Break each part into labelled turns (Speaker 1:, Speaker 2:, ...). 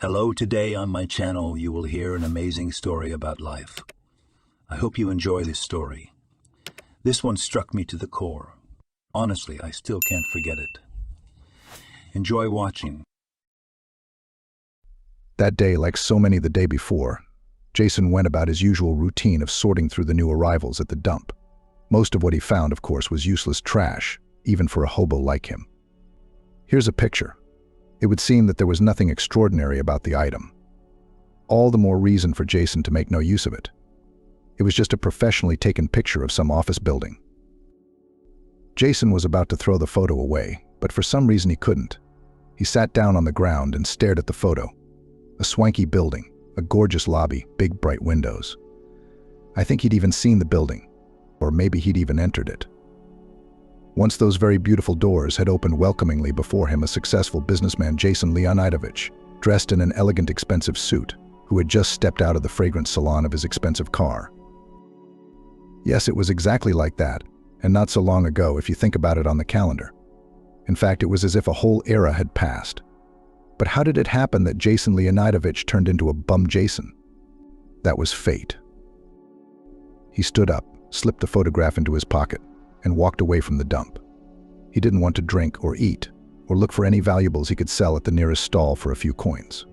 Speaker 1: Hello, today on my channel you will hear an amazing story about life. I hope you enjoy this story. This one struck me to the core. Honestly, I still can't forget it. Enjoy watching.
Speaker 2: That day, like so many the day before, Jason went about his usual routine of sorting through the new arrivals at the dump. Most of what he found, of course, was useless trash, even for a hobo like him. Here's a picture. It would seem that there was nothing extraordinary about the item. All the more reason for Jason to make no use of it. It was just a professionally taken picture of some office building. Jason was about to throw the photo away, but for some reason he couldn't. He sat down on the ground and stared at the photo. A swanky building, a gorgeous lobby, big bright windows. I think he'd even seen the building, or maybe he'd even entered it. Once those very beautiful doors had opened welcomingly before him, a successful businessman, Jason Leonidovich, dressed in an elegant, expensive suit, who had just stepped out of the fragrant salon of his expensive car. Yes, it was exactly like that, and not so long ago if you think about it on the calendar. In fact, it was as if a whole era had passed. But how did it happen that Jason Leonidovich turned into a bum Jason? That was fate. He stood up, slipped the photograph into his pocket, and walked away from the dump. He didn't want to drink or eat, or look for any valuables he could sell at the nearest stall for a few coins.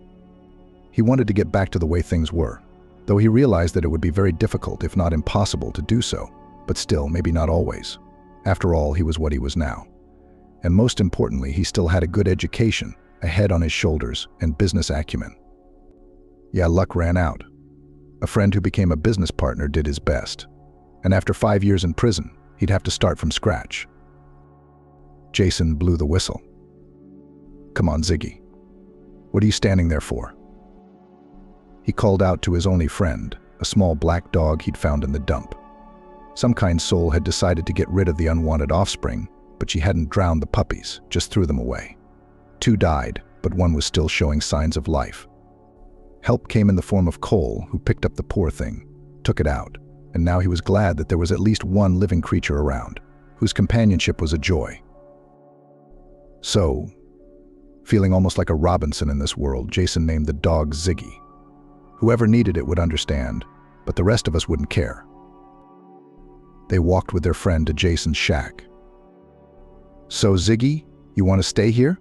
Speaker 2: He wanted to get back to the way things were, though he realized that it would be very difficult, if not impossible, to do so, but still, maybe not always. After all, he was what he was now. And most importantly, he still had a good education, a head on his shoulders, and business acumen. Yeah, luck ran out. A friend who became a business partner did his best, and after 5 years in prison, he'd have to start from scratch. Jason blew the whistle. "Come on, Ziggy. What are you standing there for?" He called out to his only friend, a small black dog he'd found in the dump. Some kind soul had decided to get rid of the unwanted offspring, but she hadn't drowned the puppies, just threw them away. 2 died, but 1 was still showing signs of life. Help came in the form of Cole, who picked up the poor thing, took it out, and now he was glad that there was at least 1 living creature around, whose companionship was a joy. So, feeling almost like a Robinson in this world, Jason named the dog Ziggy. Whoever needed it would understand, but the rest of us wouldn't care. They walked with their friend to Jason's shack. "So, Ziggy, you want to stay here?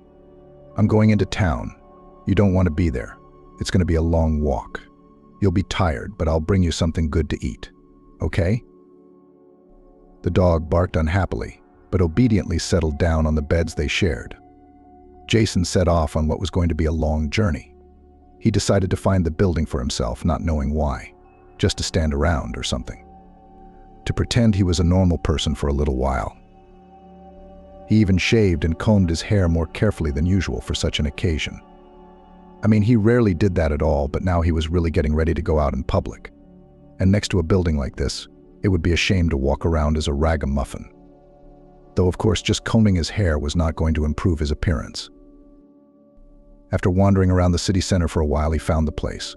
Speaker 2: I'm going into town. You don't want to be there. It's going to be a long walk. You'll be tired, but I'll bring you something good to eat. Okay?" The dog barked unhappily, but obediently settled down on the beds they shared. Jason set off on what was going to be a long journey. He decided to find the building for himself, not knowing why, just to stand around or something. To pretend he was a normal person for a little while. He even shaved and combed his hair more carefully than usual for such an occasion. I mean, he rarely did that at all, but now he was really getting ready to go out in public. And next to a building like this, it would be a shame to walk around as a ragamuffin. Though, of course, just combing his hair was not going to improve his appearance. After wandering around the city center for a while, he found the place.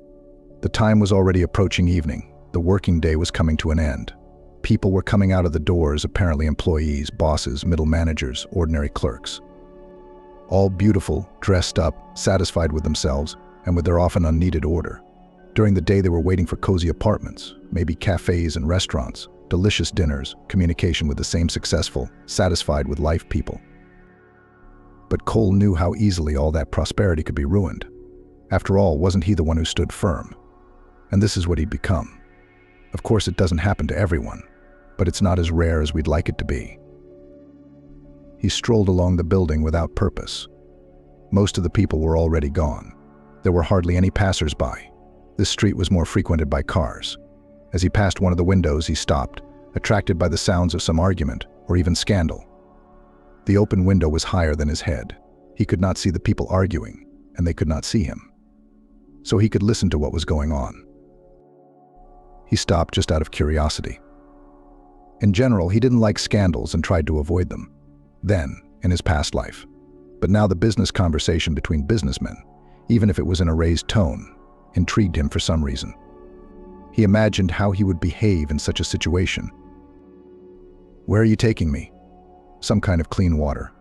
Speaker 2: The time was already approaching evening. The working day was coming to an end. People were coming out of the doors, apparently employees, bosses, middle managers, ordinary clerks. All beautiful, dressed up, satisfied with themselves, and with their often unneeded order. During the day they were waiting for cozy apartments, maybe cafes and restaurants, delicious dinners, communication with the same successful, satisfied with life people. But Cole knew how easily all that prosperity could be ruined. After all, wasn't he the one who stood firm? And this is what he'd become. Of course, it doesn't happen to everyone, but it's not as rare as we'd like it to be. He strolled along the building without purpose. Most of the people were already gone. There were hardly any passers-by. This street was more frequented by cars. As he passed one of the windows, he stopped, attracted by the sounds of some argument or even scandal. The open window was higher than his head. He could not see the people arguing, and they could not see him. So he could listen to what was going on. He stopped just out of curiosity. In general, he didn't like scandals and tried to avoid them. Then, in his past life. But now the business conversation between businessmen, even if it was in a raised tone, intrigued him for some reason. He imagined how he would behave in such a situation. "Where are you taking me?" "Some kind of clean water."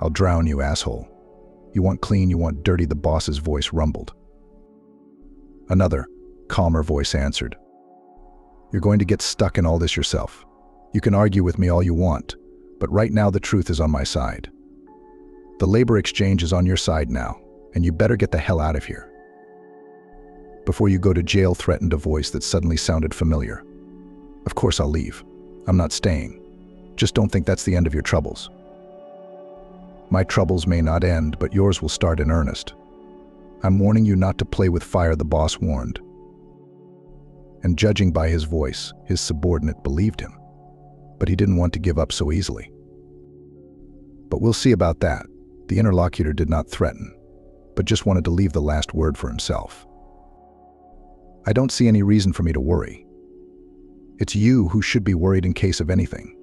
Speaker 2: "I'll drown you, asshole." "You want clean, you want dirty," the boss's voice rumbled. Another, calmer voice answered. "You're going to get stuck in all this yourself. You can argue with me all you want, but right now the truth is on my side. The labor exchange is on your side now, and you better get the hell out of here." "Before you go to jail," threatened a voice that suddenly sounded familiar. "Of course I'll leave. I'm not staying. Just don't think that's the end of your troubles." "My troubles may not end, but yours will start in earnest. I'm warning you not to play with fire," the boss warned. And judging by his voice, his subordinate believed him. But he didn't want to give up so easily. "But we'll see about that." The interlocutor did not threaten, but just wanted to leave the last word for himself. "I don't see any reason for me to worry. It's you who should be worried in case of anything."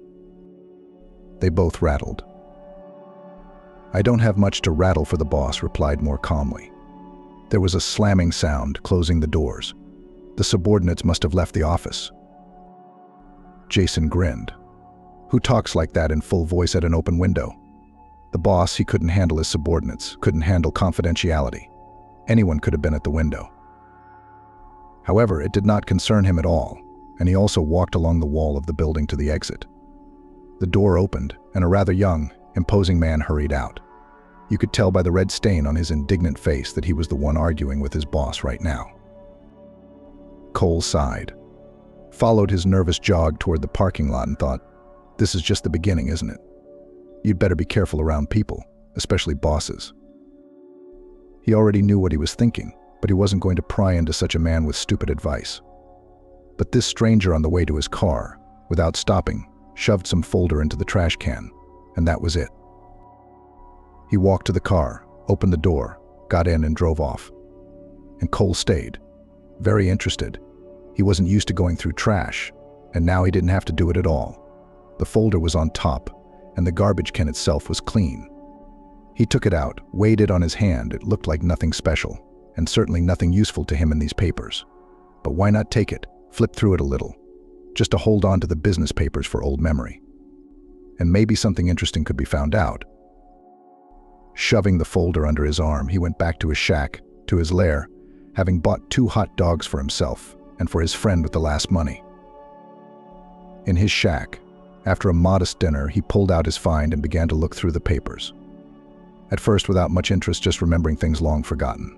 Speaker 2: They both rattled. "I don't have much to rattle for," the boss replied more calmly. There was a slamming sound, closing the doors. The subordinates must have left the office. Jason grinned. Who talks like that in full voice at an open window? The boss, he couldn't handle his subordinates, couldn't handle confidentiality. Anyone could have been at the window. However, it did not concern him at all, and he also walked along the wall of the building to the exit. The door opened, and a rather young, imposing man hurried out. You could tell by the red stain on his indignant face that he was the one arguing with his boss right now. Cole sighed, followed his nervous jog toward the parking lot and thought, "This is just the beginning, isn't it? You'd better be careful around people, especially bosses." He already knew what he was thinking, but he wasn't going to pry into such a man with stupid advice. But this stranger on the way to his car, without stopping, shoved some folder into the trash can, and that was it. He walked to the car, opened the door, got in and drove off. And Cole stayed, very interested. He wasn't used to going through trash, and now he didn't have to do it at all. The folder was on top, and the garbage can itself was clean. He took it out, weighed it on his hand. It looked like nothing special, and certainly nothing useful to him in these papers. But why not take it, flip through it a little, just to hold on to the business papers for old memory? And maybe something interesting could be found out. Shoving the folder under his arm, he went back to his shack, to his lair, having bought 2 hot dogs for himself and for his friend with the last money. In his shack, after a modest dinner, he pulled out his find and began to look through the papers. At first without much interest, just remembering things long forgotten.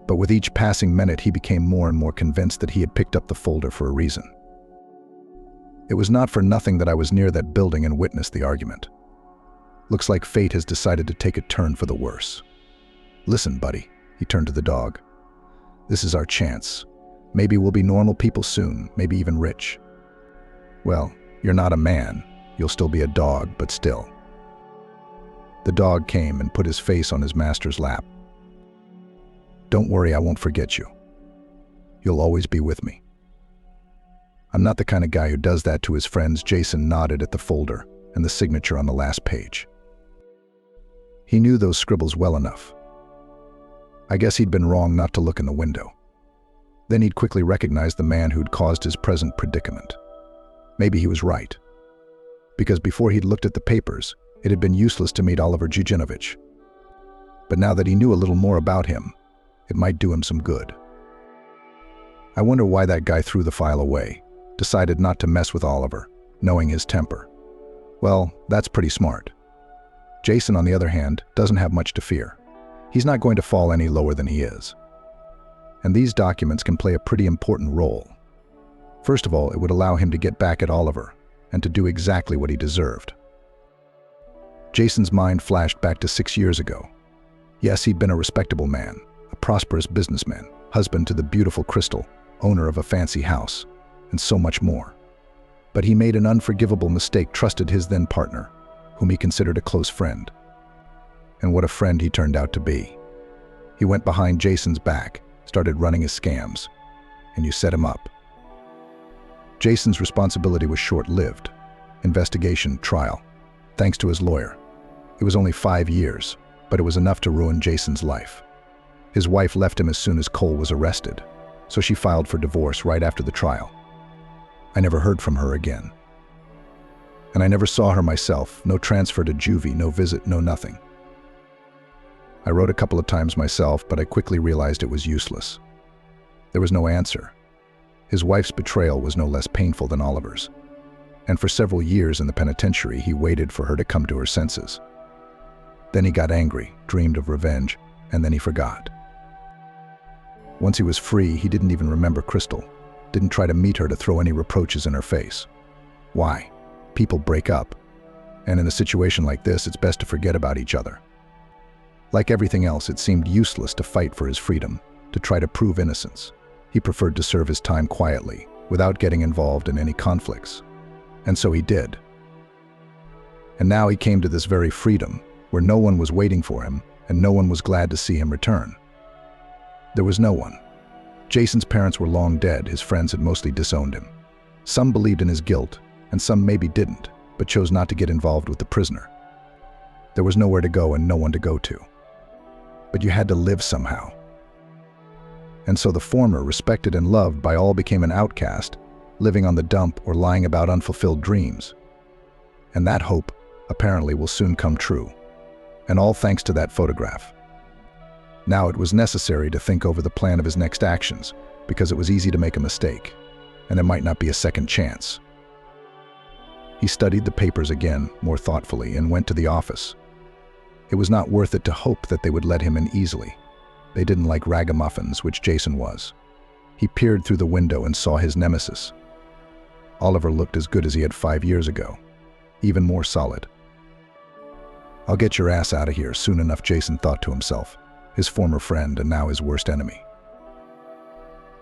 Speaker 2: But with each passing minute, he became more and more convinced that he had picked up the folder for a reason. It was not for nothing that I was near that building and witnessed the argument. Looks like fate has decided to take a turn for the worse. Listen, buddy, he turned to the dog. This is our chance. Maybe we'll be normal people soon, maybe even rich. Well, you're not a man. You'll still be a dog, but still. The dog came and put his face on his master's lap. Don't worry, I won't forget you. You'll always be with me. I'm not the kind of guy who does that to his friends. Jason nodded at the folder and the signature on the last page. He knew those scribbles well enough. I guess he'd been wrong not to look in the window. Then he'd quickly recognized the man who'd caused his present predicament. Maybe he was right. Because before he'd looked at the papers, it had been useless to meet Oliver Jujinovich. But now that he knew a little more about him, it might do him some good. I wonder why that guy threw the file away, decided not to mess with Oliver, knowing his temper. Well, that's pretty smart. Jason, on the other hand, doesn't have much to fear. He's not going to fall any lower than he is. And these documents can play a pretty important role. First of all, it would allow him to get back at Oliver and to do exactly what he deserved. Jason's mind flashed back to 6 years ago. Yes, he'd been a respectable man, a prosperous businessman, husband to the beautiful Crystal, owner of a fancy house, and so much more. But he made an unforgivable mistake, trusted his then partner, whom he considered a close friend. And what a friend he turned out to be. He went behind Jason's back, started running his scams, and you set him up. Jason's responsibility was short-lived. Investigation, trial, thanks to his lawyer. It was only 5 years, but it was enough to ruin Jason's life. His wife left him as soon as Cole was arrested, so she filed for divorce right after the trial. I never heard from her again. And I never saw her myself, no transfer to juvie, no visit, no nothing. I wrote a couple of times myself, but I quickly realized it was useless. There was no answer. His wife's betrayal was no less painful than Oliver's. And for several years in the penitentiary, he waited for her to come to her senses. Then he got angry, dreamed of revenge, and then he forgot. Once he was free, he didn't even remember Crystal, didn't try to meet her to throw any reproaches in her face. Why? People break up. And in a situation like this, it's best to forget about each other. Like everything else, it seemed useless to fight for his freedom, to try to prove innocence. He preferred to serve his time quietly, without getting involved in any conflicts. And so he did. And now he came to this very freedom, where no one was waiting for him, and no one was glad to see him return. There was no one. Jason's parents were long dead, his friends had mostly disowned him. Some believed in his guilt, and some maybe didn't, but chose not to get involved with the prisoner. There was nowhere to go and no one to go to. But you had to live somehow. And so the former, respected and loved by all, became an outcast, living on the dump or lying about unfulfilled dreams. And that hope, apparently, will soon come true. And all thanks to that photograph. Now it was necessary to think over the plan of his next actions, because it was easy to make a mistake, and there might not be a second chance. He studied the papers again, more thoughtfully, and went to the office. It was not worth it to hope that they would let him in easily. They didn't like ragamuffins, which Jason was. He peered through the window and saw his nemesis. Oliver looked as good as he had 5 years ago, even more solid. "I'll get your ass out of here soon enough," Jason thought to himself, his former friend and now his worst enemy.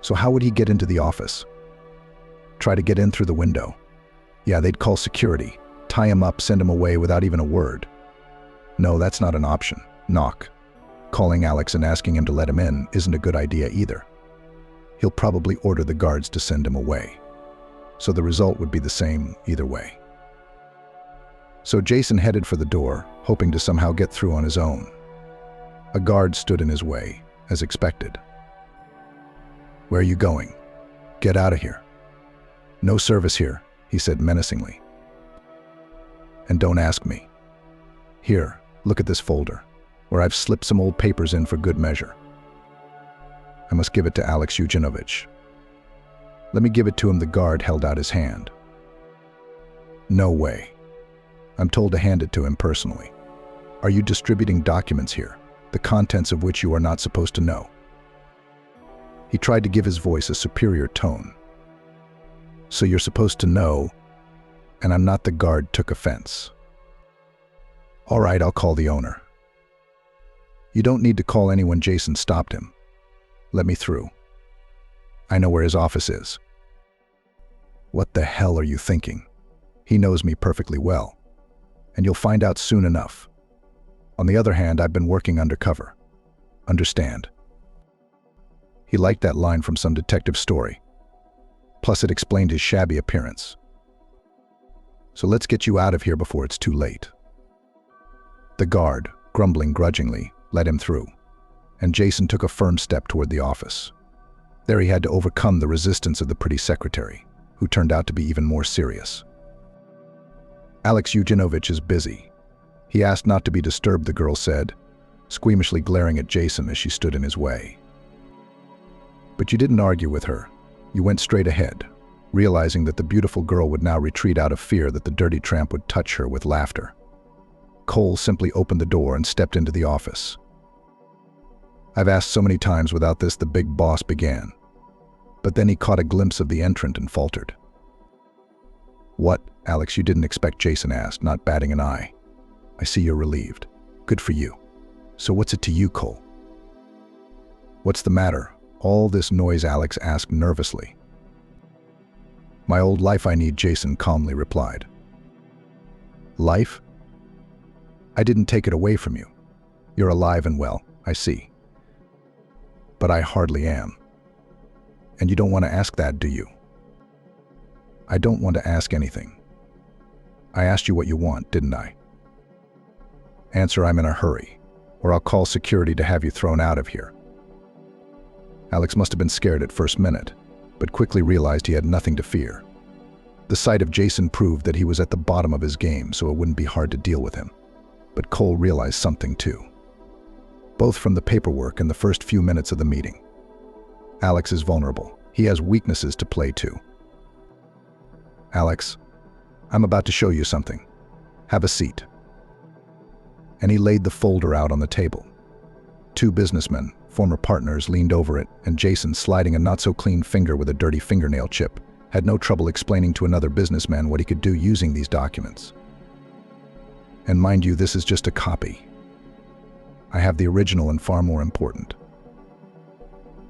Speaker 2: So how would he get into the office? Try to get in through the window? Yeah, they'd call security, tie him up, send him away without even a word. No, that's not an option. Knock. Calling Alex and asking him to let him in isn't a good idea either. He'll probably order the guards to send him away. So the result would be the same either way. So Jason headed for the door, hoping to somehow get through on his own. A guard stood in his way, as expected. "Where are you going? Get out of here." "No service here," he said menacingly. "And don't ask me. Here, look at this folder, where I've slipped some old papers in for good measure. I must give it to Alex Eugenovich." "Let me give it to him." The guard held out his hand. "No way. I'm told to hand it to him personally. Are you distributing documents here, the contents of which you are not supposed to know?" He tried to give his voice a superior tone. "So you're supposed to know, and I'm not." The guard took offense. "All right, I'll call the owner." "You don't need to call anyone." Jason stopped him. "Let me through. I know where his office is." "What the hell are you thinking? He knows me perfectly well. And you'll find out soon enough. On the other hand, I've been working undercover. Understand?" He liked that line from some detective story. Plus, it explained his shabby appearance. "So let's get you out of here before it's too late." The guard, grumbling grudgingly, let him through, and Jason took a firm step toward the office. There he had to overcome the resistance of the pretty secretary, who turned out to be even more serious. "Alex Eugenovich is busy. He asked not to be disturbed," the girl said, squeamishly glaring at Jason as she stood in his way. But you didn't argue with her. You went straight ahead, realizing that the beautiful girl would now retreat out of fear that the dirty tramp would touch her with laughter. Cole simply opened the door and stepped into the office. "I've asked so many times without this," the big boss began. But then he caught a glimpse of the entrant and faltered. "What, Alex, you didn't expect?" Jason asked, not batting an eye. "I see you're relieved. Good for you. So what's it to you, Cole?" "What's the matter? All this noise?" Alex asked nervously. "My old life I need," Jason calmly replied. "Life? I didn't take it away from you. You're alive and well, I see. But I hardly am. And you don't want to ask that, do you?" "I don't want to ask anything. I asked you what you want, didn't I?" "Answer, I'm in a hurry, or I'll call security to have you thrown out of here." Alex must have been scared at first minute, but quickly realized he had nothing to fear. The sight of Jason proved that he was at the bottom of his game, so it wouldn't be hard to deal with him. But Cole realized something too, both from the paperwork and the first few minutes of the meeting. Alex is vulnerable. He has weaknesses to play to. Alex, I'm about to show you something. Have a seat. And he laid the folder out on the table. Two businessmen, former partners, leaned over it, and Jason, sliding a not-so-clean finger with a dirty fingernail chip, had no trouble explaining to another businessman what he could do using these documents. And mind you, this is just a copy. I have the original and far more important.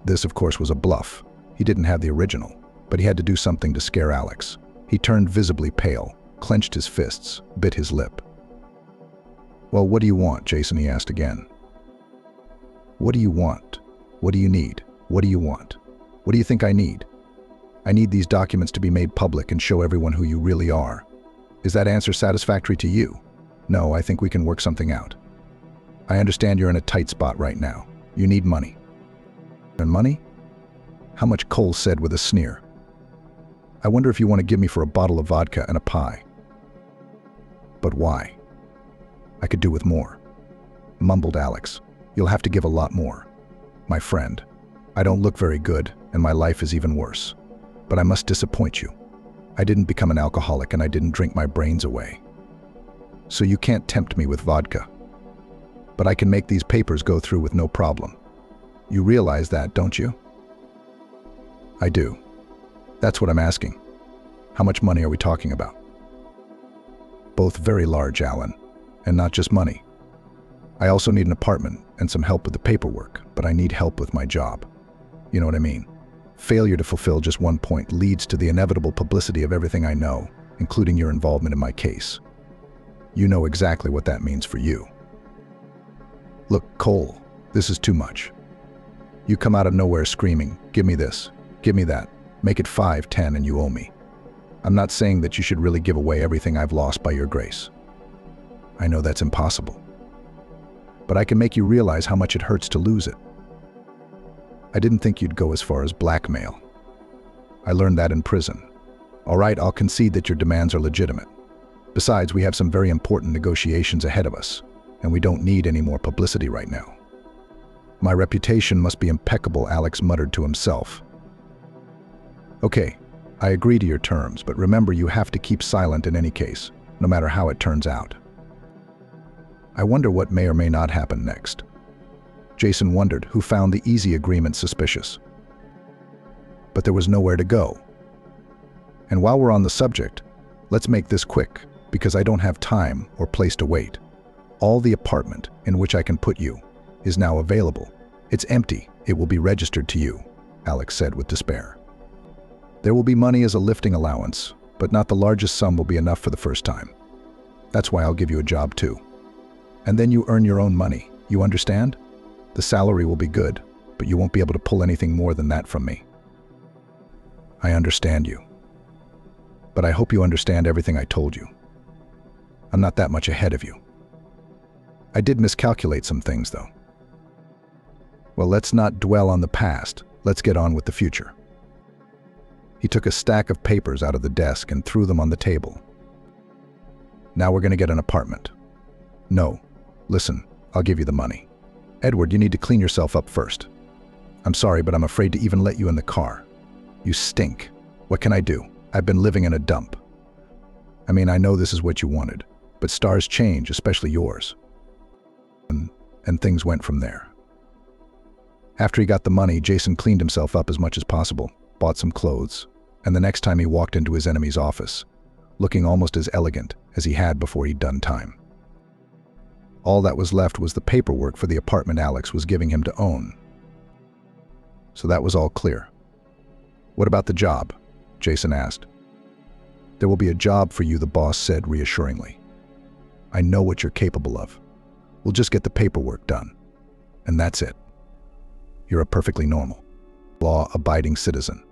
Speaker 2: This, of course, was a bluff. He didn't have the original, but he had to do something to scare Alex. He turned visibly pale, clenched his fists, bit his lip. "Well, what do you want, Jason?" he asked again. "What do you want? What do you need? What do you want? What do you think I need? I need these documents to be made public and show everyone who you really are. Is that answer satisfactory to you? No, I think we can work something out. I understand you're in a tight spot right now. You need money." "And money?" How much? Cole said with a sneer. "I wonder if you want to give me for a bottle of vodka and a pie." "But why?" "I could do with more," mumbled Alex. "You'll have to give a lot more. My friend, I don't look very good, and my life is even worse. But I must disappoint you. I didn't become an alcoholic, and I didn't drink my brains away. So you can't tempt me with vodka. But I can make these papers go through with no problem. You realize that, don't you?" "I do. That's what I'm asking. How much money are we talking about?" "Both very large, Alan, and not just money. I also need an apartment and some help with the paperwork, but I need help with my job. You know what I mean? Failure to fulfill just one point leads to the inevitable publicity of everything I know, including your involvement in my case. You know exactly what that means for you." "Look, Cole, this is too much. You come out of nowhere screaming, 'Give me this, give me that, make it 5, 10, and you owe me.' I'm not saying that you should really give away everything I've lost by your grace. I know that's impossible. But I can make you realize how much it hurts to lose it. I didn't think you'd go as far as blackmail. I learned that in prison. All right, I'll concede that your demands are legitimate. Besides, we have some very important negotiations ahead of us, and we don't need any more publicity right now." "My reputation must be impeccable," Alex muttered to himself. "Okay, I agree to your terms, but remember you have to keep silent in any case, no matter how it turns out." I wonder what may or may not happen next. Jason wondered, who found the easy agreement suspicious. But there was nowhere to go. And while we're on the subject, let's make this quick, because I don't have time or place to wait. All the apartment in which I can put you is now available. It's empty. It will be registered to you," Alex said with despair. "There will be money as a lifting allowance, but not the largest sum will be enough for the first time. That's why I'll give you a job too. And then you earn your own money. You understand? The salary will be good, but you won't be able to pull anything more than that from me." "I understand you. But I hope you understand everything I told you. I'm not that much ahead of you. I did miscalculate some things, though. Well, let's not dwell on the past. Let's get on with the future." He took a stack of papers out of the desk and threw them on the table. "Now we're going to get an apartment." "No. Listen, I'll give you the money. Edward, you need to clean yourself up first. I'm sorry, but I'm afraid to even let you in the car. You stink. What can I do? I've been living in a dump. I mean, I know this is what you wanted, but stars change, especially yours." And things went from there. After he got the money, Jason cleaned himself up as much as possible, bought some clothes, and the next time he walked into his enemy's office, looking almost as elegant as he had before he'd done time. All that was left was the paperwork for the apartment Alex was giving him to own. So that was all clear. "What about the job?" Jason asked. "There will be a job for you," the boss said reassuringly. "I know what you're capable of. We'll just get the paperwork done. And that's it. You're a perfectly normal, law-abiding citizen.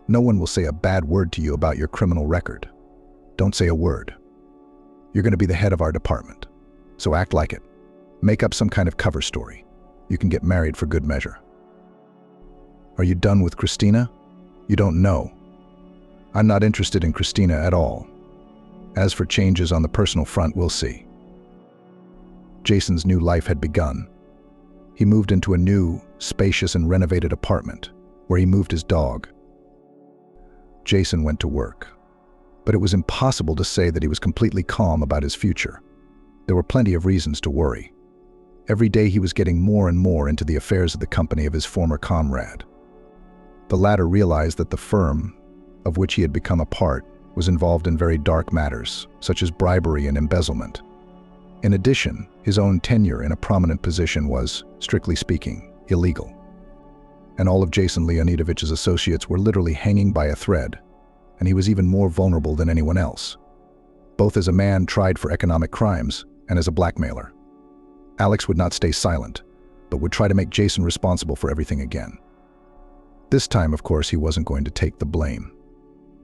Speaker 2: No one will say a bad word to you about your criminal record. Don't say a word. You're going to be the head of our department. So act like it. Make up some kind of cover story. You can get married for good measure." "Are you done with Christina?" "You don't know. I'm not interested in Christina at all. As for changes on the personal front, we'll see." Jason's new life had begun. He moved into a new, spacious and renovated apartment, where he moved his dog. Jason went to work, but it was impossible to say that he was completely calm about his future. There were plenty of reasons to worry. Every day he was getting more and more into the affairs of the company of his former comrade. The latter realized that the firm, of which he had become a part, was involved in very dark matters, such as bribery and embezzlement. In addition, his own tenure in a prominent position was, strictly speaking, illegal. And all of Jason Leonidovich's associates were literally hanging by a thread, and he was even more vulnerable than anyone else, both as a man tried for economic crimes and as a blackmailer. Alex would not stay silent, but would try to make Jason responsible for everything again. This time, of course, he wasn't going to take the blame.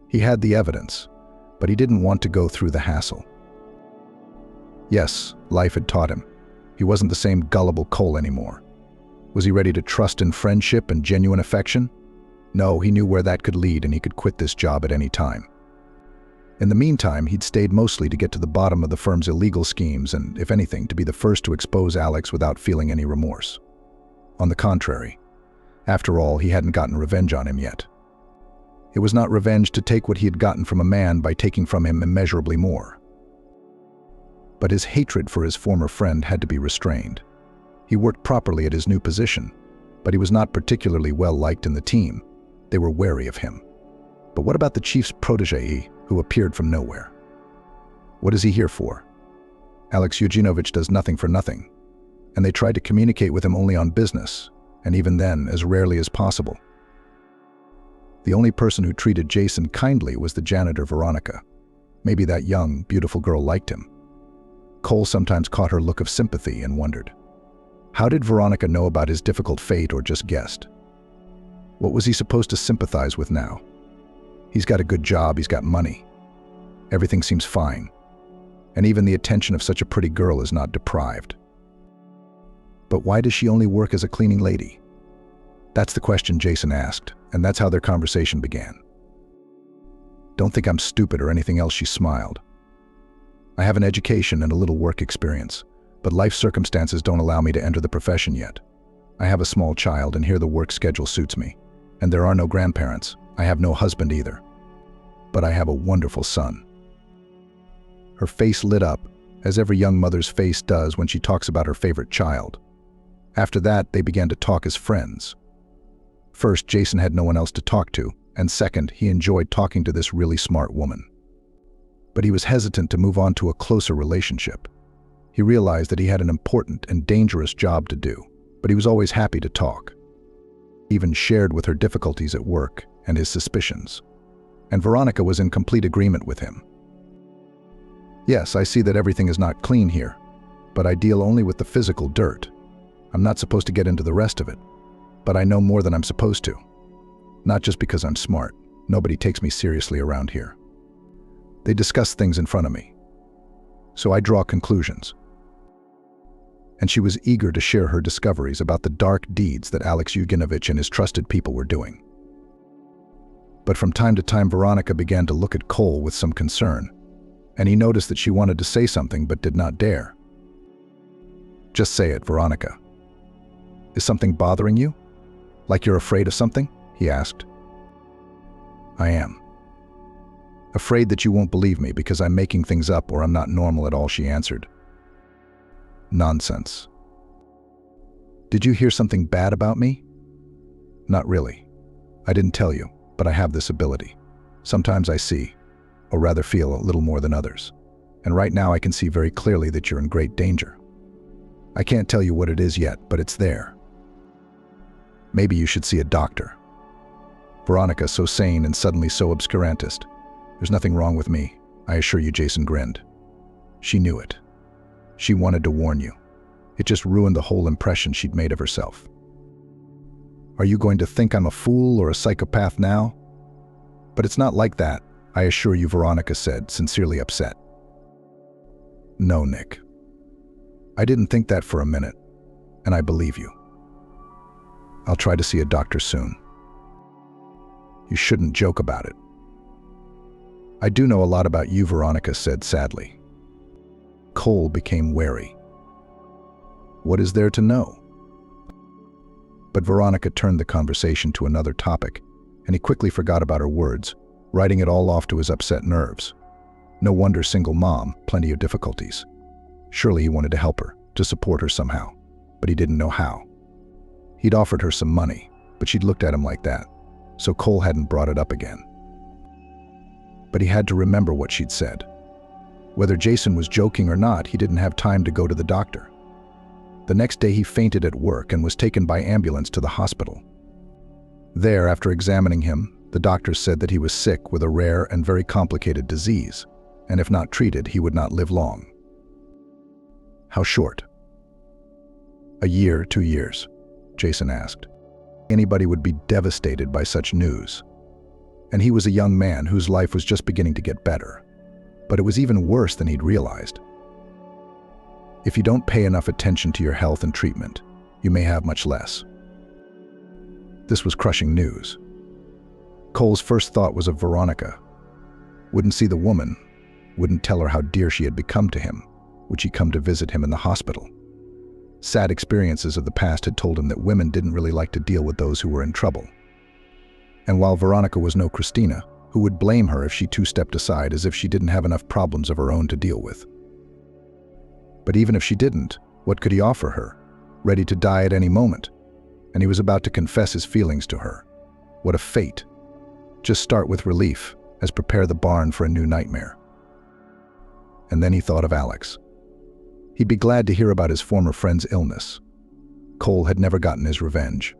Speaker 2: He had the evidence, but he didn't want to go through the hassle. Yes, life had taught him. He wasn't the same gullible Cole anymore. Was he ready to trust in friendship and genuine affection? No, he knew where that could lead, and he could quit this job at any time. In the meantime, he'd stayed mostly to get to the bottom of the firm's illegal schemes and, if anything, to be the first to expose Alex without feeling any remorse. On the contrary, after all, he hadn't gotten revenge on him yet. It was not revenge to take what he had gotten from a man by taking from him immeasurably more. But his hatred for his former friend had to be restrained. He worked properly at his new position, but he was not particularly well liked in the team. They were wary of him. But what about the chief's protégé, who appeared from nowhere? What is he here for? Alex Eugenovich does nothing for nothing, and they tried to communicate with him only on business, and even then, as rarely as possible. The only person who treated Jason kindly was the janitor Veronica. Maybe that young, beautiful girl liked him. Cole sometimes caught her look of sympathy and wondered, how did Veronica know about his difficult fate or just guessed? What was he supposed to sympathize with now? He's got a good job, he's got money. Everything seems fine. And even the attention of such a pretty girl is not deprived. But why does she only work as a cleaning lady? That's the question Jason asked, and that's how their conversation began. Don't think I'm stupid or anything else, she smiled. I have an education and a little work experience, but life circumstances don't allow me to enter the profession yet. I have a small child, and here the work schedule suits me. And there are no grandparents. I have no husband either. But I have a wonderful son. Her face lit up, as every young mother's face does when she talks about her favorite child. After that, they began to talk as friends. First, Jason had no one else to talk to, and second, he enjoyed talking to this really smart woman. But he was hesitant to move on to a closer relationship. He realized that he had an important and dangerous job to do, but he was always happy to talk. He even shared with her difficulties at work and his suspicions. And Veronica was in complete agreement with him. Yes, I see that everything is not clean here, but I deal only with the physical dirt. I'm not supposed to get into the rest of it, but I know more than I'm supposed to. Not just because I'm smart. Nobody takes me seriously around here. They discuss things in front of me, so I draw conclusions. And she was eager to share her discoveries about the dark deeds that Alex Eugenovich and his trusted people were doing. But from time to time, Veronica began to look at Cole with some concern, and he noticed that she wanted to say something but did not dare. Just say it, Veronica. Is something bothering you? Like you're afraid of something? He asked. I am. Afraid that you won't believe me because I'm making things up or I'm not normal at all, she answered. Nonsense. Did you hear something bad about me? Not really. I didn't tell you, but I have this ability. Sometimes I see, or rather feel, a little more than others. And right now I can see very clearly that you're in great danger. I can't tell you what it is yet, but it's there. Maybe you should see a doctor. Veronica, so sane and suddenly so obscurantist. There's nothing wrong with me, I assure you, Jason grinned. She knew it. She wanted to warn you. It just ruined the whole impression she'd made of herself. Are you going to think I'm a fool or a psychopath now? But it's not like that, I assure you, Veronica said, sincerely upset. No, Nick. I didn't think that for a minute, and I believe you. I'll try to see a doctor soon. You shouldn't joke about it. I do know a lot about you, Veronica said sadly. Cole became wary. What is there to know? But Veronica turned the conversation to another topic, and he quickly forgot about her words, writing it all off to his upset nerves. No wonder single mom, plenty of difficulties. Surely he wanted to help her, to support her somehow, but he didn't know how. He'd offered her some money, but she'd looked at him like that, so Cole hadn't brought it up again. But he had to remember what she'd said. Whether Jason was joking or not, he didn't have time to go to the doctor. The next day he fainted at work and was taken by ambulance to the hospital. There, after examining him, the doctors said that he was sick with a rare and very complicated disease, and if not treated, he would not live long. How short? A year, 2 years, Jason asked. Anybody would be devastated by such news. And he was a young man whose life was just beginning to get better. But it was even worse than he'd realized. If you don't pay enough attention to your health and treatment, you may have much less. This was crushing news. Cole's first thought was of Veronica. Wouldn't see the woman, wouldn't tell her how dear she had become to him, would she come to visit him in the hospital. Sad experiences of the past had told him that women didn't really like to deal with those who were in trouble. And while Veronica was no Christina, who would blame her if she too stepped aside as if she didn't have enough problems of her own to deal with? But even if she didn't, what could he offer her? Ready to die at any moment. And he was about to confess his feelings to her. What a fate. Just start with relief, as prepare the barn for a new nightmare. And then he thought of Alex. He'd be glad to hear about his former friend's illness. Cole had never gotten his revenge.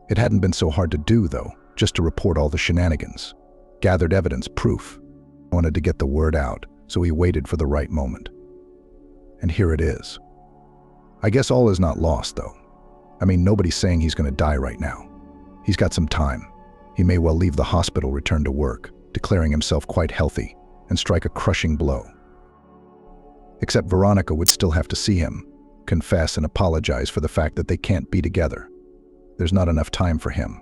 Speaker 2: It hadn't been so hard to do, though, just to report all the shenanigans. Gathered evidence, proof. He wanted to get the word out, so he waited for the right moment. And here it is. I guess all is not lost, though. I mean, nobody's saying he's going to die right now. He's got some time. He may well leave the hospital, return to work, declaring himself quite healthy, and strike a crushing blow. Except Veronica would still have to see him, confess and apologize for the fact that they can't be together. There's not enough time for him.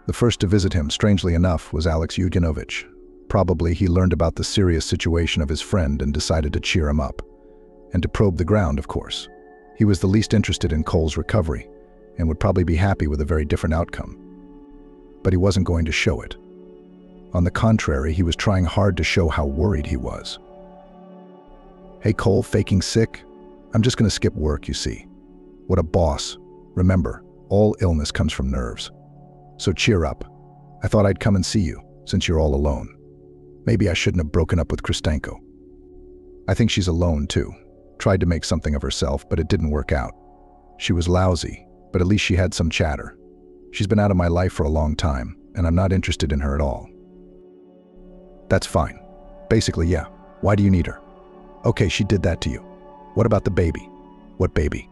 Speaker 2: The first to visit him, strangely enough, was Alex Yuginovich. Probably he learned about the serious situation of his friend and decided to cheer him up. And to probe the ground, of course. He was the least interested in Cole's recovery, and would probably be happy with a very different outcome. But he wasn't going to show it. On the contrary, he was trying hard to show how worried he was. Hey Cole, faking sick? I'm just going to skip work, you see. What a boss. Remember, all illness comes from nerves. So cheer up. I thought I'd come and see you, since you're all alone. Maybe I shouldn't have broken up with Kristenko. I think she's alone too. Tried to make something of herself, but it didn't work out. She was lousy, but at least she had some chatter. She's been out of my life for a long time, and I'm not interested in her at all. That's fine. Basically, yeah. Why do you need her? Okay, she did that to you. What about the baby? What baby?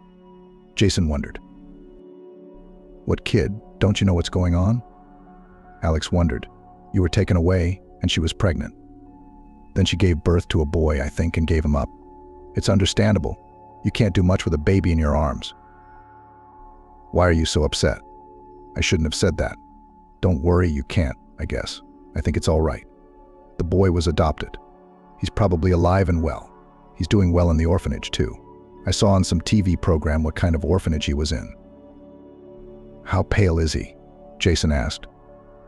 Speaker 2: Jason wondered. What kid? Don't you know what's going on? Alex wondered. You were taken away, and she was pregnant. Then she gave birth to a boy, I think, and gave him up. It's understandable. You can't do much with a baby in your arms. Why are you so upset? I shouldn't have said that. Don't worry, you can't, I guess. I think it's all right. The boy was adopted. He's probably alive and well. He's doing well in the orphanage, too. I saw on some TV program what kind of orphanage he was in. How pale is he? Jason asked.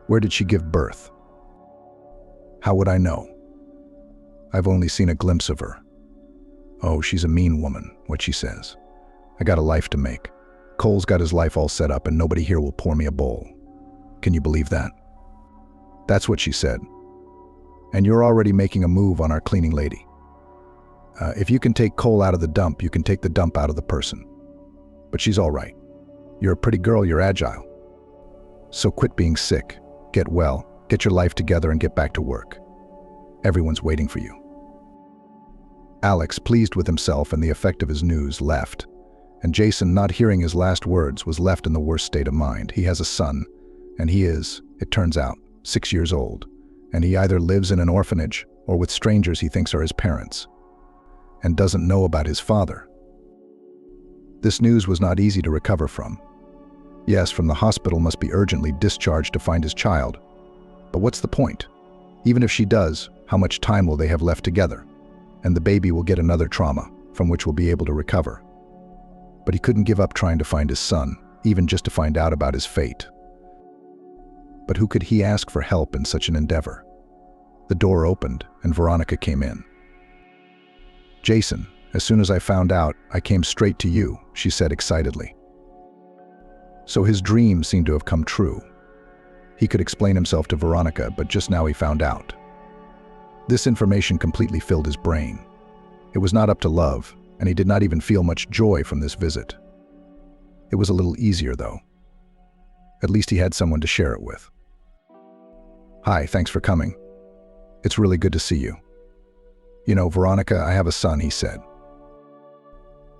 Speaker 2: Where did she give birth? How would I know? I've only seen a glimpse of her. Oh, she's a mean woman, what she says. I got a life to make. Cole's got his life all set up and nobody here will pour me a bowl. Can you believe that? That's what she said. And you're already making a move on our cleaning lady. If you can take Cole out of the dump, you can take the dump out of the person. But she's all right. You're a pretty girl, you're agile. So quit being sick, get well, get your life together and get back to work. Everyone's waiting for you. Alex, pleased with himself and the effect of his news, left. And Jason, not hearing his last words, was left in the worst state of mind. He has a son, and he is, it turns out, 6 years old. And he either lives in an orphanage or with strangers he thinks are his parents, and doesn't know about his father. This news was not easy to recover from. Yes, from the hospital must be urgently discharged to find his child. But what's the point? Even if she does, how much time will they have left together? And the baby will get another trauma, from which we'll be able to recover. But he couldn't give up trying to find his son, even just to find out about his fate. But who could he ask for help in such an endeavor? The door opened, and Veronica came in. "Jason, as soon as I found out, I came straight to you," she said excitedly. So his dream seemed to have come true. He could explain himself to Veronica, but just now he found out. This information completely filled his brain. It was not up to love, and he did not even feel much joy from this visit. It was a little easier, though. At least he had someone to share it with. "Hi, thanks for coming. It's really good to see you. You know, Veronica, I have a son," he said,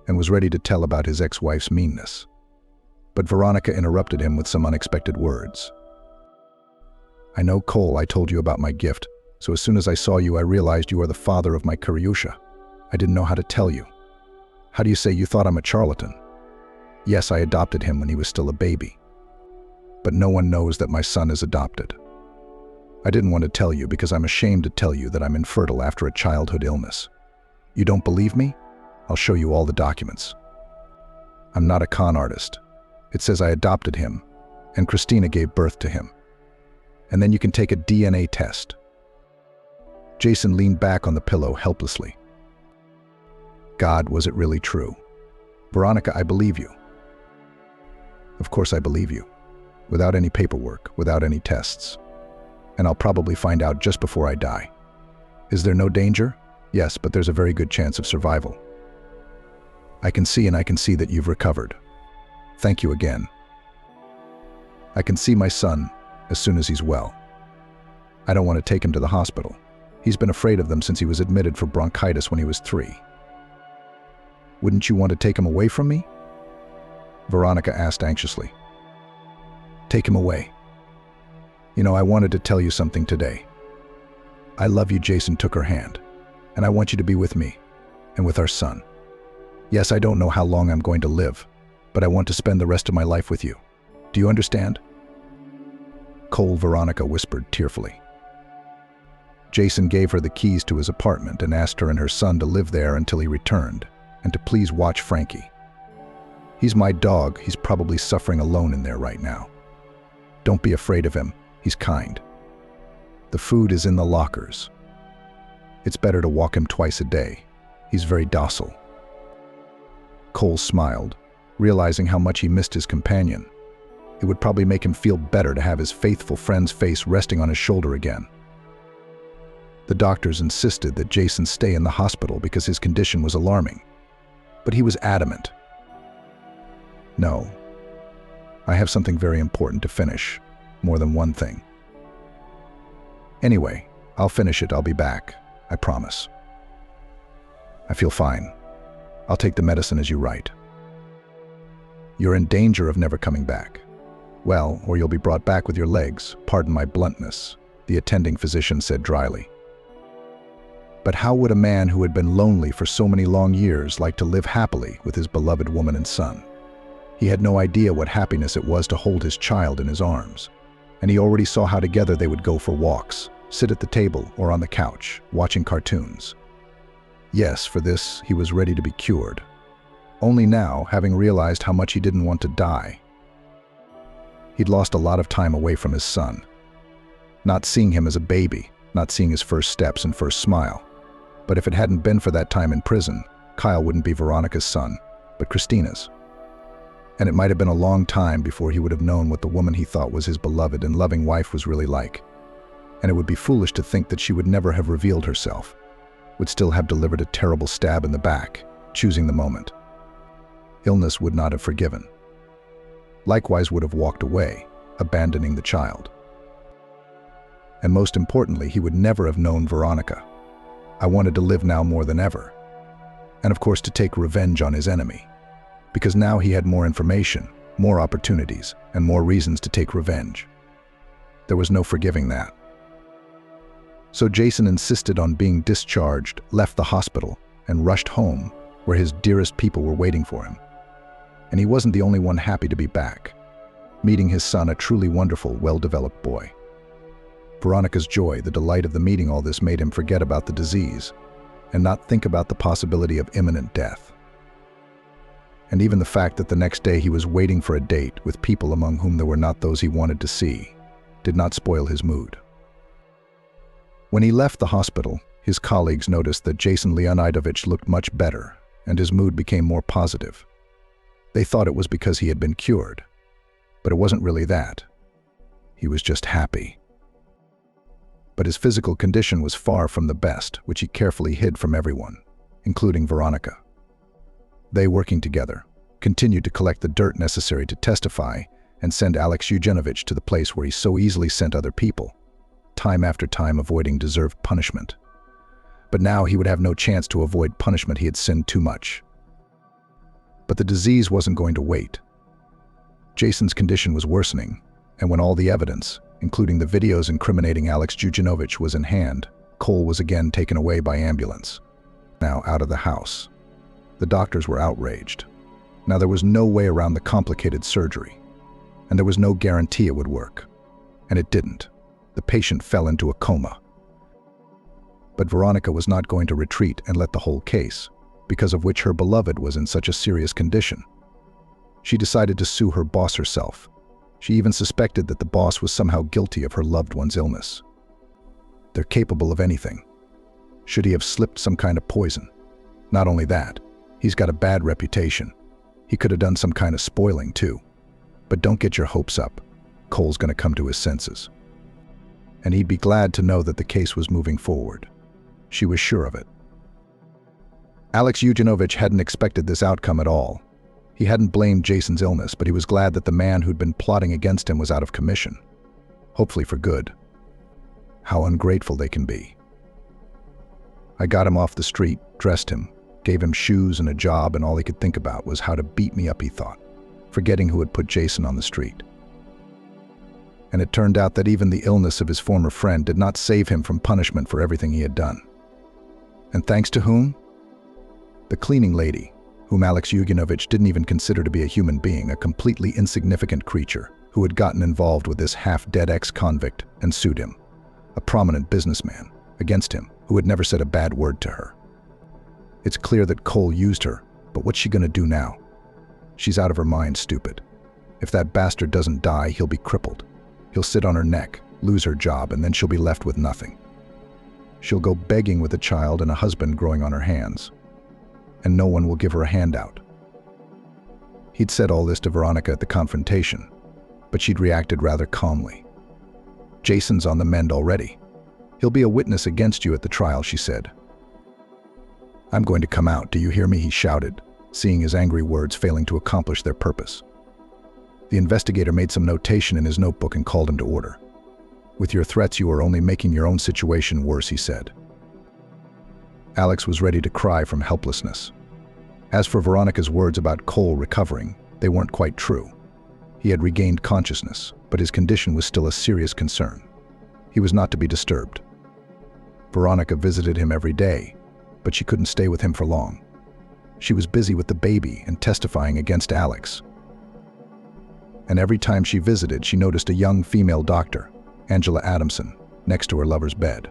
Speaker 2: and was ready to tell about his ex-wife's meanness. But Veronica interrupted him with some unexpected words. "I know, Cole, I told you about my gift, so as soon as I saw you, I realized you are the father of my Kiryusha. I didn't know how to tell you. How do you say you thought I'm a charlatan? Yes, I adopted him when he was still a baby. But no one knows that my son is adopted. I didn't want to tell you because I'm ashamed to tell you that I'm infertile after a childhood illness. You don't believe me? I'll show you all the documents. I'm not a con artist. It says I adopted him, and Christina gave birth to him. And then you can take a DNA test." Jason leaned back on the pillow helplessly. God, was it really true? "Veronica, I believe you." "Of course I believe you. Without any paperwork, without any tests. And I'll probably find out just before I die. Is there no danger? Yes, but there's a very good chance of survival. I can see that you've recovered. Thank you again. I can see my son as soon as he's well. I don't want to take him to the hospital. He's been afraid of them since he was admitted for bronchitis when he was 3. Wouldn't you want to take him away from me?" Veronica asked anxiously. "Take him away. You know, I wanted to tell you something today. I love you," Jason took her hand, "and I want you to be with me and with our son. Yes, I don't know how long I'm going to live, but I want to spend the rest of my life with you. Do you understand?" Cole, Veronica whispered tearfully. Jason gave her the keys to his apartment and asked her and her son to live there until he returned, and to please watch Frankie. "He's my dog. He's probably suffering alone in there right now. Don't be afraid of him. He's kind. The food is in the lockers. It's better to walk him twice a day. He's very docile." Cole smiled, realizing how much he missed his companion. It would probably make him feel better to have his faithful friend's face resting on his shoulder again. The doctors insisted that Jason stay in the hospital because his condition was alarming, but he was adamant. "No, I have something very important to finish, more than one thing. Anyway, I'll finish it. I'll be back. I promise. I feel fine. I'll take the medicine as you write. You're in danger of never coming back. Well, or you'll be brought back with your legs, pardon my bluntness," the attending physician said dryly. But how would a man who had been lonely for so many long years like to live happily with his beloved woman and son? He had no idea what happiness it was to hold his child in his arms, and he already saw how together they would go for walks, sit at the table or on the couch, watching cartoons. Yes, for this he was ready to be cured. Only now, having realized how much he didn't want to die. He'd lost a lot of time away from his son. Not seeing him as a baby, not seeing his first steps and first smile. But if it hadn't been for that time in prison, Kyle wouldn't be Veronica's son, but Christina's. And it might have been a long time before he would have known what the woman he thought was his beloved and loving wife was really like. And it would be foolish to think that she would never have revealed herself, would still have delivered a terrible stab in the back, choosing the moment. Illness would not have forgiven. Likewise would have walked away, abandoning the child. And most importantly, he would never have known Veronica. I wanted to live now more than ever. And of course to take revenge on his enemy. Because now he had more information, more opportunities, and more reasons to take revenge. There was no forgiving that. So Jason insisted on being discharged, left the hospital, and rushed home, where his dearest people were waiting for him. And he wasn't the only one happy to be back, meeting his son, a truly wonderful, well-developed boy. Veronica's joy, the delight of the meeting all this made him forget about the disease and not think about the possibility of imminent death. And even the fact that the next day he was waiting for a date with people among whom there were not those he wanted to see did not spoil his mood. When he left the hospital, his colleagues noticed that Jason Leonidovich looked much better, and his mood became more positive. They thought it was because he had been cured, but it wasn't really that. He was just happy. But his physical condition was far from the best, which he carefully hid from everyone, including Veronica. They, working together, continued to collect the dirt necessary to testify and send Alex Eugenovich to the place where he so easily sent other people, time after time avoiding deserved punishment. But now he would have no chance to avoid punishment. He had sinned too much. But the disease wasn't going to wait. Jason's condition was worsening, and when all the evidence, including the videos incriminating Alex Eugenovich, was in hand, Cole was again taken away by ambulance, now out of the house. The doctors were outraged. Now there was no way around the complicated surgery, and there was no guarantee it would work. And it didn't. The patient fell into a coma. But Veronica was not going to retreat and let the whole case, because of which her beloved was in such a serious condition. She decided to sue her boss herself. She even suspected that the boss was somehow guilty of her loved one's illness. They're capable of anything. Should he have slipped some kind of poison? Not only that, he's got a bad reputation. He could have done some kind of spoiling too. But don't get your hopes up. Cole's going to come to his senses. And he'd be glad to know that the case was moving forward. She was sure of it. Alex Eugenovich hadn't expected this outcome at all. He hadn't blamed Jason's illness, but he was glad that the man who'd been plotting against him was out of commission. Hopefully for good. How ungrateful they can be. I got him off the street, dressed him, gave him shoes and a job, and all he could think about was how to beat me up, he thought, forgetting who had put Jason on the street. And it turned out that even the illness of his former friend did not save him from punishment for everything he had done. And thanks to whom? The cleaning lady, whom Alex Eugenovich didn't even consider to be a human being, a completely insignificant creature who had gotten involved with this half-dead ex-convict and sued him, a prominent businessman, against him, who had never said a bad word to her. It's clear that Cole used her, but what's she gonna do now? She's out of her mind, stupid. If that bastard doesn't die, he'll be crippled. He'll sit on her neck, lose her job, and then she'll be left with nothing. She'll go begging with a child and a husband growing on her hands. And no one will give her a handout. He'd said all this to Veronica at the confrontation, but she'd reacted rather calmly. Jason's on the mend already. He'll be a witness against you at the trial, she said. I'm going to come out, do you hear me? He shouted, seeing his angry words failing to accomplish their purpose. The investigator made some notation in his notebook and called him to order. With your threats, you are only making your own situation worse, he said. Alex was ready to cry from helplessness. As for Veronica's words about Cole recovering, they weren't quite true. He had regained consciousness, but his condition was still a serious concern. He was not to be disturbed. Veronica visited him every day, but she couldn't stay with him for long. She was busy with the baby and testifying against Alex. And every time she visited, she noticed a young female doctor, Angela Adamson, next to her lover's bed.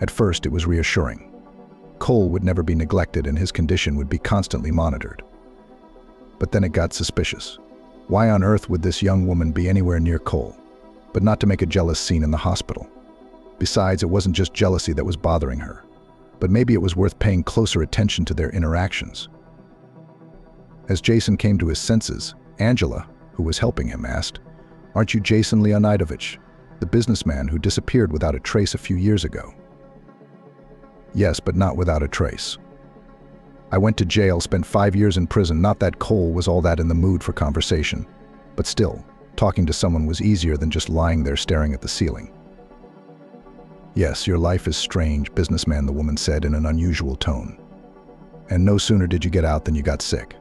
Speaker 2: At first, it was reassuring. Cole would never be neglected and his condition would be constantly monitored. But then it got suspicious. Why on earth would this young woman be anywhere near Cole? But not to make a jealous scene in the hospital. Besides, it wasn't just jealousy that was bothering her, but maybe it was worth paying closer attention to their interactions. As Jason came to his senses, Angela, who was helping him, asked, "Aren't you Jason Leonidovich, the businessman who disappeared without a trace a few years ago?" "Yes, but not without a trace. I went to jail, spent 5 years in prison. Not that Cole was all that in the mood for conversation, but still, talking to someone was easier than just lying there staring at the ceiling." "Yes, your life is strange, businessman," the woman said in an unusual tone. "And no sooner did you get out than you got sick."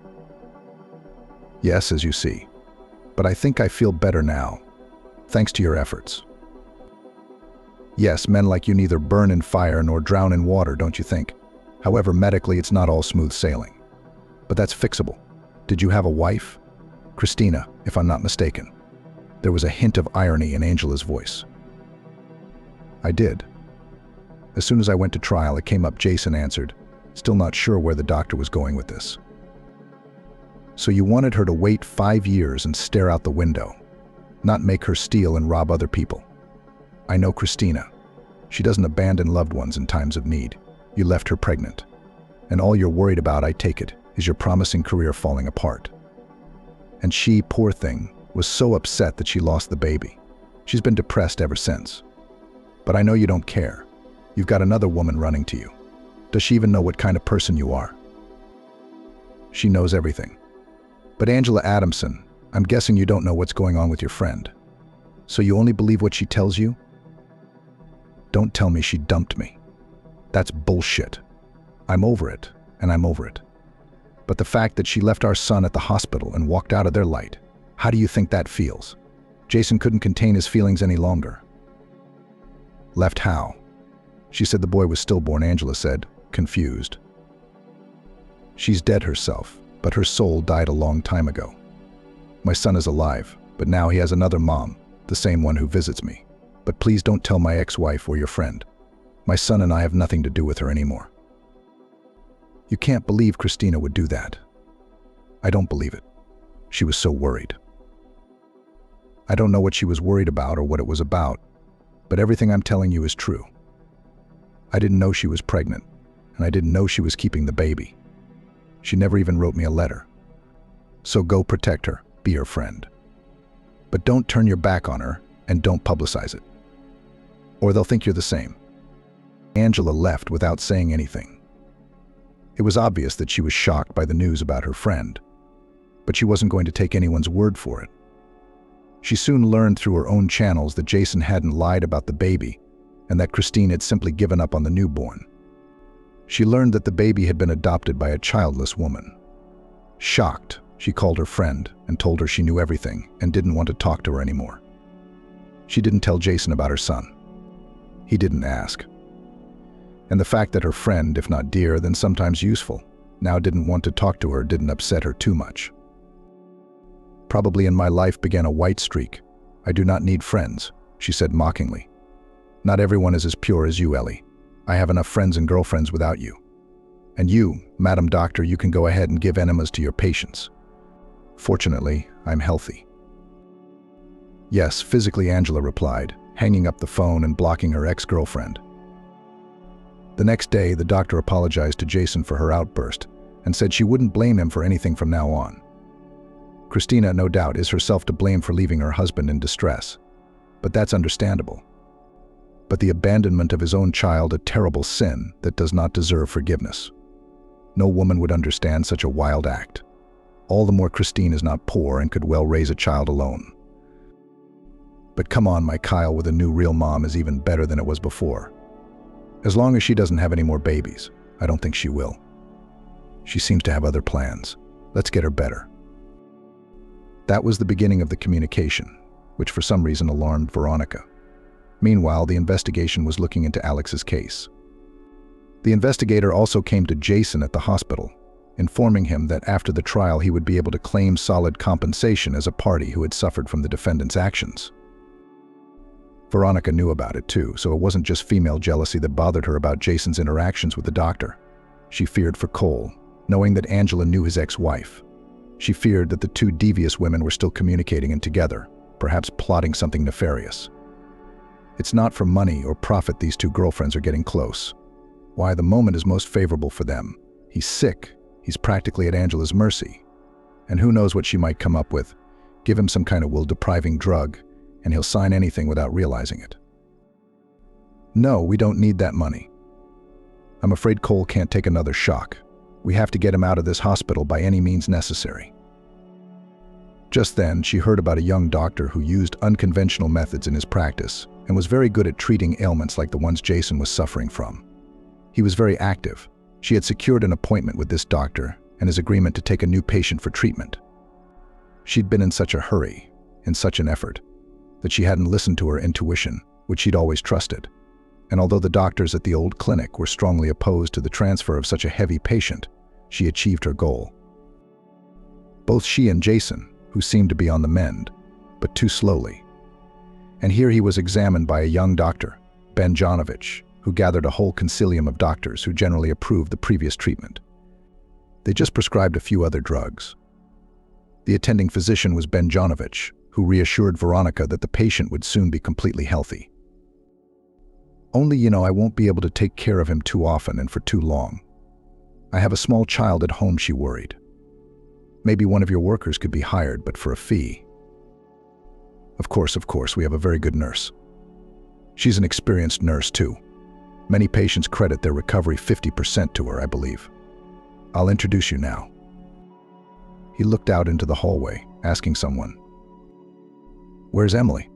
Speaker 2: "Yes, as you see. But I think I feel better now, thanks to your efforts." "Yes, men like you neither burn in fire nor drown in water, don't you think? However, medically it's not all smooth sailing. But that's fixable. Did you have a wife? Christina, if I'm not mistaken." There was a hint of irony in Angela's voice. "I did. As soon as I went to trial, it came up," Jason answered, still not sure where the doctor was going with this. So you wanted her to wait 5 years and stare out the window, not make her steal and rob other people. I know Christina. She doesn't abandon loved ones in times of need. You left her pregnant. And all you're worried about, I take it, is your promising career falling apart. And she, poor thing, was so upset that she lost the baby. She's been depressed ever since. But I know you don't care. You've got another woman running to you. Does she even know what kind of person you are? She knows everything. But Angela Adamson, I'm guessing you don't know what's going on with your friend. So you only believe what she tells you? Don't tell me she dumped me. That's bullshit. I'm over it, and I'm over it. But the fact that she left our son at the hospital and walked out of their light, how do you think that feels? Jason couldn't contain his feelings any longer. Left how? She said the boy was stillborn, Angela said, confused. She's dead herself, but her soul died a long time ago. My son is alive, but now he has another mom, the same one who visits me. But please don't tell my ex-wife or your friend. My son and I have nothing to do with her anymore. You can't believe Christina would do that. I don't believe it. She was so worried. I don't know what she was worried about or what it was about, but everything I'm telling you is true. I didn't know she was pregnant, and I didn't know she was keeping the baby. She never even wrote me a letter. So go protect her, be her friend. But don't turn your back on her and don't publicize it. Or they'll think you're the same. Angela left without saying anything. It was obvious that she was shocked by the news about her friend, but she wasn't going to take anyone's word for it. She soon learned through her own channels that Jason hadn't lied about the baby and that Christine had simply given up on the newborn. She learned that the baby had been adopted by a childless woman. Shocked, she called her friend and told her she knew everything and didn't want to talk to her anymore. She didn't tell Jason about her son. He didn't ask. And the fact that her friend, if not dear, then sometimes useful, now didn't want to talk to her didn't upset her too much. Probably in my life began a white streak. I do not need friends, she said mockingly. Not everyone is as pure as you, Ellie. I have enough friends and girlfriends without you. And you, Madam Doctor, you can go ahead and give enemas to your patients. Fortunately, I'm healthy. Yes, physically, Angela replied, hanging up the phone and blocking her ex-girlfriend. The next day, the doctor apologized to Jason for her outburst and said she wouldn't blame him for anything from now on. Christina, no doubt, is herself to blame for leaving her husband in distress, but that's understandable. But the abandonment of his own child, a terrible sin that does not deserve forgiveness. No woman would understand such a wild act. All the more Christine is not poor and could well raise a child alone. But come on, my Kyle with a new real mom is even better than it was before. As long as she doesn't have any more babies, I don't think she will. She seems to have other plans. Let's get her better. That was the beginning of the communication, which for some reason alarmed Veronica. Meanwhile, the investigation was looking into Alex's case. The investigator also came to Jason at the hospital, informing him that after the trial he would be able to claim solid compensation as a party who had suffered from the defendant's actions. Veronica knew about it too, so it wasn't just female jealousy that bothered her about Jason's interactions with the doctor. She feared for Cole, knowing that Angela knew his ex-wife. She feared that the two devious women were still communicating and together, perhaps plotting something nefarious. It's not for money or profit these two girlfriends are getting close. Why, the moment is most favorable for them. He's sick. He's practically at Angela's mercy. And who knows what she might come up with. Give him some kind of will-depriving drug, and he'll sign anything without realizing it. No, we don't need that money. I'm afraid Cole can't take another shock. We have to get him out of this hospital by any means necessary. Just then, she heard about a young doctor who used unconventional methods in his practice and was very good at treating ailments like the ones Jason was suffering from. He was very active. She had secured an appointment with this doctor and his agreement to take a new patient for treatment. She'd been in such a hurry, in such an effort, that she hadn't listened to her intuition, which she'd always trusted. And although the doctors at the old clinic were strongly opposed to the transfer of such a heavy patient, she achieved her goal. Both she and Jason, who seemed to be on the mend, but too slowly. And here he was examined by a young doctor, Ben Jonovich, who gathered a whole concilium of doctors who generally approved the previous treatment. They just prescribed a few other drugs. The attending physician was Ben Jonovich, who reassured Veronica that the patient would soon be completely healthy. Only, I won't be able to take care of him too often and for too long. I have a small child at home, she worried. Maybe one of your workers could be hired, but for a fee. Of course, we have a very good nurse. She's an experienced nurse, too. Many patients credit their recovery 50% to her, I believe. I'll introduce you now. He looked out into the hallway, asking someone, "Where's Emily?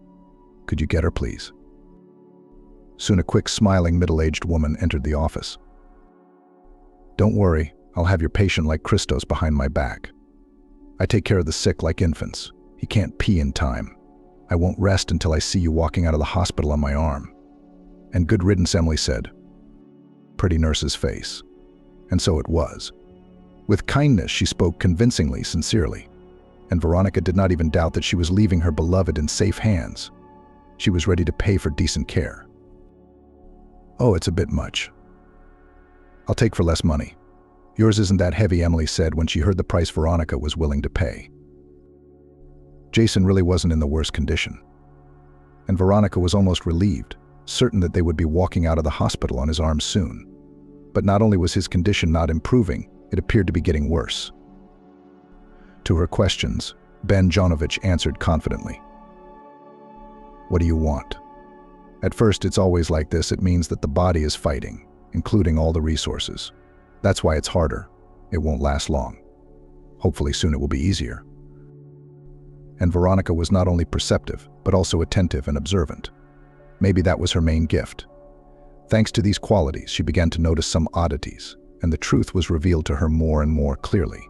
Speaker 2: Could you get her, please?" Soon a quick, smiling, middle-aged woman entered the office. "Don't worry, I'll have your patient like Christos behind my back. I take care of the sick like infants. He can't pee in time. I won't rest until I see you walking out of the hospital on my arm." "And good riddance," Emily said. Pretty nurse's face. And so it was. With kindness, she spoke convincingly, sincerely. And Veronica did not even doubt that she was leaving her beloved in safe hands. She was ready to pay for decent care. "Oh, it's a bit much. I'll take for less money. Yours isn't that heavy," Emily said when she heard the price Veronica was willing to pay. Jason really wasn't in the worst condition. And Veronica was almost relieved, certain that they would be walking out of the hospital on his arm soon. But not only was his condition not improving, it appeared to be getting worse. To her questions, Ben Jonovich answered confidently. "What do you want?" At first, it's always like this. It means that the body is fighting, including all the resources. That's why it's harder. It won't last long. Hopefully soon it will be easier. And Veronica was not only perceptive, but also attentive and observant. Maybe that was her main gift. Thanks to these qualities, she began to notice some oddities, and the truth was revealed to her more and more clearly.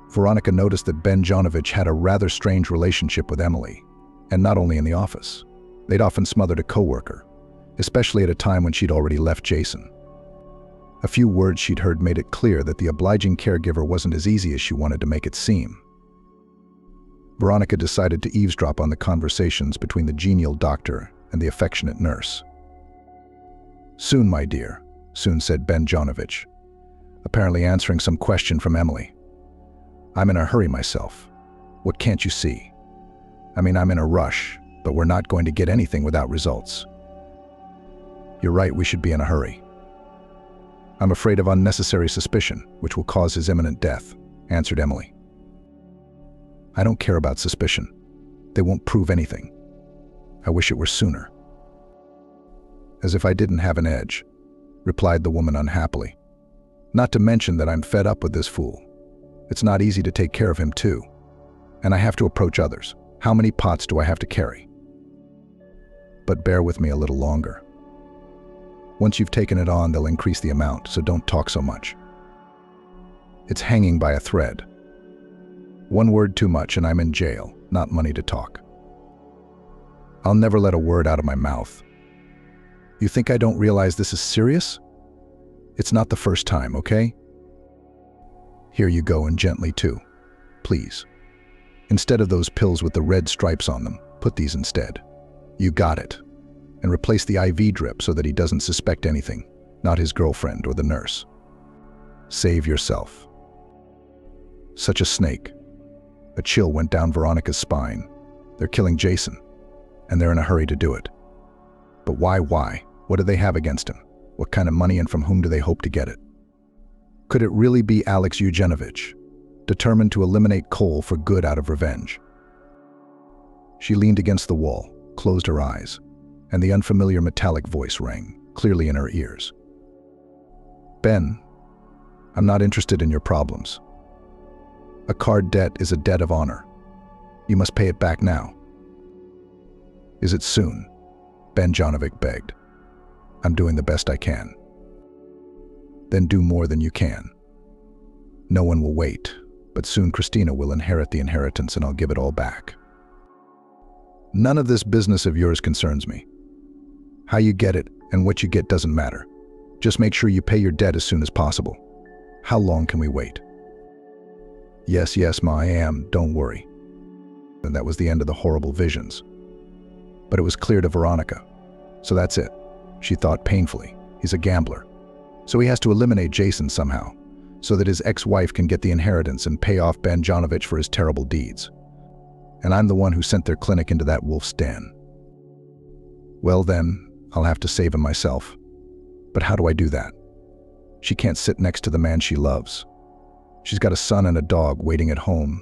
Speaker 2: Veronica noticed that Ben Jonovich had a rather strange relationship with Emily, and not only in the office. They'd often smothered a coworker, especially at a time when she'd already left Jason. A few words she'd heard made it clear that the obliging caregiver wasn't as easy as she wanted to make it seem. Veronica decided to eavesdrop on the conversations between the genial doctor and the affectionate nurse. "Soon, my dear," soon said Ben Jonovich, apparently answering some question from Emily. "I'm in a hurry myself. What can't you see? I'm in a rush, but we're not going to get anything without results." "You're right, we should be in a hurry." "I'm afraid of unnecessary suspicion, which will cause his imminent death," answered Emily. "I don't care about suspicion. They won't prove anything. I wish it were sooner." "As if I didn't have an edge," replied the woman unhappily. "Not to mention that I'm fed up with this fool. It's not easy to take care of him too. And I have to approach others. How many pots do I have to carry? But bear with me a little longer. Once you've taken it on, they'll increase the amount, so don't talk so much. It's hanging by a thread. One word too much and I'm in jail, not money to talk. I'll never let a word out of my mouth. You think I don't realize this is serious? It's not the first time, okay? Here you go, and gently too. Please. Instead of those pills with the red stripes on them, put these instead. You got it. And replace the IV drip so that he doesn't suspect anything, not his girlfriend or the nurse. Save yourself. Such a snake. A chill went down Veronica's spine. They're killing Jason, and they're in a hurry to do it. But why? What do they have against him? What kind of money, and from whom do they hope to get it? Could it really be Alex Eugenovich, determined to eliminate Cole for good out of revenge? She leaned against the wall, closed her eyes, and the unfamiliar metallic voice rang, clearly in her ears. Ben, I'm not interested in your problems. A card debt is a debt of honor. You must pay it back now. Is it soon? Ben Jonovich begged. I'm doing the best I can. Then do more than you can. No one will wait, but soon Christina will inherit the inheritance and I'll give it all back. None of this business of yours concerns me. How you get it and what you get doesn't matter. Just make sure you pay your debt as soon as possible. How long can we wait? Yes, Ma, I am, don't worry. And that was the end of the horrible visions. But it was clear to Veronica. So that's it, she thought painfully. He's a gambler. So he has to eliminate Jason somehow. so that his ex-wife can get the inheritance and pay off Benjanovich for his terrible deeds. And I'm the one who sent their clinic into that wolf's den. Well then, I'll have to save him myself. But how do I do that? She can't sit next to the man she loves. She's got a son and a dog waiting at home,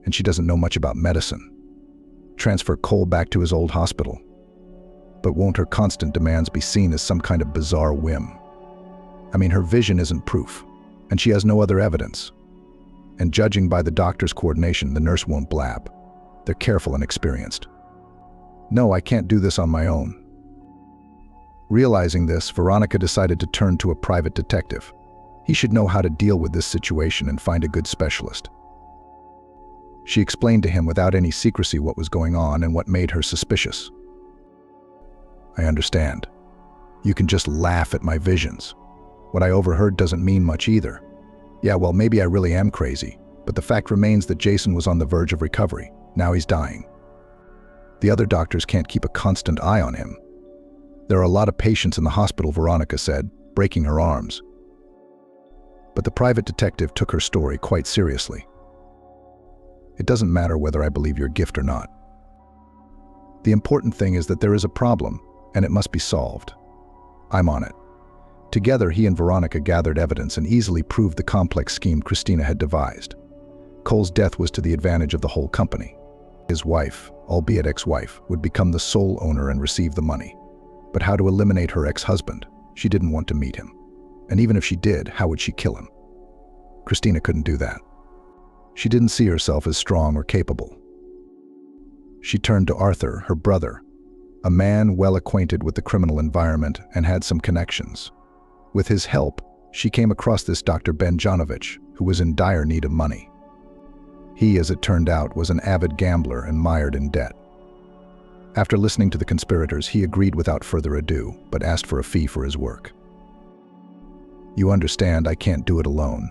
Speaker 2: and she doesn't know much about medicine. Transfer Cole back to his old hospital. But won't her constant demands be seen as some kind of bizarre whim? I mean, her vision isn't proof, and she has no other evidence. And judging by the doctor's coordination, the nurse won't blab. They're careful and experienced. No, I can't do this on my own. Realizing this, Veronica decided to turn to a private detective. He should know how to deal with this situation and find a good specialist. She explained to him without any secrecy what was going on and what made her suspicious. I understand. You can just laugh at my visions. What I overheard doesn't mean much either. Yeah, well, maybe I really am crazy, but the fact remains that Jason was on the verge of recovery. Now he's dying. The other doctors can't keep a constant eye on him. There are a lot of patients in the hospital, Veronica said, breaking her arms. But the private detective took her story quite seriously. It doesn't matter whether I believe your gift or not. The important thing is that there is a problem, and it must be solved. I'm on it. Together, he and Veronica gathered evidence and easily proved the complex scheme Christina had devised. Cole's death was to the advantage of the whole company. His wife, albeit ex-wife, would become the sole owner and receive the money. But how to eliminate her ex-husband? She didn't want to meet him. And even if she did, how would she kill him? Christina couldn't do that. She didn't see herself as strong or capable. She turned to Arthur, her brother, a man well acquainted with the criminal environment and had some connections. With his help, she came across this Dr. Benjanovich, who was in dire need of money. He, as it turned out, was an avid gambler and mired in debt. After listening to the conspirators, he agreed without further ado, but asked for a fee for his work. You understand, I can't do it alone.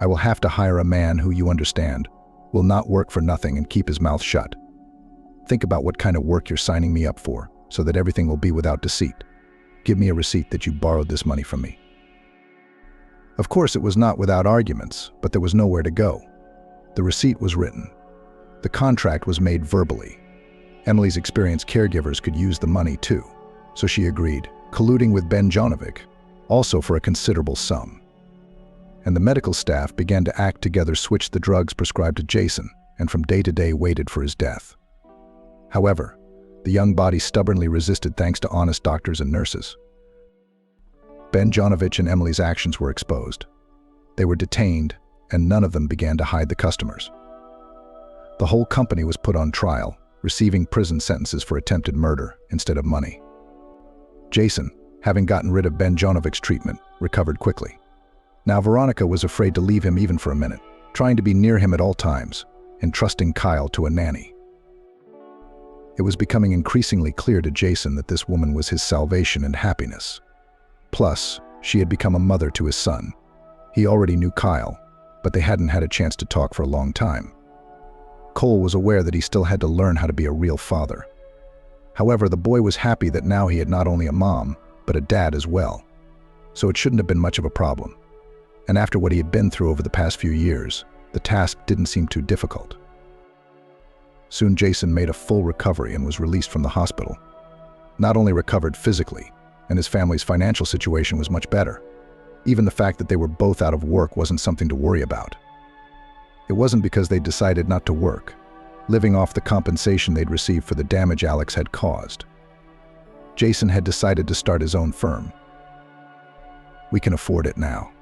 Speaker 2: I will have to hire a man who, you understand, will not work for nothing and keep his mouth shut. Think about what kind of work you're signing me up for, so that everything will be without deceit. Give me a receipt that you borrowed this money from me. Of course, it was not without arguments, but there was nowhere to go. The receipt was written. The contract was made verbally. Emily's experienced caregivers could use the money too, so she agreed, colluding with Benjanovic, also for a considerable sum. And the medical staff began to act together, switched the drugs prescribed to Jason, and from day to day waited for his death. However, the young body stubbornly resisted thanks to honest doctors and nurses. Benjanovich and Emily's actions were exposed. They were detained, and none of them began to hide the customers. The whole company was put on trial, receiving prison sentences for attempted murder instead of money. Jason, having gotten rid of Benjanovich's treatment, recovered quickly. Now Veronica was afraid to leave him even for a minute, trying to be near him at all times, entrusting Kyle to a nanny. It was becoming increasingly clear to Jason that this woman was his salvation and happiness. Plus, she had become a mother to his son. He already knew Kyle, but they hadn't had a chance to talk for a long time. Cole was aware that he still had to learn how to be a real father. However, the boy was happy that now he had not only a mom, but a dad as well. So it shouldn't have been much of a problem. And after what he had been through over the past few years, the task didn't seem too difficult. Soon Jason made a full recovery and was released from the hospital. Not only recovered physically, and his family's financial situation was much better. Even the fact that they were both out of work wasn't something to worry about. It wasn't because they'd decided not to work, living off the compensation they'd received for the damage Alex had caused. Jason had decided to start his own firm. We can afford it now.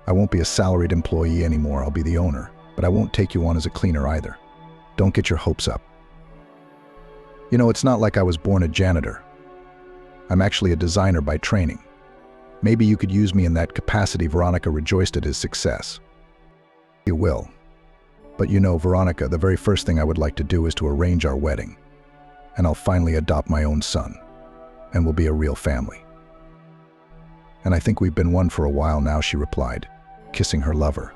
Speaker 2: I won't be a salaried employee anymore, I'll be the owner, but I won't take you on as a cleaner either. Don't get your hopes up. You know, it's not like I was born a janitor. I'm actually a designer by training. Maybe you could use me in that capacity. Veronica rejoiced at his success. You will. But you know, Veronica, the very first thing I would like to do is to arrange our wedding. And I'll finally adopt my own son. And we'll be a real family. And I think we've been one for a while now, she replied, kissing her lover.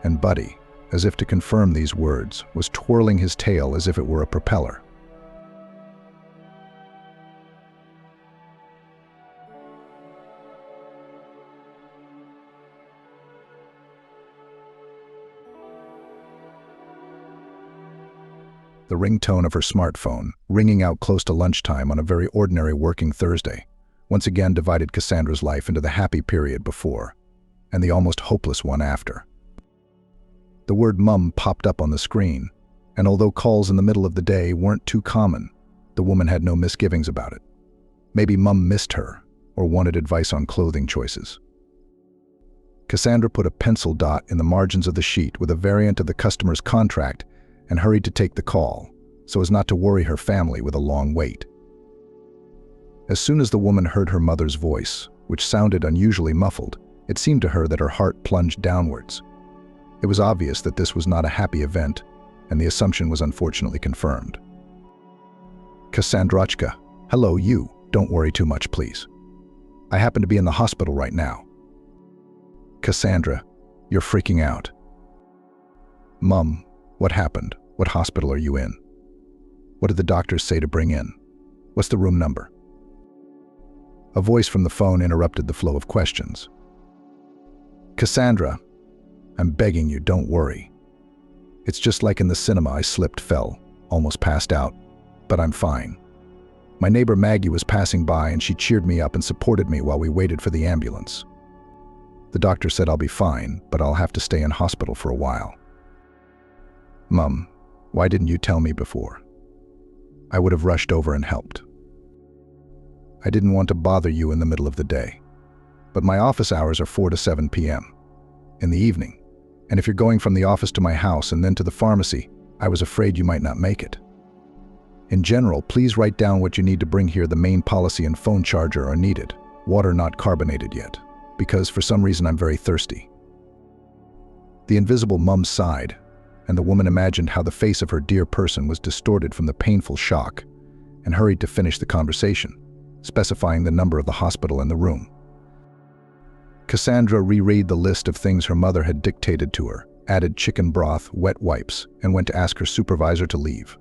Speaker 2: And Buddy, as if to confirm these words, was twirling his tail as if it were a propeller. the ringtone of her smartphone, ringing out close to lunchtime on a very ordinary working Thursday, once again divided Cassandra's life into the happy period before and the almost hopeless one after. The word "mum" popped up on the screen, and although calls in the middle of the day weren't too common, the woman had no misgivings about it. Maybe mum missed her or wanted advice on clothing choices. Cassandra put a pencil dot in the margins of the sheet with a variant of the customer's contract and hurried to take the call, so as not to worry her family with a long wait. As soon as the woman heard her mother's voice, which sounded unusually muffled, it seemed to her that her heart plunged downwards. It was obvious that this was not a happy event, and the assumption was unfortunately confirmed. "Cassandrachka, hello you, don't worry too much, please. I happen to be in the hospital right now." "Cassandra, you're freaking out." "Mum, what happened? What hospital are you in? What did the doctors say to bring in? What's the room number?" A voice from the phone interrupted the flow of questions. "Cassandra, I'm begging you, don't worry. It's just like in the cinema. I slipped, fell, almost passed out, but I'm fine. My neighbor Maggie was passing by and she cheered me up and supported me while we waited for the ambulance. The doctor said I'll be fine, but I'll have to stay in hospital for a while." "Mum, why didn't you tell me before? I would have rushed over and helped. I didn't want to bother you in the middle of the day, but my office hours are 4 to 7 p.m. in the evening, and if you're going from the office to my house and then to the pharmacy, I was afraid you might not make it. In general, please write down what you need to bring here. The main policy and phone charger are needed. Water not carbonated yet, because for some reason I'm very thirsty." The invisible mum sighed, and the woman imagined how the face of her dear person was distorted from the painful shock and hurried to finish the conversation, specifying the number of the hospital and the room. Cassandra reread the list of things her mother had dictated to her, added chicken broth, wet wipes, and went to ask her supervisor to leave.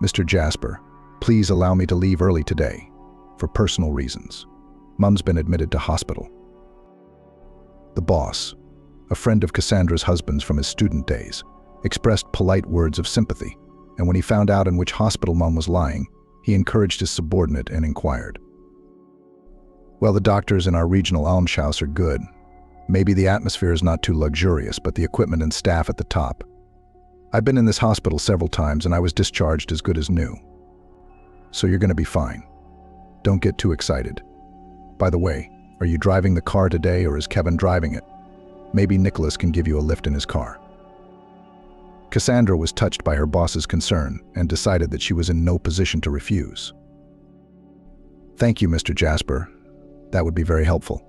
Speaker 2: "Mr. Jasper, please allow me to leave early today, for personal reasons. Mum's been admitted to hospital." The boss, a friend of Cassandra's husband's from his student days, expressed polite words of sympathy, and when he found out in which hospital Mum was lying, he encouraged his subordinate and inquired, "Well, the doctors in our regional almshouse are good. Maybe the atmosphere is not too luxurious, but the equipment and staff at the top. I've been in this hospital several times and I was discharged as good as new. So you're going to be fine. Don't get too excited. By the way, are you driving the car today or is Kevin driving it? Maybe Nicholas can give you a lift in his car." Cassandra was touched by her boss's concern and decided that she was in no position to refuse. "Thank you, Mr. Jasper. That would be very helpful.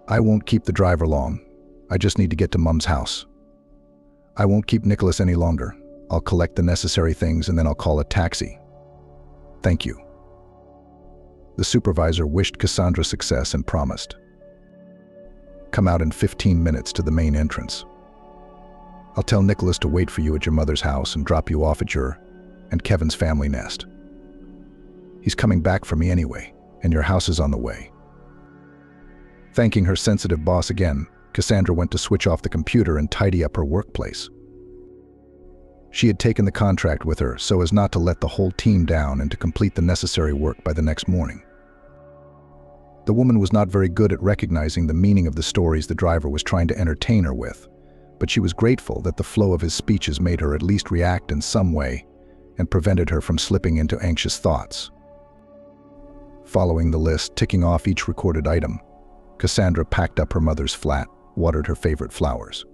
Speaker 2: I won't keep the driver long. I just need to get to Mum's house. I won't keep Nicholas any longer. I'll collect the necessary things and then I'll call a taxi. Thank you." The supervisor wished Cassandra success and promised, "Come out in 15 minutes to the main entrance. I'll tell Nicholas to wait for you at your mother's house and drop you off at your and Kevin's family nest. He's coming back for me anyway, and your house is on the way." Thanking her sensitive boss again, Cassandra went to switch off the computer and tidy up her workplace. She had taken the contract with her so as not to let the whole team down and to complete the necessary work by the next morning. The woman was not very good at recognizing the meaning of the stories the driver was trying to entertain her with, but she was grateful that the flow of his speeches made her at least react in some way and prevented her from slipping into anxious thoughts. Following the list, ticking off each recorded item, Cassandra packed up her mother's flat, watered her favorite flowers.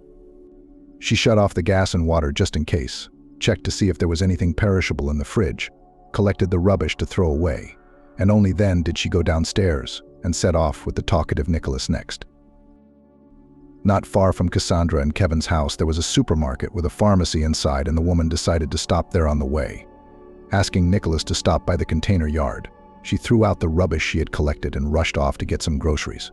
Speaker 2: She shut off the gas and water just in case, checked to see if there was anything perishable in the fridge, collected the rubbish to throw away, and only then did she go downstairs and set off with the talkative Nicholas next. Not far from Cassandra and Kevin's house, there was a supermarket with a pharmacy inside, and the woman decided to stop there on the way. Asking Nicholas to stop by the container yard, she threw out the rubbish she had collected and rushed off to get some groceries.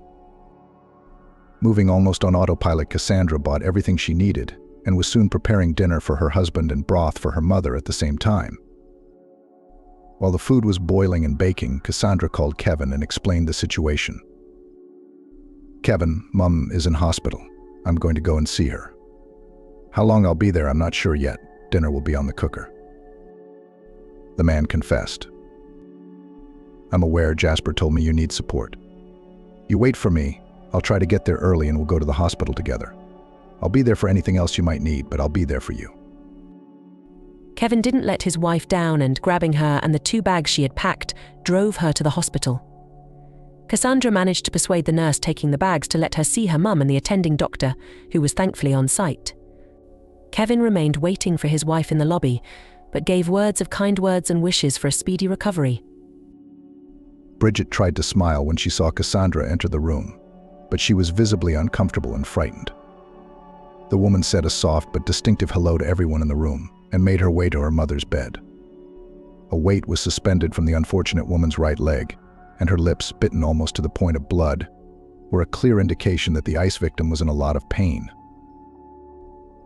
Speaker 2: Moving almost on autopilot, Cassandra bought everything she needed and was soon preparing dinner for her husband and broth for her mother at the same time. While the food was boiling and baking, Cassandra called Kevin and explained the situation. "Kevin, Mum is in hospital. I'm going to go and see her. How long I'll be there, I'm not sure yet, Dinner will be on the cooker." The man confessed. "I'm aware Jasper told me you need support. You wait for me. I'll try to get there early and we'll go to the hospital together. I'll be there for anything else you might need, but I'll be there for you."
Speaker 3: Kevin didn't let his wife down and, grabbing her and the 2 bags she had packed, drove her to the hospital. Cassandra managed to persuade the nurse taking the bags to let her see her mum and the attending doctor, who was thankfully on site. Kevin remained waiting for his wife in the lobby, but gave kind words and wishes for a speedy recovery.
Speaker 2: Bridget tried to smile when she saw Cassandra enter the room, but she was visibly uncomfortable and frightened. The woman said a soft but distinctive hello to everyone in the room and made her way to her mother's bed. A weight was suspended from the unfortunate woman's right leg, and her lips, bitten almost to the point of blood, were a clear indication that the ice victim was in a lot of pain.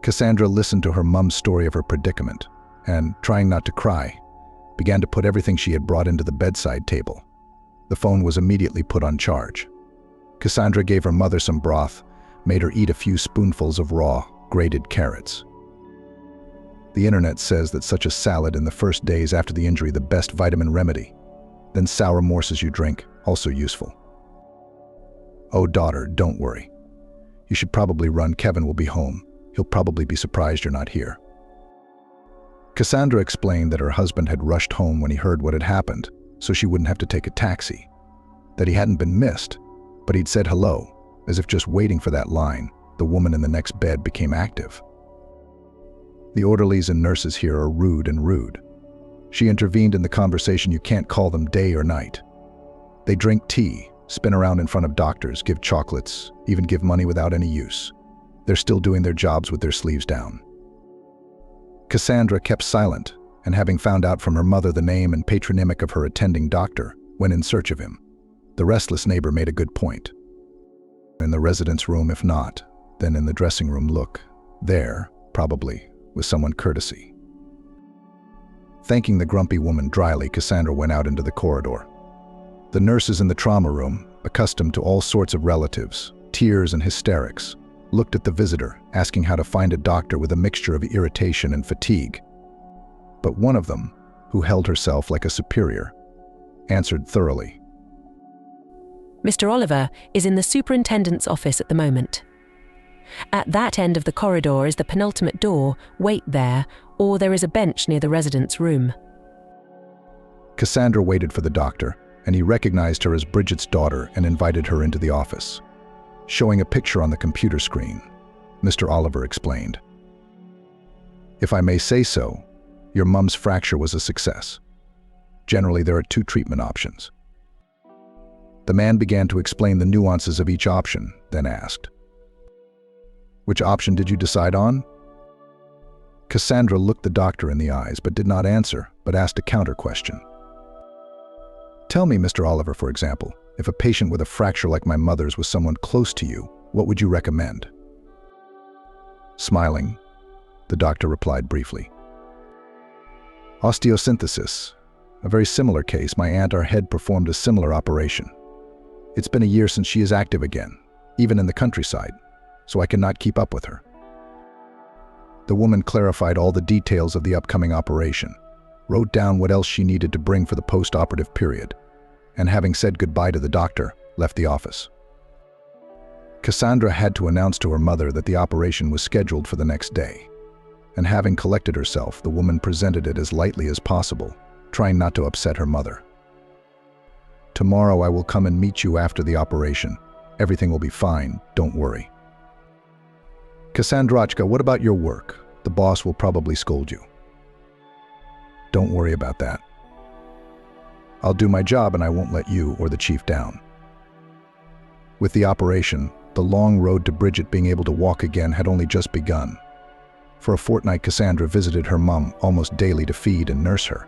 Speaker 2: Cassandra listened to her mum's story of her predicament and, trying not to cry, began to put everything she had brought into the bedside table. The phone was immediately put on charge. Cassandra gave her mother some broth, made her eat a few spoonfuls of raw, grated carrots. The internet says that such a salad in the first days after the injury the best vitamin remedy. Then sour morsels you drink, also useful. "Oh, daughter, don't worry. You should probably run. Kevin will be home. He'll probably be surprised you're not here." Cassandra explained that her husband had rushed home when he heard what had happened, so she wouldn't have to take a taxi. That he hadn't been missed, but he'd said hello, as if just waiting for that line. The woman in the next bed became active. "The orderlies and nurses here are rude and rude." She intervened in the conversation. "You can't call them day or night. They drink tea, spin around in front of doctors, give chocolates, even give money without any use. They're still doing their jobs with their sleeves down." Cassandra kept silent, and having found out from her mother the name and patronymic of her attending doctor, went in search of him. The restless neighbor made a good point. "In the residence room, if not, then in the dressing room. Look, there, probably, with someone courtesy." Thanking the grumpy woman dryly, Cassandra went out into the corridor. The nurses in the trauma room, accustomed to all sorts of relatives, tears and hysterics, looked at the visitor, asking how to find a doctor with a mixture of irritation and fatigue. But one of them, who held herself like a superior, answered thoroughly.
Speaker 3: "Mr. Oliver is in the superintendent's office at the moment. At that end of the corridor is the penultimate door. Wait there, or there is a bench near the resident's room."
Speaker 2: Cassandra waited for the doctor, and he recognized her as Bridget's daughter and invited her into the office. Showing a picture on the computer screen, Mr. Oliver explained, "If I may say so, your mum's fracture was a success. Generally, there are 2 treatment options." The man began to explain the nuances of each option, then asked, "Which option did you decide on?" Cassandra looked the doctor in the eyes but did not answer, but asked a counter question. "Tell me, Mr. Oliver, for example, if a patient with a fracture like my mother's was someone close to you, what would you recommend?" Smiling, the doctor replied briefly, "Osteosynthesis. A very similar case. My aunt, our head, performed a similar operation. It's been a year since she is active again, even in the countryside, so I cannot keep up with her." The woman clarified all the details of the upcoming operation, wrote down what else she needed to bring for the post-operative period, and having said goodbye to the doctor, left the office. Cassandra had to announce to her mother that the operation was scheduled for the next day, and having collected herself, the woman presented it as lightly as possible, trying not to upset her mother. "Tomorrow I will come and meet you after the operation. Everything will be fine, don't worry." "Cassandrachka, what about your work? The boss will probably scold you." "Don't worry about that. I'll do my job and I won't let you or the chief down." With the operation, the long road to Bridget being able to walk again had only just begun. For a fortnight, Cassandra visited her mum almost daily to feed and nurse her.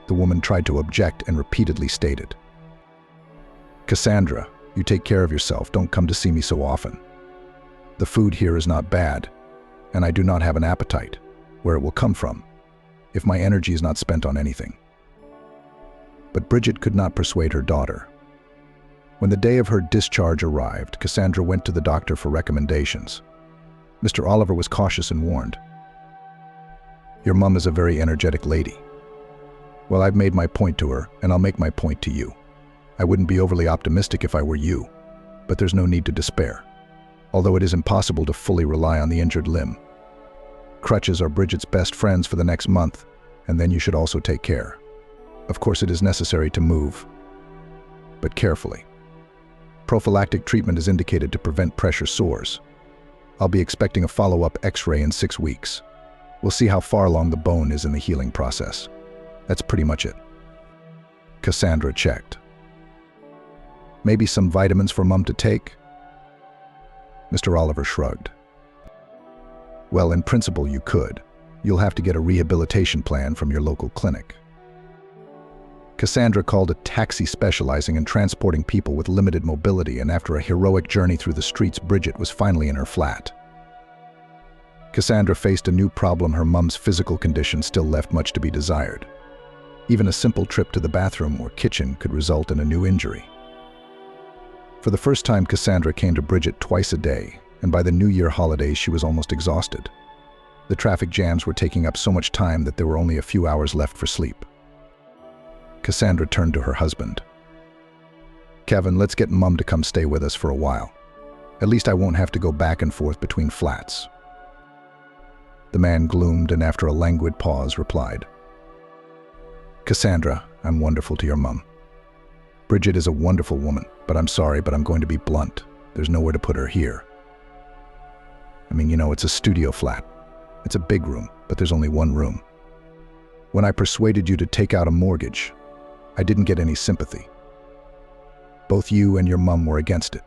Speaker 2: The woman tried to object and repeatedly stated, "Cassandra, you take care of yourself. Don't come to see me so often. The food here is not bad, and I do not have an appetite. Where it will come from, if my energy is not spent on anything." But Bridget could not persuade her daughter. When the day of her discharge arrived, Cassandra went to the doctor for recommendations. Mr. Oliver was cautious and warned, Your mum is a very energetic lady. Well, I've made my point to her, and I'll make my point to you. I wouldn't be overly optimistic if I were you, but there's no need to despair. Although it is impossible to fully rely on the injured limb. Crutches are Bridget's best friends for the next month, and then you should also take care. Of course, it is necessary to move, but carefully. Prophylactic treatment is indicated to prevent pressure sores. I'll be expecting a follow-up X-ray in 6 weeks. We'll see how far along the bone is in the healing process. That's pretty much it. Cassandra checked. Maybe some vitamins for Mum to take? Mr. Oliver shrugged. Well, in principle you could. You'll have to get a rehabilitation plan from your local clinic. Cassandra called a taxi specializing in transporting people with limited mobility, and after a heroic journey through the streets, Bridget was finally in her flat. Cassandra faced a new problem. Her mum's physical condition still left much to be desired. Even a simple trip to the bathroom or kitchen could result in a new injury. For the first time, Cassandra came to Bridget twice a day, and by the New Year holidays she was almost exhausted. The traffic jams were taking up so much time that there were only a few hours left for sleep. Cassandra turned to her husband. Kevin, let's get Mum to come stay with us for a while. At least I won't have to go back and forth between flats. The man gloomed and after a languid pause replied, Cassandra, I'm wonderful to your mum. Bridget is a wonderful woman, but I'm sorry, but I'm going to be blunt. There's nowhere to put her here. I mean, it's a studio flat. It's a big room, but there's only one room. When I persuaded you to take out a mortgage, I didn't get any sympathy. Both you and your mum were against it.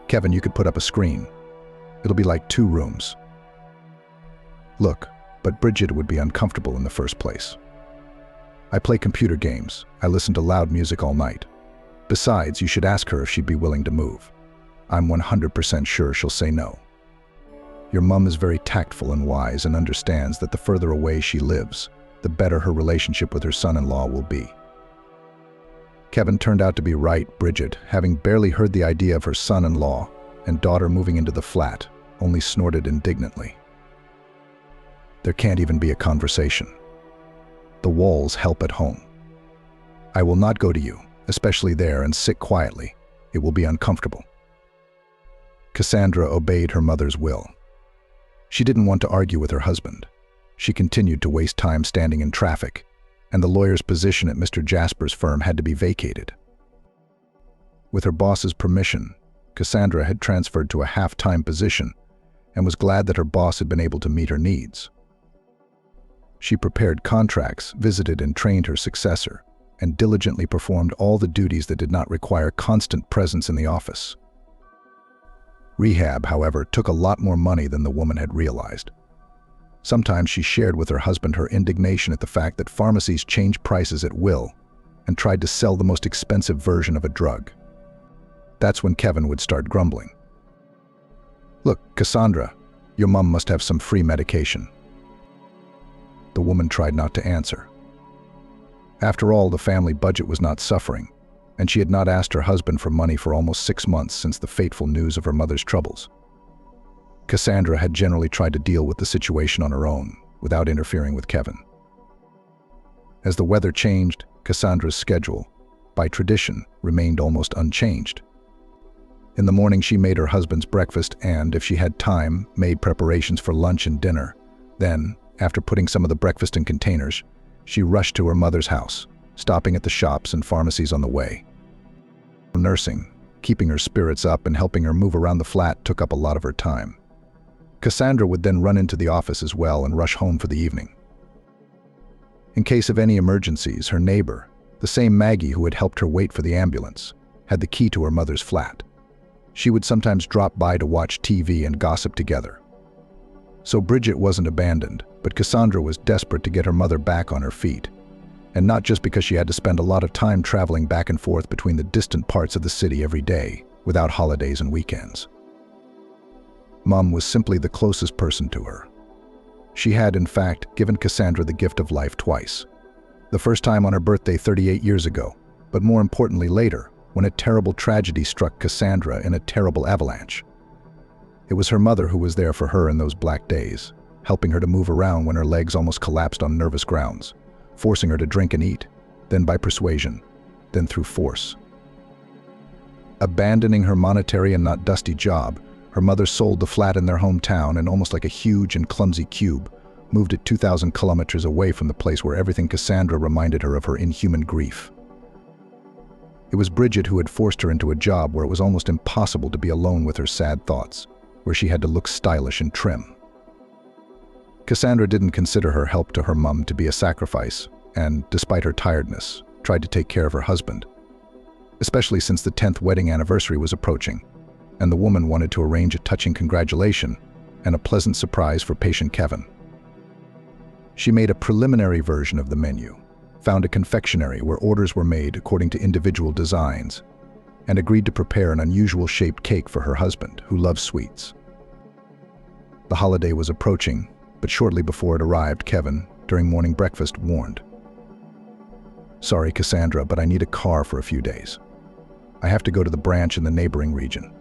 Speaker 2: Kevin, you could put up a screen. It'll be like 2 rooms. Look, but Bridget would be uncomfortable in the first place. I play computer games. I listen to loud music all night. Besides, you should ask her if she'd be willing to move. I'm 100% sure she'll say no. Your mum is very tactful and wise and understands that the further away she lives, the better her relationship with her son-in-law will be. Kevin turned out to be right. Bridget, having barely heard the idea of her son-in-law and daughter moving into the flat, only snorted indignantly. There can't even be a conversation. The walls help at home. I will not go to you, especially there, and sit quietly. It will be uncomfortable. Cassandra obeyed her mother's will. She didn't want to argue with her husband. She continued to waste time standing in traffic, and the lawyer's position at Mr. Jasper's firm had to be vacated. With her boss's permission, Cassandra had transferred to a half-time position and was glad that her boss had been able to meet her needs. She prepared contracts, visited and trained her successor, and diligently performed all the duties that did not require constant presence in the office. Rehab, however, took a lot more money than the woman had realized. Sometimes she shared with her husband her indignation at the fact that pharmacies changed prices at will and tried to sell the most expensive version of a drug. That's when Kevin would start grumbling. Look, Cassandra, your mum must have some free medication. The woman tried not to answer. After all, the family budget was not suffering, and she had not asked her husband for money for almost 6 months since the fateful news of her mother's troubles. Cassandra had generally tried to deal with the situation on her own, without interfering with Kevin. As the weather changed, Cassandra's schedule, by tradition, remained almost unchanged. In the morning she made her husband's breakfast and, if she had time, made preparations for lunch and dinner. Then, after putting some of the breakfast in containers, she rushed to her mother's house, stopping at the shops and pharmacies on the way. Nursing, keeping her spirits up and helping her move around the flat took up a lot of her time. Cassandra would then run into the office as well and rush home for the evening. In case of any emergencies, her neighbor, the same Maggie who had helped her wait for the ambulance, had the key to her mother's flat. She would sometimes drop by to watch TV and gossip together. So Bridget wasn't abandoned, but Cassandra was desperate to get her mother back on her feet. And not just because she had to spend a lot of time traveling back and forth between the distant parts of the city every day, without holidays and weekends. Mum was simply the closest person to her. She had, in fact, given Cassandra the gift of life twice. The first time on her birthday 38 years ago, but more importantly later, when a terrible tragedy struck Cassandra in a terrible avalanche. It was her mother who was there for her in those black days, helping her to move around when her legs almost collapsed on nervous grounds, forcing her to drink and eat, then by persuasion, then through force. Abandoning her monetary and not dusty job, her mother sold the flat in their hometown and, almost like a huge and clumsy cube, moved it 2,000 kilometers away from the place where everything Cassandra reminded her of her inhuman grief. It was Bridget who had forced her into a job where it was almost impossible to be alone with her sad thoughts, where she had to look stylish and trim. Cassandra didn't consider her help to her mum to be a sacrifice, and, despite her tiredness, tried to take care of her husband, especially since the 10th wedding anniversary was approaching, and the woman wanted to arrange a touching congratulation and a pleasant surprise for patient Kevin. She made a preliminary version of the menu, found a confectionery where orders were made according to individual designs, and agreed to prepare an unusual-shaped cake for her husband, who loves sweets. The holiday was approaching, but shortly before it arrived, Kevin, during morning breakfast, warned, "Sorry, Cassandra, but I need a car for a few days. I have to go to the branch in the neighboring region,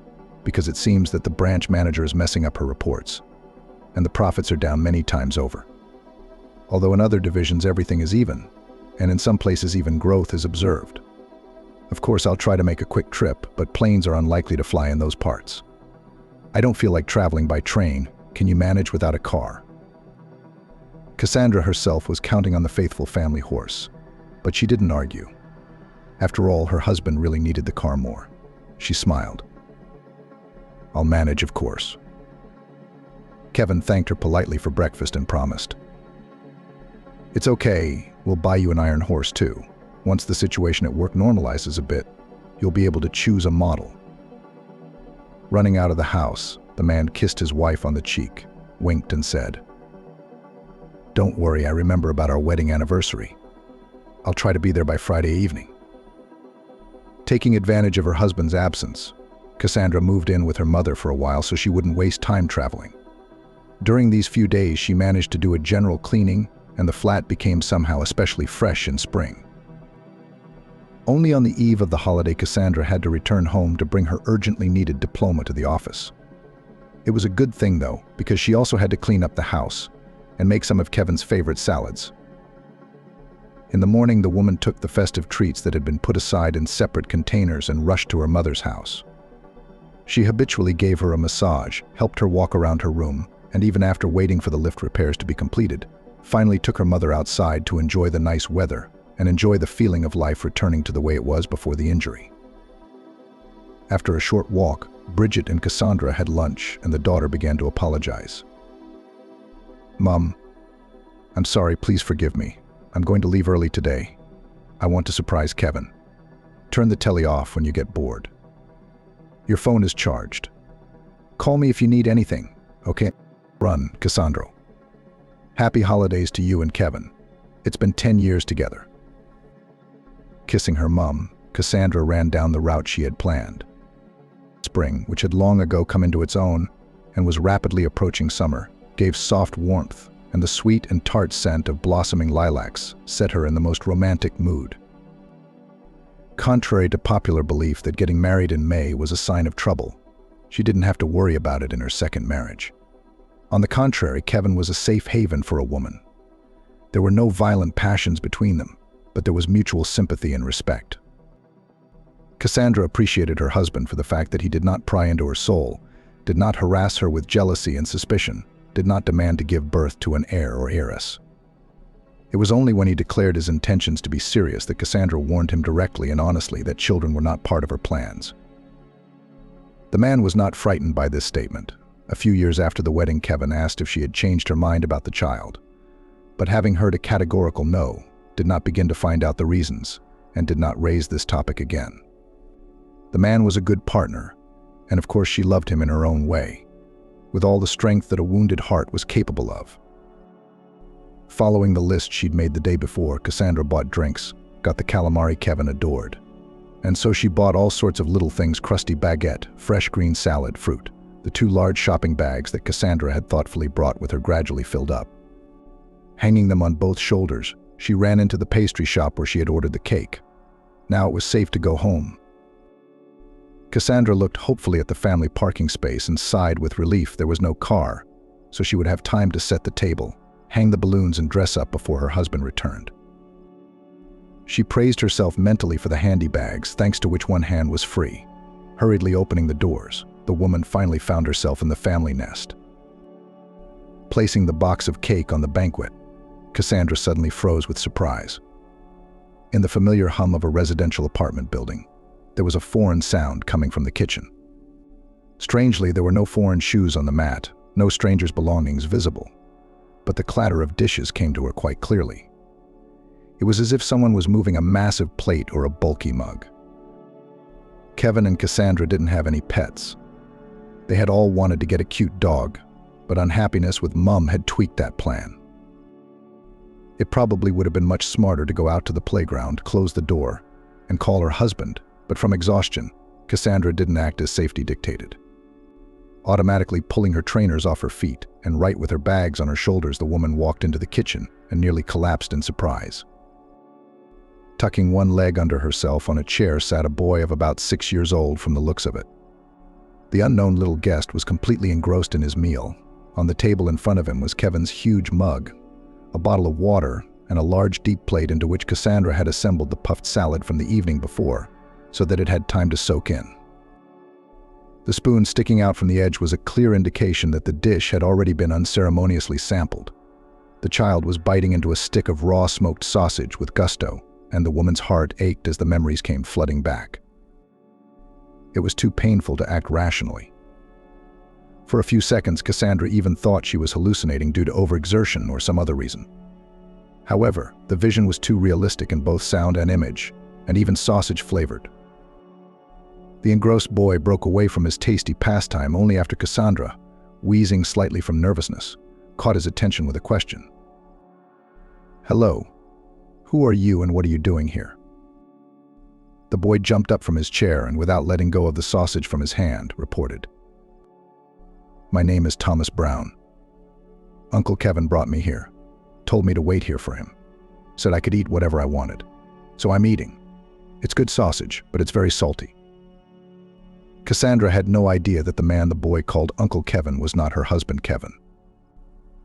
Speaker 2: because it seems that the branch manager is messing up her reports, and the profits are down many times over. Although in other divisions everything is even, and in some places even growth is observed. Of course, I'll try to make a quick trip, but planes are unlikely to fly in those parts. I don't feel like traveling by train. Can you manage without a car?" Cassandra herself was counting on the faithful family horse, but she didn't argue. After all, her husband really needed the car more. She smiled. "I'll manage, of course." Kevin thanked her politely for breakfast and promised, "It's okay, we'll buy you an iron horse too. Once the situation at work normalizes a bit, you'll be able to choose a model." Running out of the house, the man kissed his wife on the cheek, winked and said, "Don't worry, I remember about our wedding anniversary. I'll try to be there by Friday evening." Taking advantage of her husband's absence, Cassandra moved in with her mother for a while so she wouldn't waste time traveling. During these few days, she managed to do a general cleaning, and the flat became somehow especially fresh in spring. Only on the eve of the holiday, Cassandra had to return home to bring her urgently needed diploma to the office. It was a good thing, though, because she also had to clean up the house and make some of Kevin's favorite salads. In the morning, the woman took the festive treats that had been put aside in separate containers and rushed to her mother's house. She habitually gave her a massage, helped her walk around her room, and even after waiting for the lift repairs to be completed, finally took her mother outside to enjoy the nice weather and enjoy the feeling of life returning to the way it was before the injury. After a short walk, Bridget and Cassandra had lunch, and the daughter began to apologize. "Mom, I'm sorry, please forgive me. I'm going to leave early today. I want to surprise Kevin. Turn the telly off when you get bored. Your phone is charged. Call me if you need anything, okay? Run, Cassandra. Happy holidays to you and Kevin. It's been 10 years together." Kissing her mom, Cassandra ran down the route she had planned. Spring, which had long ago come into its own and was rapidly approaching summer, gave soft warmth, and the sweet and tart scent of blossoming lilacs set her in the most romantic mood. Contrary to popular belief that getting married in May was a sign of trouble, she didn't have to worry about it in her second marriage. On the contrary, Kevin was a safe haven for a woman. There were no violent passions between them, but there was mutual sympathy and respect. Cassandra appreciated her husband for the fact that he did not pry into her soul, did not harass her with jealousy and suspicion, did not demand to give birth to an heir or heiress. It was only when he declared his intentions to be serious that Cassandra warned him directly and honestly that children were not part of her plans. The man was not frightened by this statement. A few years after the wedding, Kevin asked if she had changed her mind about the child, but having heard a categorical no, did not begin to find out the reasons and did not raise this topic again. The man was a good partner, and of course she loved him in her own way, with all the strength that a wounded heart was capable of. Following the list she'd made the day before, Cassandra bought drinks, got the calamari Kevin adored. And so she bought all sorts of little things: crusty baguette, fresh green salad, fruit. The 2 large shopping bags that Cassandra had thoughtfully brought with her gradually filled up. Hanging them on both shoulders, she ran into the pastry shop where she had ordered the cake. Now it was safe to go home. Cassandra looked hopefully at the family parking space and sighed with relief there was no car, so she would have time to set the table, hang the balloons and dress up before her husband returned. She praised herself mentally for the handy bags, thanks to which one hand was free. Hurriedly opening the doors, the woman finally found herself in the family nest. Placing the box of cake on the banquet, Cassandra suddenly froze with surprise. In the familiar hum of a residential apartment building, there was a foreign sound coming from the kitchen. Strangely, there were no foreign shoes on the mat, no strangers' belongings visible, but the clatter of dishes came to her quite clearly. It was as if someone was moving a massive plate or a bulky mug. Kevin and Cassandra didn't have any pets. They had all wanted to get a cute dog, but unhappiness with Mum had tweaked that plan. It probably would have been much smarter to go out to the playground, close the door, and call her husband, but from exhaustion, Cassandra didn't act as safety dictated. Automatically pulling her trainers off her feet, and right with her bags on her shoulders, the woman walked into the kitchen and nearly collapsed in surprise. Tucking one leg under herself on a chair sat a boy of about 6 years old from the looks of it. The unknown little guest was completely engrossed in his meal. On the table in front of him was Kevin's huge mug, a bottle of water, and a large deep plate into which Cassandra had assembled the puffed salad from the evening before, so that it had time to soak in. The spoon sticking out from the edge was a clear indication that the dish had already been unceremoniously sampled. The child was biting into a stick of raw smoked sausage with gusto, and the woman's heart ached as the memories came flooding back. It was too painful to act rationally. For a few seconds, Cassandra even thought she was hallucinating due to overexertion or some other reason. However, the vision was too realistic in both sound and image, and even sausage-flavored. The engrossed boy broke away from his tasty pastime only after Cassandra, wheezing slightly from nervousness, caught his attention with a question. "Hello. Who are you and what are you doing here?" The boy jumped up from his chair and, without letting go of the sausage from his hand, reported, "My name is Thomas Brown. Uncle Kevin brought me here, told me to wait here for him, said I could eat whatever I wanted. So I'm eating. It's good sausage, but it's very salty." Cassandra had no idea that the man the boy called Uncle Kevin was not her husband Kevin.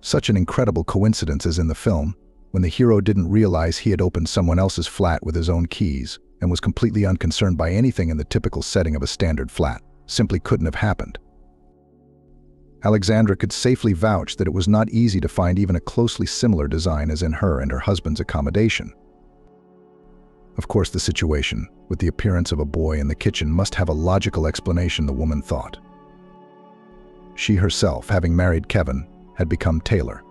Speaker 2: Such an incredible coincidence as in the film, when the hero didn't realize he had opened someone else's flat with his own keys and was completely unconcerned by anything in the typical setting of a standard flat, simply couldn't have happened. Alexandra could safely vouch that it was not easy to find even a closely similar design as in her and her husband's accommodation. Of course, the situation, with the appearance of a boy in the kitchen, must have a logical explanation, the woman thought. She herself, having married Kevin, had become Taylor,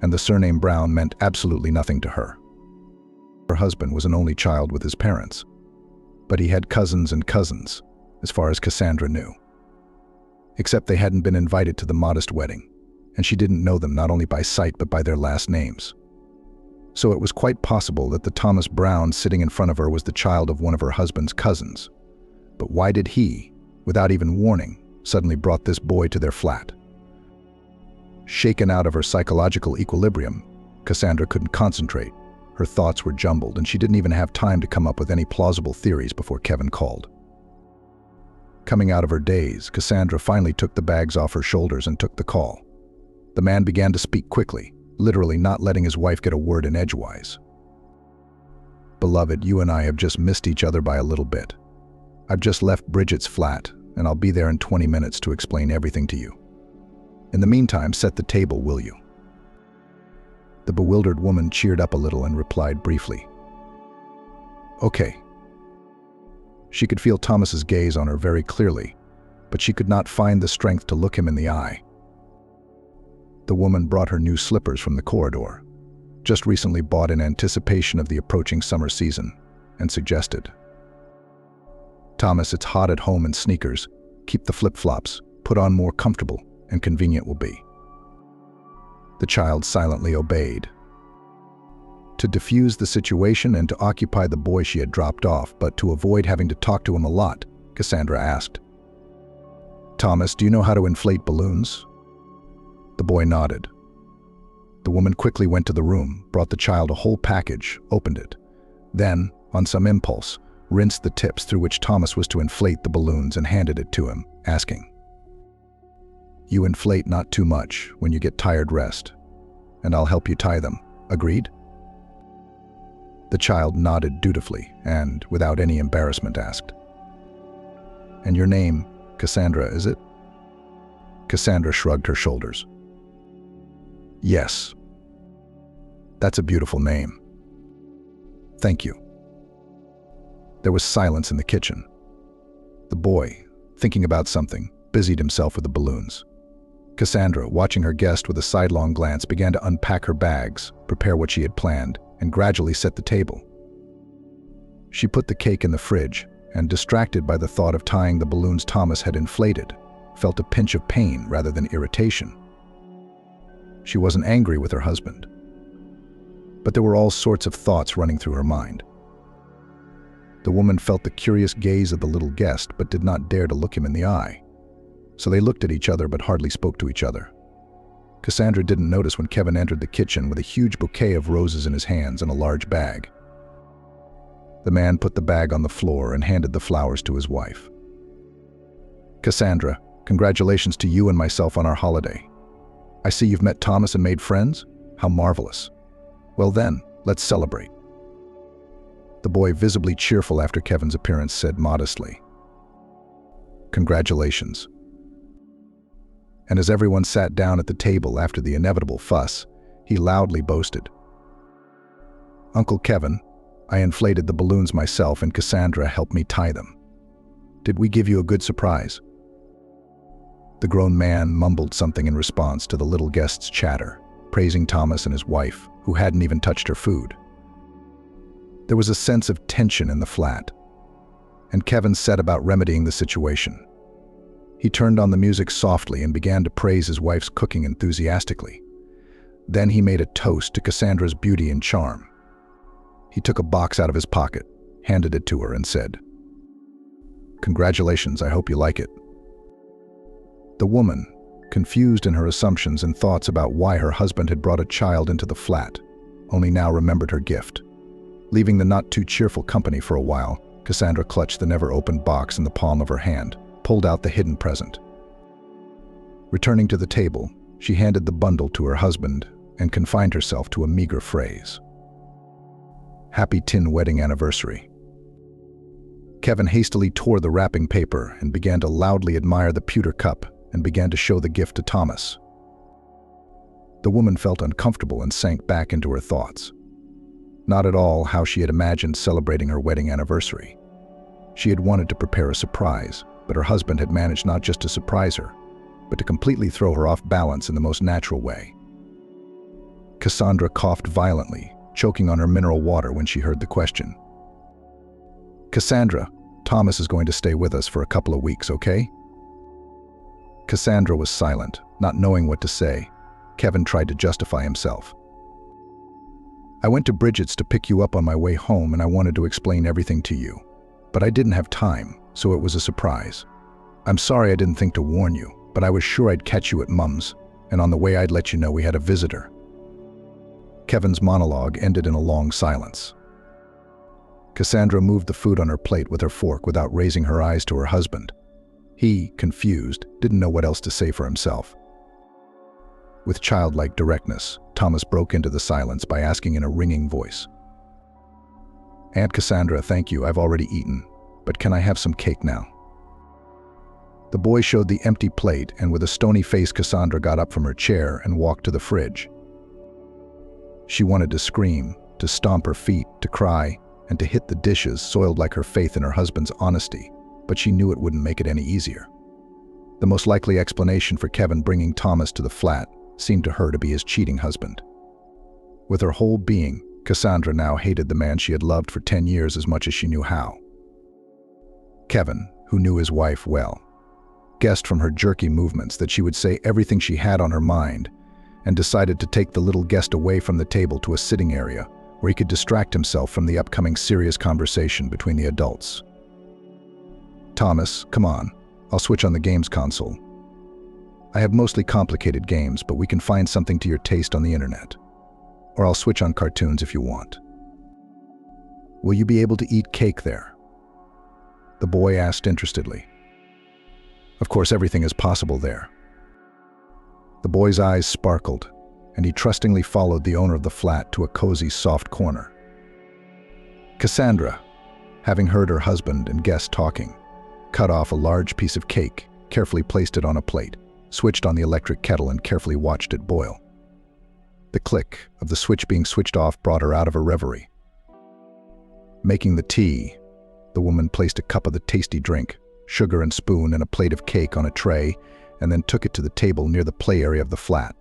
Speaker 2: and the surname Brown meant absolutely nothing to her. Her husband was an only child with his parents, but he had cousins and cousins, as far as Cassandra knew. Except they hadn't been invited to the modest wedding, and she didn't know them not only by sight but by their last names. So it was quite possible that the Thomas Brown sitting in front of her was the child of one of her husband's cousins. But why did he, without even warning, suddenly brought this boy to their flat? Shaken out of her psychological equilibrium, Cassandra couldn't concentrate. Her thoughts were jumbled, and she didn't even have time to come up with any plausible theories before Kevin called. Coming out of her daze, Cassandra finally took the bags off her shoulders and took the call. The man began to speak quickly, literally not letting his wife get a word in edgewise. "Beloved, you and I have just missed each other by a little bit. I've just left Bridget's flat, and I'll be there in 20 minutes to explain everything to you. In the meantime, set the table, will you?" The bewildered woman cheered up a little and replied briefly, "Okay." She could feel Thomas's gaze on her very clearly, but she could not find the strength to look him in the eye. The woman brought her new slippers from the corridor, just recently bought in anticipation of the approaching summer season, and suggested, "Thomas, it's hot at home in sneakers. Keep the flip-flops. Put on more comfortable and convenient will be." The child silently obeyed. To diffuse the situation and to occupy the boy she had dropped off, but to avoid having to talk to him a lot, Cassandra asked, "Thomas, do you know how to inflate balloons?" The boy nodded. The woman quickly went to the room, brought the child a whole package, opened it. Then, on some impulse, rinsed the tips through which Thomas was to inflate the balloons and handed it to him, asking, You inflate not too much. When you get tired, rest. And I'll help you tie them. Agreed? The child nodded dutifully and, without any embarrassment, asked, "And your name, Cassandra, is it?" Cassandra shrugged her shoulders. "Yes. That's a beautiful name. Thank you." There was silence in the kitchen. The boy, thinking about something, busied himself with the balloons. Cassandra, watching her guest with a sidelong glance, began to unpack her bags, prepare what she had planned, and gradually set the table. She put the cake in the fridge, and, distracted by the thought of tying the balloons Thomas had inflated, felt a pinch of pain rather than irritation. She wasn't angry with her husband, but there were all sorts of thoughts running through her mind. The woman felt the curious gaze of the little guest, but did not dare to look him in the eye. So they looked at each other but hardly spoke to each other. Cassandra didn't notice when Kevin entered the kitchen with a huge bouquet of roses in his hands and a large bag. The man put the bag on the floor and handed the flowers to his wife. "Cassandra, congratulations to you and myself on our holiday. I see you've met Thomas and made friends? How marvelous. Well then, let's celebrate." The boy, visibly cheerful after Kevin's appearance, said modestly, "Congratulations." And as everyone sat down at the table after the inevitable fuss, he loudly boasted, "Uncle Kevin, I inflated the balloons myself and Cassandra helped me tie them. Did we give you a good surprise?" The grown man mumbled something in response to the little guest's chatter, praising Thomas and his wife, who hadn't even touched her food. There was a sense of tension in the flat, and Kevin set about remedying the situation. He turned on the music softly and began to praise his wife's cooking enthusiastically. Then he made a toast to Cassandra's beauty and charm. He took a box out of his pocket, handed it to her, and said, "Congratulations, I hope you like it." The woman, confused in her assumptions and thoughts about why her husband had brought a child into the flat, only now remembered her gift. Leaving the not-too-cheerful company for a while, Cassandra clutched the never-opened box in the palm of her hand, pulled out the hidden present. Returning to the table, she handed the bundle to her husband and confined herself to a meager phrase. "Happy tin wedding anniversary." Kevin hastily tore the wrapping paper and began to loudly admire the pewter cup and began to show the gift to Thomas. The woman felt uncomfortable and sank back into her thoughts. Not at all how she had imagined celebrating her wedding anniversary. She had wanted to prepare a surprise, but her husband had managed not just to surprise her, but to completely throw her off balance in the most natural way. Cassandra coughed violently, choking on her mineral water when she heard the question. "Cassandra, Thomas is going to stay with us for a couple of weeks, okay?" Cassandra was silent, not knowing what to say. Kevin tried to justify himself. "I went to Bridget's to pick you up on my way home and I wanted to explain everything to you. But I didn't have time, so it was a surprise. I'm sorry I didn't think to warn you, but I was sure I'd catch you at Mum's, and on the way I'd let you know we had a visitor." Kevin's monologue ended in a long silence. Cassandra moved the food on her plate with her fork without raising her eyes to her husband. He, confused, didn't know what else to say for himself. With childlike directness, Thomas broke into the silence by asking in a ringing voice, "Aunt Cassandra, thank you, I've already eaten, but can I have some cake now?" The boy showed the empty plate, and with a stony face Cassandra got up from her chair and walked to the fridge. She wanted to scream, to stomp her feet, to cry, and to hit the dishes soiled like her faith in her husband's honesty, but she knew it wouldn't make it any easier. The most likely explanation for Kevin bringing Thomas to the flat seemed to her to be his cheating husband. With her whole being, Cassandra now hated the man she had loved for 10 years as much as she knew how. Kevin, who knew his wife well, guessed from her jerky movements that she would say everything she had on her mind and decided to take the little guest away from the table to a sitting area where he could distract himself from the upcoming serious conversation between the adults. "Thomas, come on, I'll switch on the games console. I have mostly complicated games, but we can find something to your taste on the internet. Or I'll switch on cartoons if you want." "Will you be able to eat cake there?" the boy asked interestedly. "Of course, everything is possible there." The boy's eyes sparkled, and he trustingly followed the owner of the flat to a cozy, soft corner. Cassandra, having heard her husband and guest talking, cut off a large piece of cake, carefully placed it on a plate, switched on the electric kettle and carefully watched it boil. The click of the switch being switched off brought her out of her reverie. Making the tea, the woman placed a cup of the tasty drink, sugar and spoon, and a plate of cake on a tray, and then took it to the table near the play area of the flat.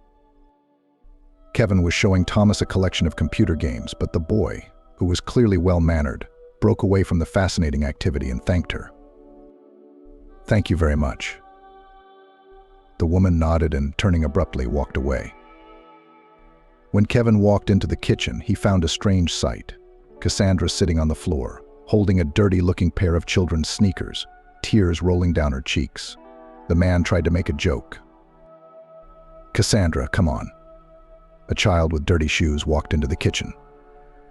Speaker 2: Kevin was showing Thomas a collection of computer games, but the boy, who was clearly well-mannered, broke away from the fascinating activity and thanked her. "Thank you very much." The woman nodded and, turning abruptly, walked away. When Kevin walked into the kitchen, he found a strange sight. Cassandra sitting on the floor, holding a dirty-looking pair of children's sneakers, tears rolling down her cheeks. The man tried to make a joke. "Cassandra, come on." A child with dirty shoes walked into the kitchen.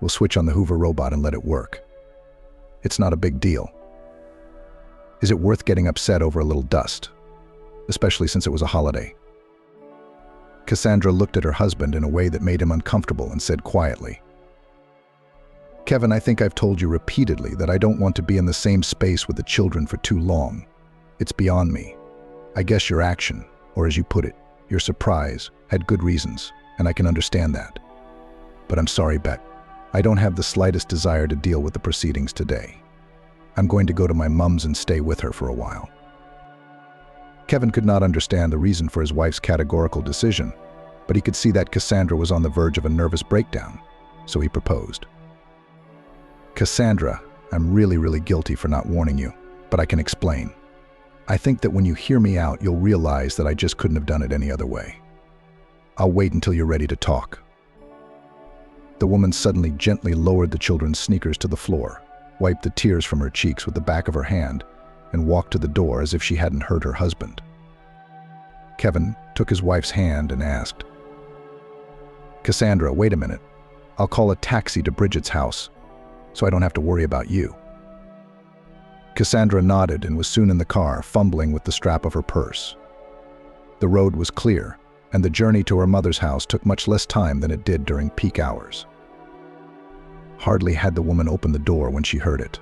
Speaker 2: "We'll switch on the Hoover robot and let it work. It's not a big deal. Is it worth getting upset over a little dust? Especially since it was a holiday." Cassandra looked at her husband in a way that made him uncomfortable and said quietly, "Kevin, I think I've told you repeatedly that I don't want to be in the same space with the children for too long. It's beyond me. I guess your action, or as you put it, your surprise, had good reasons, and I can understand that. But I'm sorry, Bet. I don't have the slightest desire to deal with the proceedings today. I'm going to go to my mum's and stay with her for a while." Kevin could not understand the reason for his wife's categorical decision, but he could see that Cassandra was on the verge of a nervous breakdown, so he proposed. "Cassandra, I'm really guilty for not warning you, but I can explain. I think that when you hear me out, you'll realize that I just couldn't have done it any other way. I'll wait until you're ready to talk." The woman suddenly gently lowered the children's sneakers to the floor, wiped the tears from her cheeks with the back of her hand, and walked to the door as if she hadn't heard her husband. Kevin took his wife's hand and asked, "Cassandra, wait a minute. I'll call a taxi to Bridget's house, so I don't have to worry about you." Cassandra nodded and was soon in the car, fumbling with the strap of her purse. The road was clear, and the journey to her mother's house took much less time than it did during peak hours. Hardly had the woman opened the door when she heard it.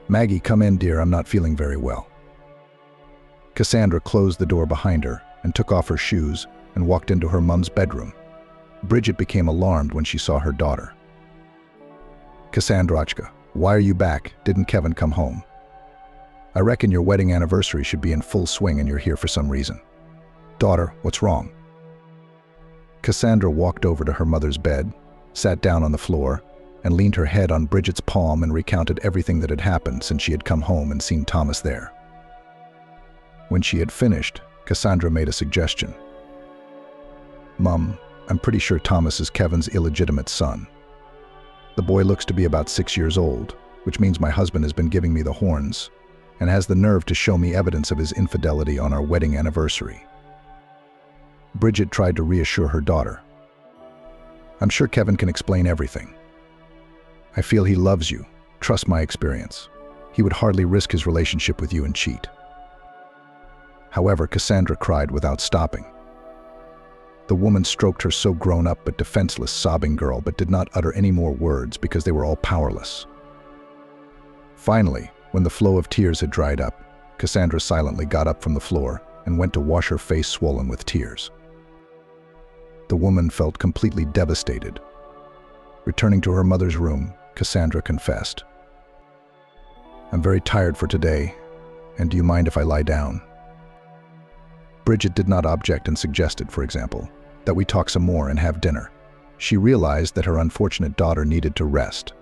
Speaker 2: "Maggie, come in, dear. I'm not feeling very well." Cassandra closed the door behind her and took off her shoes and walked into her mum's bedroom. Bridget became alarmed when she saw her daughter. "Cassandrachka, why are you back? Didn't Kevin come home? I reckon your wedding anniversary should be in full swing and you're here for some reason. Daughter, what's wrong?" Cassandra walked over to her mother's bed, sat down on the floor, and leaned her head on Bridget's palm and recounted everything that had happened since she had come home and seen Thomas there. When she had finished, Cassandra made a suggestion. "Mum, I'm pretty sure Thomas is Kevin's illegitimate son. The boy looks to be about 6 years old, which means my husband has been giving me the horns and has the nerve to show me evidence of his infidelity on our wedding anniversary." Bridget tried to reassure her daughter. "I'm sure Kevin can explain everything. I feel he loves you. Trust my experience. He would hardly risk his relationship with you and cheat." However, Cassandra cried without stopping. The woman stroked her so grown-up but defenseless sobbing girl, but did not utter any more words because they were all powerless. Finally, when the flow of tears had dried up, Cassandra silently got up from the floor and went to wash her face swollen with tears. The woman felt completely devastated. Returning to her mother's room, Cassandra confessed, "I'm very tired for today, and do you mind if I lie down?" Bridget did not object and suggested, for example, that we talk some more and have dinner. She realized that her unfortunate daughter needed to rest.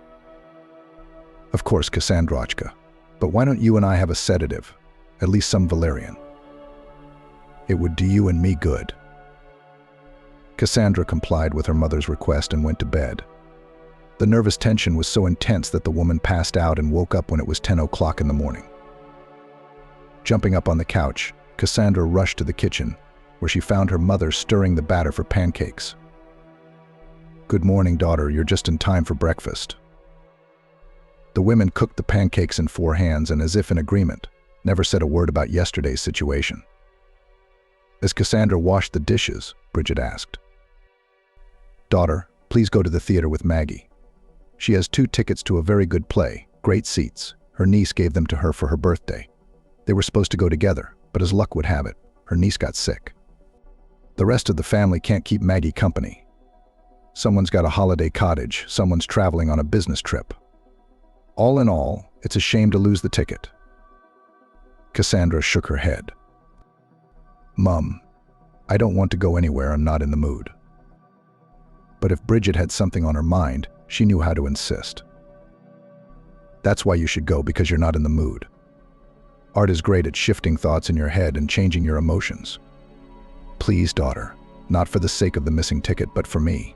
Speaker 2: "Of course, Cassandrachka, but why don't you and I have a sedative, at least some valerian? It would do you and me good." Cassandra complied with her mother's request and went to bed. The nervous tension was so intense that the woman passed out and woke up when it was 10 o'clock in the morning. Jumping up on the couch, Cassandra rushed to the kitchen, where she found her mother stirring the batter for pancakes. "Good morning, daughter. You're just in time for breakfast." The women cooked the pancakes in 4 hands and, as if in agreement, never said a word about yesterday's situation. As Cassandra washed the dishes, Bridget asked, "Daughter, please go to the theater with Maggie. She has 2 tickets to a very good play, great seats. Her niece gave them to her for her birthday. They were supposed to go together, but as luck would have it, her niece got sick. The rest of the family can't keep Maggie company. Someone's got a holiday cottage, someone's traveling on a business trip. All in all, it's a shame to lose the ticket." Cassandra shook her head. "Mum, I don't want to go anywhere I'm not in the mood." But if Bridget had something on her mind, she knew how to insist. "That's why you should go, because you're not in the mood. Art is great at shifting thoughts in your head and changing your emotions. Please, daughter, not for the sake of the missing ticket, but for me."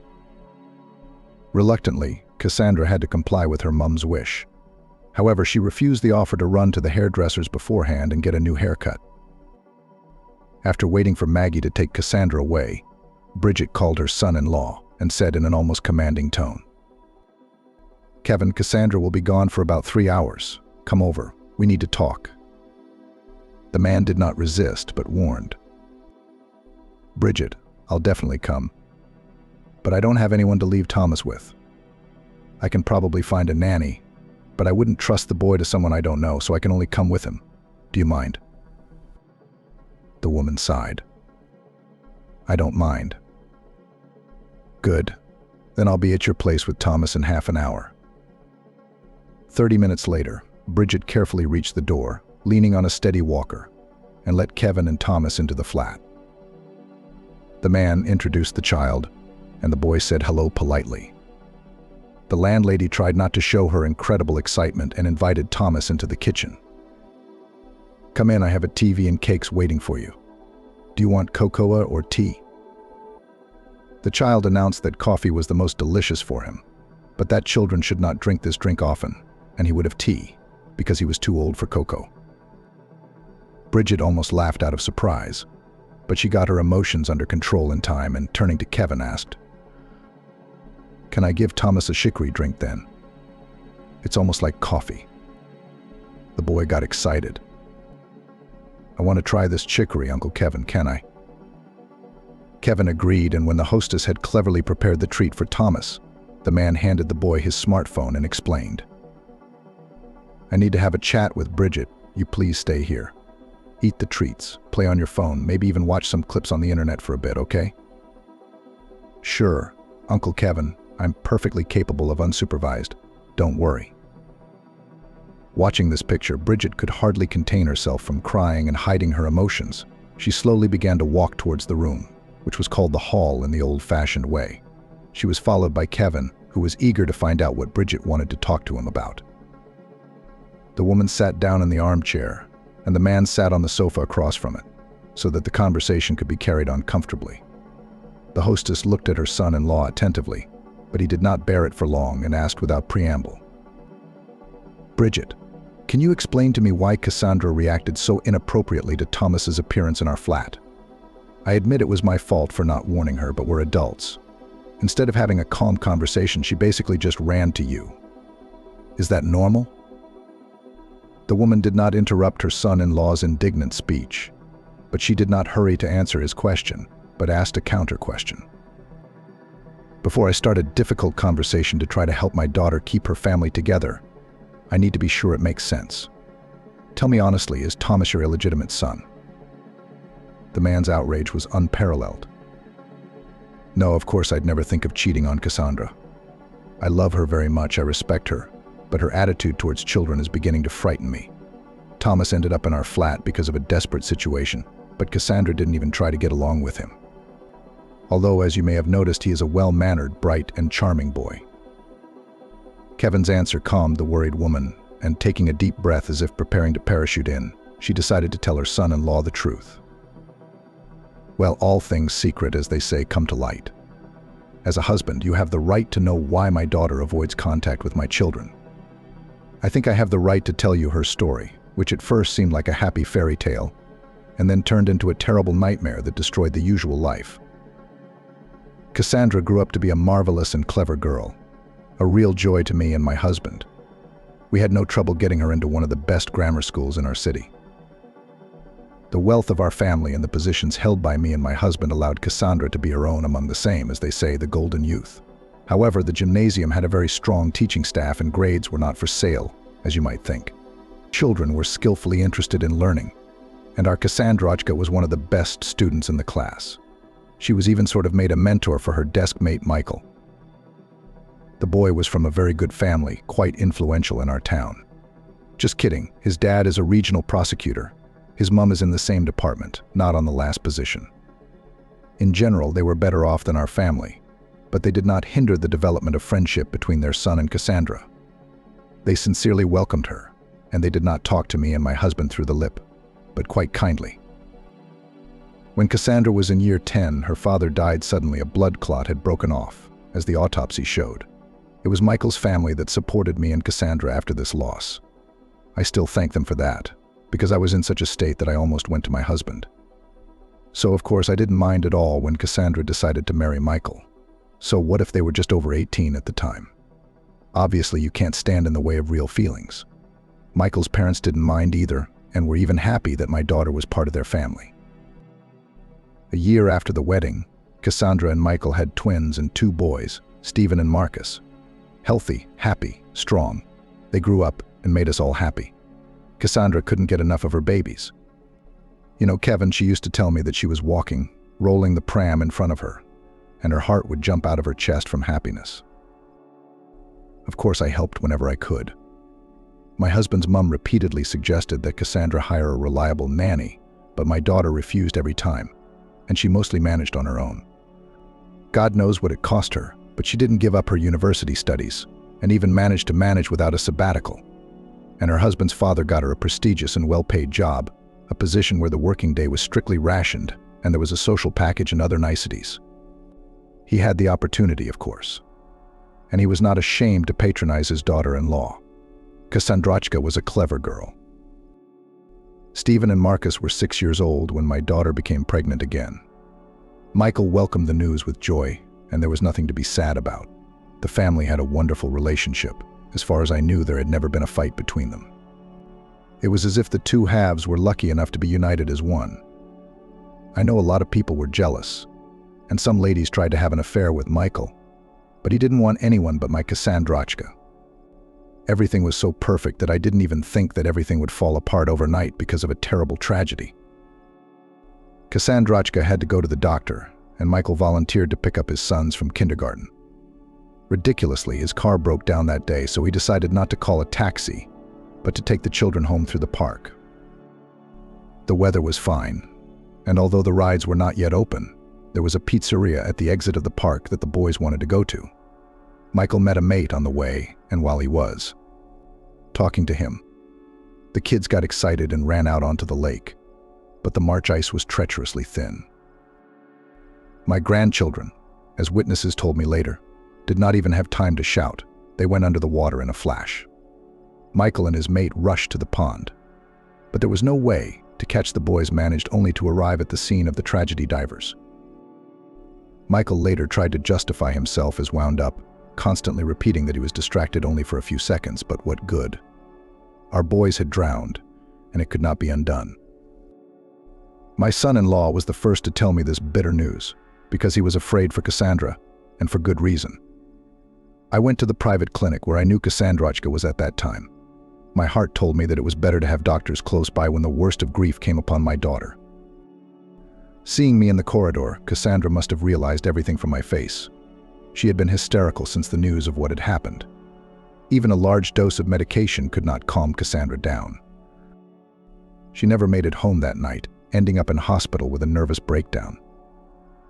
Speaker 2: Reluctantly, Cassandra had to comply with her mum's wish. However, she refused the offer to run to the hairdressers beforehand and get a new haircut. After waiting for Maggie to take Cassandra away, Bridget called her son-in-law and said in an almost commanding tone, "Kevin, Cassandra will be gone for about 3 hours. Come over. We need to talk." The man did not resist, but warned, "Bridget, I'll definitely come. But I don't have anyone to leave Thomas with. I can probably find a nanny, but I wouldn't trust the boy to someone I don't know, so I can only come with him. Do you mind?" The woman sighed. "I don't mind." "Good. Then I'll be at your place with Thomas in half an hour." 30 minutes later, Bridget carefully reached the door, leaning on a steady walker, and let Kevin and Thomas into the flat. The man introduced the child, and the boy said hello politely. The landlady tried not to show her incredible excitement and invited Thomas into the kitchen. "Come in, I have a TV and cakes waiting for you. Do you want cocoa or tea?" The child announced that coffee was the most delicious for him, but that children should not drink this drink often, and he would have tea, because he was too old for cocoa. Bridget almost laughed out of surprise, but she got her emotions under control in time and, turning to Kevin, asked, "Can I give Thomas a chicory drink then? It's almost like coffee." The boy got excited. "I want to try this chicory, Uncle Kevin, can I?" Kevin agreed, and when the hostess had cleverly prepared the treat for Thomas, the man handed the boy his smartphone and explained, "I need to have a chat with Bridget. You please stay here. Eat the treats, play on your phone, maybe even watch some clips on the internet for a bit, okay?" "Sure, Uncle Kevin, I'm perfectly capable of unsupervised. Don't worry." Watching this picture, Bridget could hardly contain herself from crying and hiding her emotions. She slowly began to walk towards the room, which was called the hall in the old-fashioned way. She was followed by Kevin, who was eager to find out what Bridget wanted to talk to him about. The woman sat down in the armchair, and the man sat on the sofa across from it, so that the conversation could be carried on comfortably. The hostess looked at her son-in-law attentively, but he did not bear it for long and asked without preamble, "Bridget, can you explain to me why Cassandra reacted so inappropriately to Thomas's appearance in our flat? I admit it was my fault for not warning her, but we're adults. Instead of having a calm conversation, she basically just ran to you. Is that normal?" The woman did not interrupt her son-in-law's indignant speech, but she did not hurry to answer his question, but asked a counter-question. "Before I start a difficult conversation to try to help my daughter keep her family together, I need to be sure it makes sense. Tell me honestly, is Thomas your illegitimate son?" The man's outrage was unparalleled. "No, of course I'd never think of cheating on Cassandra. I love her very much, I respect her, but her attitude towards children is beginning to frighten me. Thomas ended up in our flat because of a desperate situation, but Cassandra didn't even try to get along with him. Although, as you may have noticed, he is a well-mannered, bright, and charming boy." Kevin's answer calmed the worried woman, and taking a deep breath as if preparing to parachute in, she decided to tell her son-in-law the truth. "Well, all things secret, as they say, come to light. As a husband, you have the right to know why my daughter avoids contact with my children. I think I have the right to tell you her story, which at first seemed like a happy fairy tale, and then turned into a terrible nightmare that destroyed the usual life. Cassandra grew up to be a marvelous and clever girl, a real joy to me and my husband. We had no trouble getting her into one of the best grammar schools in our city. The wealth of our family and the positions held by me and my husband allowed Cassandra to be her own among the same, as they say, the golden youth. However, the gymnasium had a very strong teaching staff and grades were not for sale, as you might think. Children were skillfully interested in learning, and our Cassandrochka was one of the best students in the class. She was even sort of made a mentor for her desk mate Michael. The boy was from a very good family, quite influential in our town. Just kidding, his dad is a regional prosecutor. His mum is in the same department, not on the last position. In general, they were better off than our family, but they did not hinder the development of friendship between their son and Cassandra. They sincerely welcomed her, and they did not talk to me and my husband through the lip, but quite kindly. When Cassandra was in year 10, her father died suddenly. A blood clot had broken off, as the autopsy showed. It was Michael's family that supported me and Cassandra after this loss. I still thank them for that, because I was in such a state that I almost went to my husband. So of course I didn't mind at all when Cassandra decided to marry Michael. So what if they were just over 18 at the time? Obviously you can't stand in the way of real feelings. Michael's parents didn't mind either, and were even happy that my daughter was part of their family. A year after the wedding, Cassandra and Michael had twins and 2 boys, Stephen and Marcus. Healthy, happy, strong. They grew up and made us all happy. Cassandra couldn't get enough of her babies. You know, Kevin, she used to tell me that she was walking, rolling the pram in front of her, and her heart would jump out of her chest from happiness. Of course, I helped whenever I could. My husband's mum repeatedly suggested that Cassandra hire a reliable nanny, but my daughter refused every time, and she mostly managed on her own. God knows what it cost her, but she didn't give up her university studies, and even managed to manage without a sabbatical. And her husband's father got her a prestigious and well-paid job, a position where the working day was strictly rationed, and there was a social package and other niceties. He had the opportunity, of course, and he was not ashamed to patronize his daughter-in-law. Cassandrochka was a clever girl. Stephen and Marcus were 6 years old when my daughter became pregnant again. Michael welcomed the news with joy, and there was nothing to be sad about. The family had a wonderful relationship. As far as I knew, there had never been a fight between them. It was as if the 2 halves were lucky enough to be united as one. I know a lot of people were jealous, and some ladies tried to have an affair with Michael, but he didn't want anyone but my Cassandrochka. Everything was so perfect that I didn't even think that everything would fall apart overnight because of a terrible tragedy. Cassandrochka had to go to the doctor, and Michael volunteered to pick up his sons from kindergarten. Ridiculously, his car broke down that day, so he decided not to call a taxi, but to take the children home through the park. The weather was fine, and although the rides were not yet open, there was a pizzeria at the exit of the park that the boys wanted to go to. Michael met a mate on the way, and while he was talking to him, the kids got excited and ran out onto the lake, but the marsh ice was treacherously thin. My grandchildren, as witnesses told me later, did not even have time to shout. They went under the water in a flash. Michael and his mate rushed to the pond, but there was no way to catch the boys. Managed only to arrive at the scene of the tragedy divers. Michael later tried to justify himself as wound up, constantly repeating that he was distracted only for a few seconds, but what good? Our boys had drowned, and it could not be undone. My son-in-law was the first to tell me this bitter news, because he was afraid for Cassandra, and for good reason. I went to the private clinic where I knew Cassandrochka was at that time. My heart told me that it was better to have doctors close by when the worst of grief came upon my daughter. Seeing me in the corridor, Cassandra must have realized everything from my face. She had been hysterical since the news of what had happened. Even a large dose of medication could not calm Cassandra down. She never made it home that night, ending up in hospital with a nervous breakdown.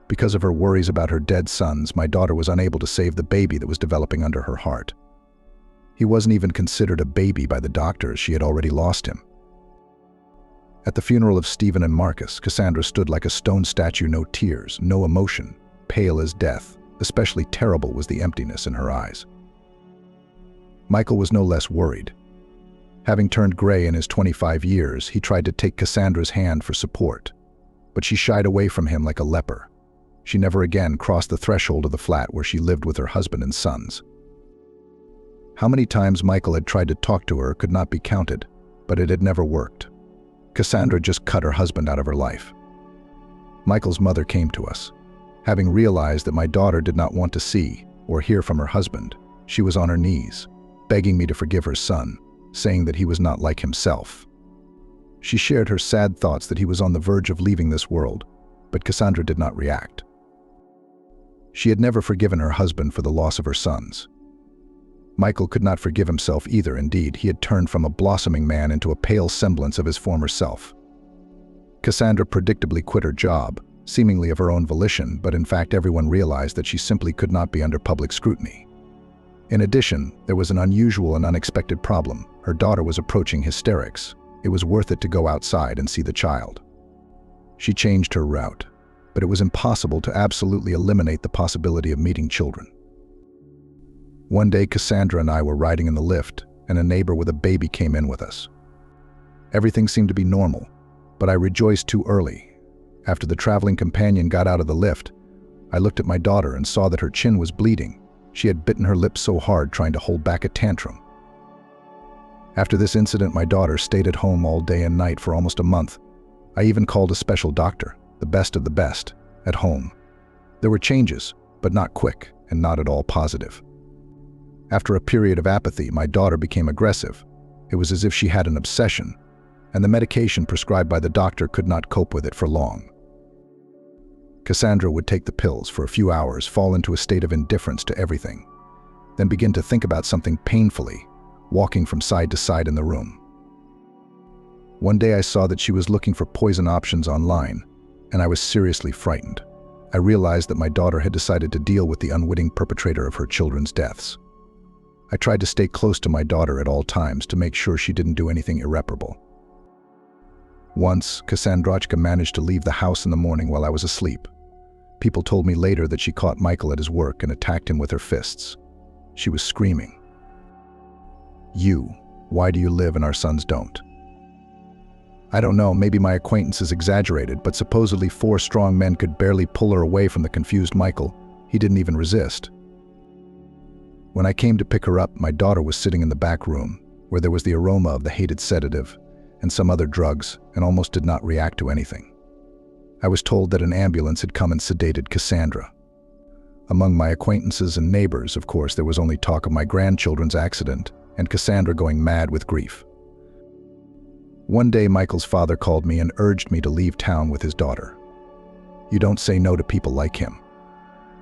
Speaker 2: Because of her worries about her dead sons, my daughter was unable to save the baby that was developing under her heart. He wasn't even considered a baby by the doctors. She had already lost him. At the funeral of Stephen and Marcus, Cassandra stood like a stone statue, no tears, no emotion, pale as death. Especially terrible was the emptiness in her eyes. Michael was no less worried. Having turned gray in his 25 years, he tried to take Cassandra's hand for support, but she shied away from him like a leper. She never again crossed the threshold of the flat where she lived with her husband and sons. How many times Michael had tried to talk to her could not be counted, but it had never worked. Cassandra just cut her husband out of her life. Michael's mother came to us. Having realized that my daughter did not want to see or hear from her husband, she was on her knees, begging me to forgive her son, saying that he was not like himself. She shared her sad thoughts that he was on the verge of leaving this world, but Cassandra did not react. She had never forgiven her husband for the loss of her sons. Michael could not forgive himself either. Indeed, he had turned from a blossoming man into a pale semblance of his former self. Cassandra predictably quit her job, seemingly of her own volition, but in fact everyone realized that she simply could not be under public scrutiny. In addition, there was an unusual and unexpected problem. Her daughter was approaching hysterics. It was worth it to go outside and see the child. She changed her route, but it was impossible to absolutely eliminate the possibility of meeting children. One day, Cassandra and I were riding in the lift, and a neighbor with a baby came in with us. Everything seemed to be normal, but I rejoiced too early. After the traveling companion got out of the lift, I looked at my daughter and saw that her chin was bleeding. She had bitten her lip so hard trying to hold back a tantrum. After this incident, my daughter stayed at home all day and night for almost a month. I even called a special doctor, the best of the best, at home. There were changes, but not quick and not at all positive. After a period of apathy, my daughter became aggressive. It was as if she had an obsession, and the medication prescribed by the doctor could not cope with it for long. Cassandra would take the pills for a few hours, fall into a state of indifference to everything, then begin to think about something painfully, walking from side to side in the room. One day I saw that she was looking for poison options online, and I was seriously frightened. I realized that my daughter had decided to deal with the unwitting perpetrator of her children's deaths. I tried to stay close to my daughter at all times to make sure she didn't do anything irreparable. Once, Cassandrochka managed to leave the house in the morning while I was asleep. People told me later that she caught Michael at his work and attacked him with her fists. She was screaming, "Why do you live and our sons don't?" I don't know, maybe my acquaintances exaggerated, but supposedly 4 strong men could barely pull her away from the confused Michael. He didn't even resist. When I came to pick her up, my daughter was sitting in the back room, where there was the aroma of the hated sedative and some other drugs, and almost did not react to anything. I was told that an ambulance had come and sedated Cassandra. Among my acquaintances and neighbors, of course, there was only talk of my grandchildren's accident and Cassandra going mad with grief. One day, Michael's father called me and urged me to leave town with his daughter. You don't say no to people like him.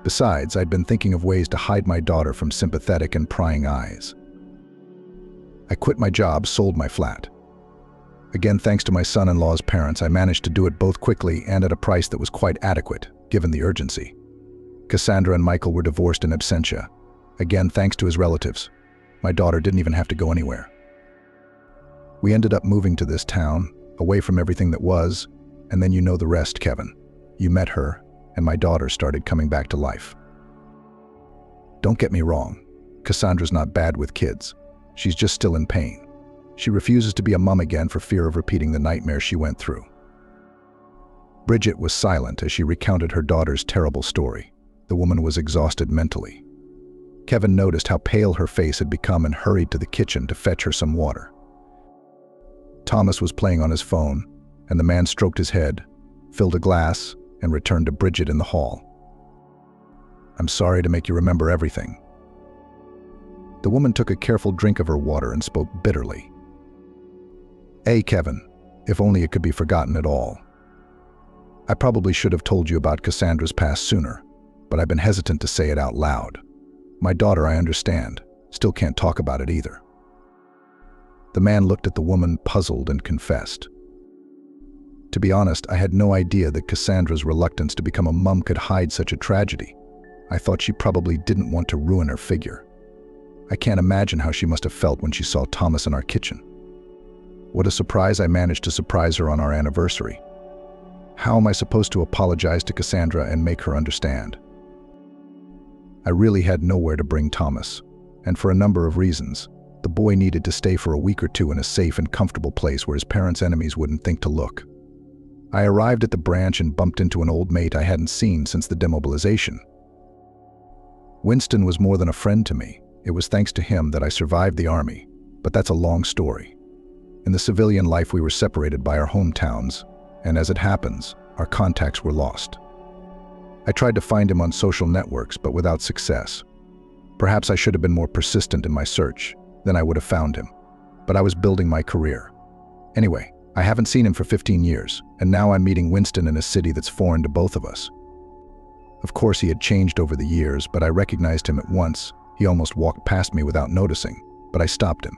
Speaker 2: Besides, I'd been thinking of ways to hide my daughter from sympathetic and prying eyes. I quit my job, sold my flat. Again, thanks to my son-in-law's parents, I managed to do it both quickly and at a price that was quite adequate, given the urgency. Cassandra and Michael were divorced in absentia. Again, thanks to his relatives. My daughter didn't even have to go anywhere. We ended up moving to this town, away from everything that was, and then you know the rest, Kevin. You met her, and my daughter started coming back to life. Don't get me wrong, Cassandra's not bad with kids. She's just still in pain. She refuses to be a mom again for fear of repeating the nightmare she went through. Bridget was silent as she recounted her daughter's terrible story. The woman was exhausted mentally. Kevin noticed how pale her face had become and hurried to the kitchen to fetch her some water. Thomas was playing on his phone, and the man stroked his head, filled a glass, and returned to Bridget in the hall. I'm sorry to make you remember everything. The woman took a careful drink of her water and spoke bitterly. Kevin, if only it could be forgotten at all. I probably should have told you about Cassandra's past sooner, but I've been hesitant to say it out loud. My daughter, I understand, still can't talk about it either. The man looked at the woman, puzzled, and confessed. To be honest, I had no idea that Cassandra's reluctance to become a mum could hide such a tragedy. I thought she probably didn't want to ruin her figure. I can't imagine how she must have felt when she saw Thomas in our kitchen. What a surprise I managed to surprise her on our anniversary. How am I supposed to apologize to Cassandra and make her understand? I really had nowhere to bring Thomas, and for a number of reasons. The boy needed to stay for a week or two in a safe and comfortable place where his parents' enemies wouldn't think to look. I arrived at the branch and bumped into an old mate I hadn't seen since the demobilization. Winston was more than a friend to me. It was thanks to him that I survived the army, but that's a long story. In the civilian life, we were separated by our hometowns, and as it happens, our contacts were lost. I tried to find him on social networks, but without success. Perhaps I should have been more persistent in my search, then I would have found him. But I was building my career. Anyway, I haven't seen him for 15 years, and now I'm meeting Winston in a city that's foreign to both of us. Of course, he had changed over the years, but I recognized him at once. He almost walked past me without noticing, but I stopped him.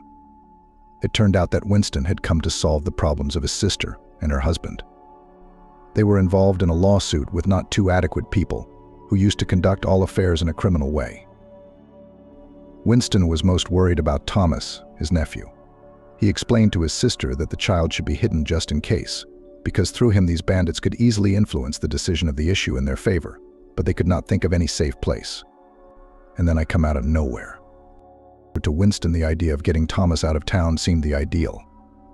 Speaker 2: It turned out that Winston had come to solve the problems of his sister and her husband. They were involved in a lawsuit with not two adequate people who used to conduct all affairs in a criminal way. Winston was most worried about Thomas, his nephew. He explained to his sister that the child should be hidden just in case, because through him these bandits could easily influence the decision of the issue in their favor, but they could not think of any safe place. And then I come out of nowhere. To Winston, the idea of getting Thomas out of town seemed the ideal.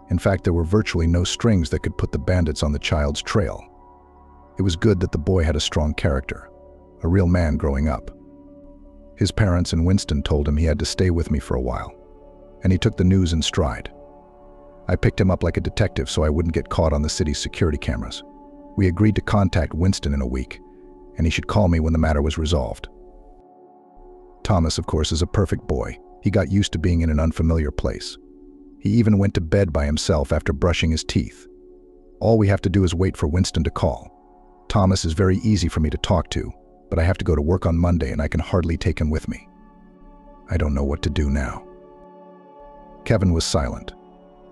Speaker 2: In fact, there were virtually no strings that could put the bandits on the child's trail. It was good that the boy had a strong character, a real man growing up. His parents and Winston told him he had to stay with me for a while, and he took the news in stride. I picked him up like a detective so I wouldn't get caught on the city's security cameras. We agreed to contact Winston in a week, and he should call me when the matter was resolved. Thomas, of course, is a perfect boy. He got used to being in an unfamiliar place. He even went to bed by himself after brushing his teeth. All we have to do is wait for Winston to call. Thomas is very easy for me to talk to, but I have to go to work on Monday and I can hardly take him with me. I don't know what to do now. Kevin was silent,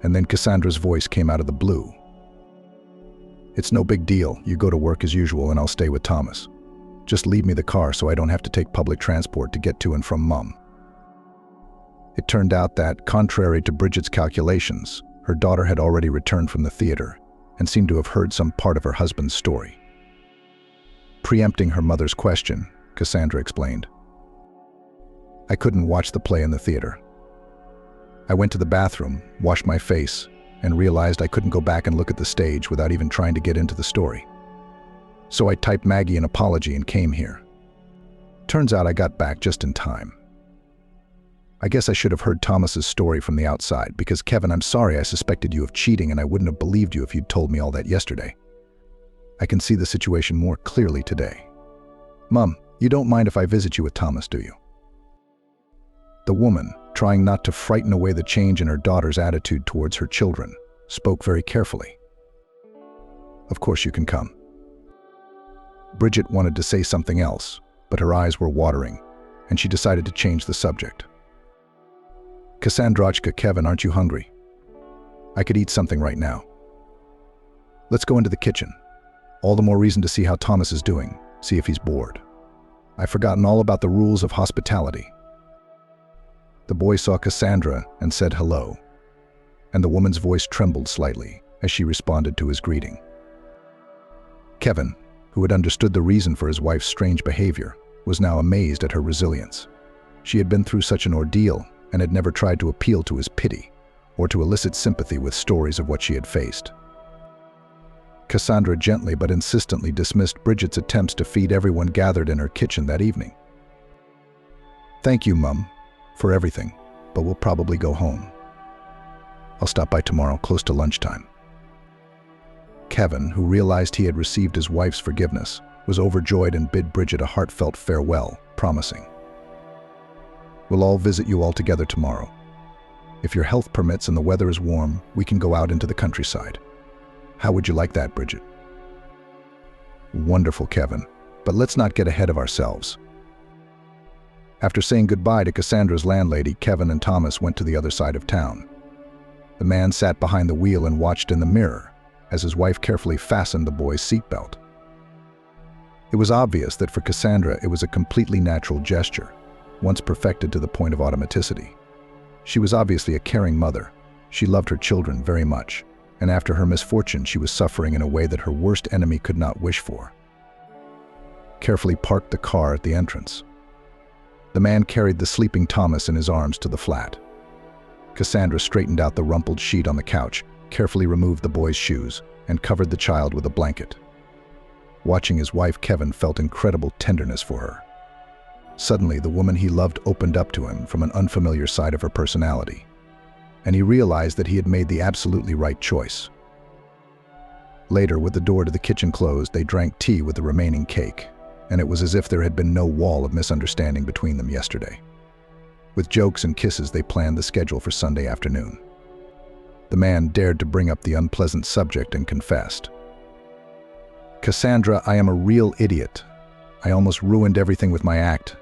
Speaker 2: and then Cassandra's voice came out of the blue. It's no big deal. You go to work as usual and I'll stay with Thomas. Just leave me the car so I don't have to take public transport to get to and from Mom. It turned out that, contrary to Bridget's calculations, her daughter had already returned from the theater and seemed to have heard some part of her husband's story. Preempting her mother's question, Cassandra explained. I couldn't watch the play in the theater. I went to the bathroom, washed my face, and realized I couldn't go back and look at the stage without even trying to get into the story. So I typed Maggie an apology and came here. Turns out I got back just in time. I guess I should have heard Thomas's story from the outside, because Kevin, I'm sorry I suspected you of cheating and I wouldn't have believed you if you'd told me all that yesterday. I can see the situation more clearly today. Mom, you don't mind if I visit you with Thomas, do you? The woman, trying not to frighten away the change in her daughter's attitude towards her children, spoke very carefully. Of course you can come. Bridget wanted to say something else, but her eyes were watering, and she decided to change the subject. Cassandrachka, Kevin, aren't you hungry? I could eat something right now. Let's go into the kitchen. All the more reason to see how Thomas is doing, see if he's bored. I've forgotten all about the rules of hospitality. The boy saw Cassandra and said hello, and the woman's voice trembled slightly as she responded to his greeting. Kevin, who had understood the reason for his wife's strange behavior, was now amazed at her resilience. She had been through such an ordeal and had never tried to appeal to his pity or to elicit sympathy with stories of what she had faced. Cassandra gently but insistently dismissed Bridget's attempts to feed everyone gathered in her kitchen that evening. Thank you, Mum, for everything, but we'll probably go home. I'll stop by tomorrow close to lunchtime. Kevin, who realized he had received his wife's forgiveness, was overjoyed and bid Bridget a heartfelt farewell, promising, "We'll all visit you all together tomorrow. If your health permits and the weather is warm, we can go out into the countryside. How would you like that, Bridget?" Wonderful, Kevin, but let's not get ahead of ourselves. After saying goodbye to Cassandra's landlady, Kevin and Thomas went to the other side of town. The man sat behind the wheel and watched in the mirror as his wife carefully fastened the boy's seatbelt. It was obvious that for Cassandra it was a completely natural gesture, once perfected to the point of automaticity. She was obviously a caring mother. She loved her children very much, and after her misfortune she was suffering in a way that her worst enemy could not wish for. Carefully parked the car at the entrance. The man carried the sleeping Thomas in his arms to the flat. Cassandra straightened out the rumpled sheet on the couch, carefully removed the boy's shoes, and covered the child with a blanket. Watching his wife, Kevin felt incredible tenderness for her. Suddenly, the woman he loved opened up to him from an unfamiliar side of her personality. and he realized that he had made the absolutely right choice. Later, with the door to the kitchen closed, they drank tea with the remaining cake, and it was as if there had been no wall of misunderstanding between them yesterday. With jokes and kisses, they planned the schedule for Sunday afternoon. The man dared to bring up the unpleasant subject and confessed. "Cassandra, I am a real idiot. I almost ruined everything with my act,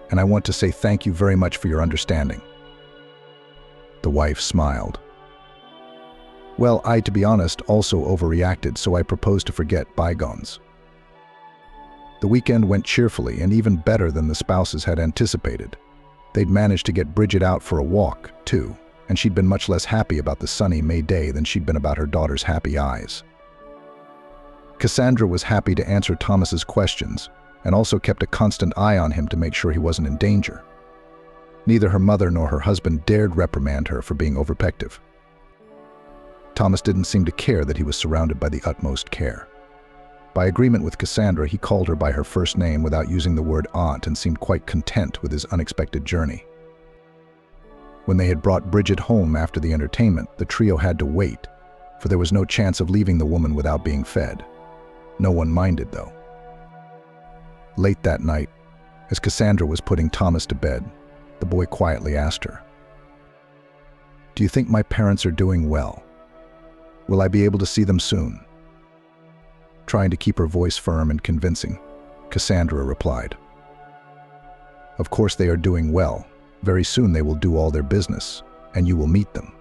Speaker 2: and I want to say thank you very much for your understanding." The wife smiled. "Well, I, to be honest, also overreacted, so I propose to forget bygones." The weekend went cheerfully and even better than the spouses had anticipated. They'd managed to get Bridget out for a walk, too, and she'd been much less happy about the sunny May day than she'd been about her daughter's happy eyes. Cassandra was happy to answer Thomas's questions and also kept a constant eye on him to make sure he wasn't in danger. Neither her mother nor her husband dared reprimand her for being overprotective. Thomas didn't seem to care that he was surrounded by the utmost care. By agreement with Cassandra, he called her by her first name without using the word aunt and seemed quite content with his unexpected journey. When they had brought Bridget home after the entertainment, the trio had to wait, for there was no chance of leaving the woman without being fed. No one minded, though. Late that night, as Cassandra was putting Thomas to bed, the boy quietly asked her, "Do you think my parents are doing well? Will I be able to see them soon?" Trying to keep her voice firm and convincing, Cassandra replied, "Of course they are doing well. Very soon they will do all their business, and you will meet them."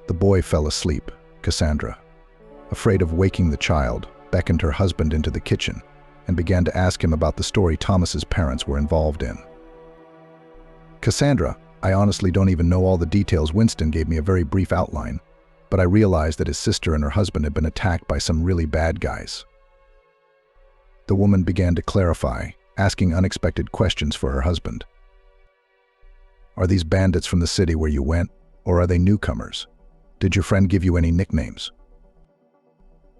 Speaker 2: The boy fell asleep. Cassandra, afraid of waking the child, beckoned her husband into the kitchen and began to ask him about the story Thomas's parents were involved in. "Cassandra, I honestly don't even know all the details. Winston gave me a very brief outline, but I realized that his sister and her husband had been attacked by some really bad guys." The woman began to clarify, asking unexpected questions for her husband. "Are these bandits from the city where you went, or are they newcomers? Did your friend give you any nicknames?"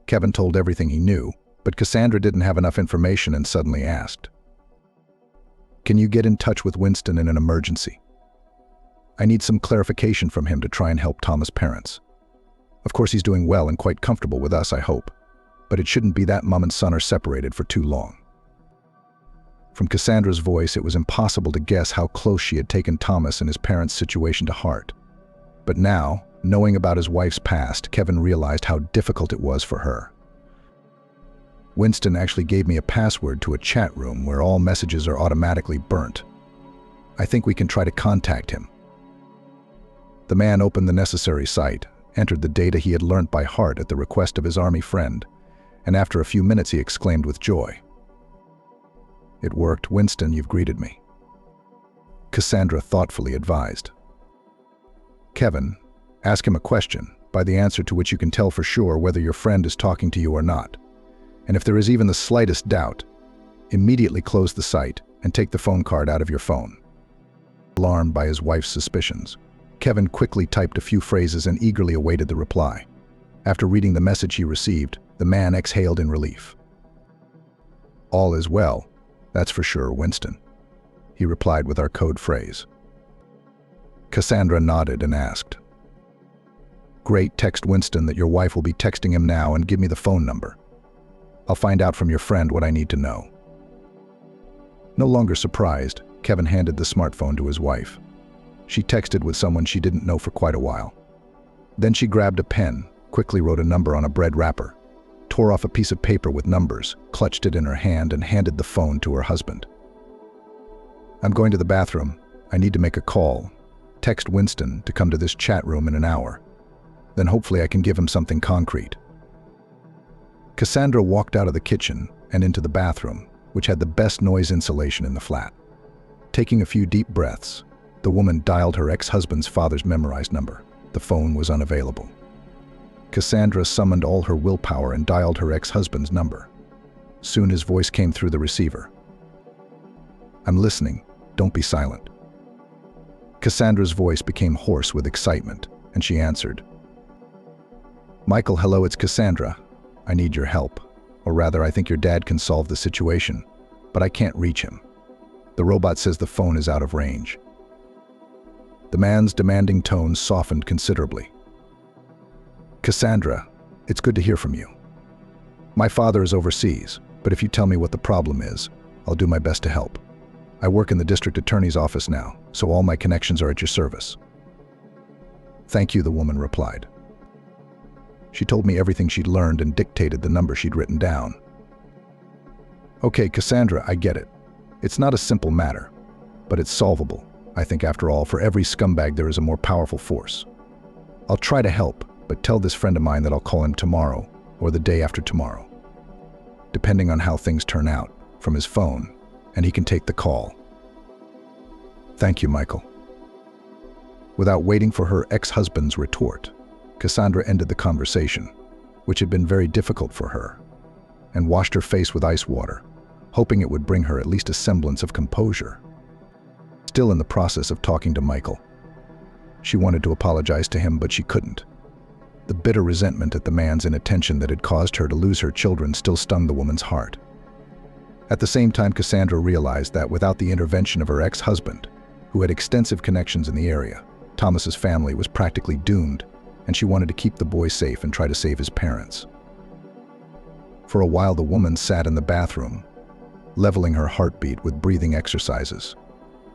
Speaker 2: Kevin told everything he knew, but Cassandra didn't have enough information and suddenly asked, "Can you get in touch with Winston in an emergency? I need some clarification from him to try and help Thomas' parents. Of course he's doing well and quite comfortable with us, I hope, but it shouldn't be that mom and son are separated for too long." From Cassandra's voice, it was impossible to guess how close she had taken Thomas and his parents' situation to heart. But now, knowing about his wife's past, Kevin realized how difficult it was for her. "Winston actually gave me a password to a chat room where all messages are automatically burnt. I think we can try to contact him." The man opened the necessary site, entered the data he had learnt by heart at the request of his army friend, and after a few minutes he exclaimed with joy, "It worked. Winston, you've greeted me." Cassandra thoughtfully advised, "Kevin, ask him a question, by the answer to which you can tell for sure whether your friend is talking to you or not. And if there is even the slightest doubt, immediately close the site and take the phone card out of your phone." Alarmed by his wife's suspicions, Kevin quickly typed a few phrases and eagerly awaited the reply. After reading the message he received, the man exhaled in relief. "All is well, that's for sure, Winston," he replied with our code phrase. Cassandra nodded and asked, "Great, text Winston that your wife will be texting him now and give me the phone number. I'll find out from your friend what I need to know." No longer surprised, Kevin handed the smartphone to his wife. She texted with someone she didn't know for quite a while. Then she grabbed a pen, quickly wrote a number on a bread wrapper, tore off a piece of paper with numbers, clutched it in her hand, and handed the phone to her husband. "I'm going to the bathroom. I need to make a call. Text Winston to come to this chat room in an hour. Then hopefully I can give him something concrete." Cassandra walked out of the kitchen and into the bathroom, which had the best noise insulation in the flat. Taking a few deep breaths, the woman dialed her ex-husband's father's memorized number. The phone was unavailable. Cassandra summoned all her willpower and dialed her ex-husband's number. Soon his voice came through the receiver. "I'm listening. Don't be silent." Cassandra's voice became hoarse with excitement, and she answered, "Michael, hello, it's Cassandra. I need your help. Or rather, I think your dad can solve the situation, but I can't reach him. The robot says the phone is out of range." The man's demanding tone softened considerably. "Cassandra, it's good to hear from you. My father is overseas, but if you tell me what the problem is, I'll do my best to help. I work in the district attorney's office now, so all my connections are at your service." "Thank you," the woman replied. She told me everything she'd learned and dictated the number she'd written down. "Okay, Cassandra, I get it. It's not a simple matter, but it's solvable. I think after all, for every scumbag there is a more powerful force. I'll try to help, but tell this friend of mine that I'll call him tomorrow or the day after tomorrow, depending on how things turn out, from his phone, and he can take the call." "Thank you, Michael." Without waiting for her ex-husband's retort, Cassandra ended the conversation, which had been very difficult for her, and washed her face with ice water, hoping it would bring her at least a semblance of composure. Still in the process of talking to Michael, she wanted to apologize to him, but she couldn't. The bitter resentment at the man's inattention that had caused her to lose her children still stung the woman's heart. At the same time, Cassandra realized that without the intervention of her ex-husband, who had extensive connections in the area, Thomas's family was practically doomed, and she wanted to keep the boy safe and try to save his parents. For a while, the woman sat in the bathroom, leveling her heartbeat with breathing exercises.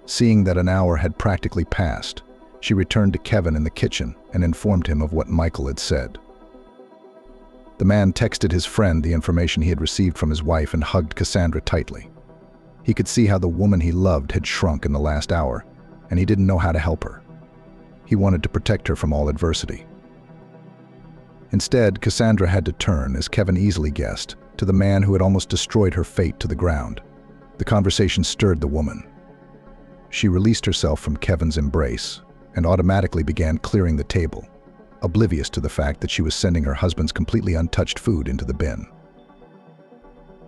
Speaker 2: Seeing that an hour had practically passed, she returned to Kevin in the kitchen and informed him of what Michael had said. The man texted his friend the information he had received from his wife and hugged Cassandra tightly. He could see how the woman he loved had shrunk in the last hour, and he didn't know how to help her. He wanted to protect her from all adversity. Instead, Cassandra had to turn, as Kevin easily guessed, to the man who had almost destroyed her fate to the ground. The conversation stirred the woman. She released herself from Kevin's embrace and automatically began clearing the table, oblivious to the fact that she was sending her husband's completely untouched food into the bin.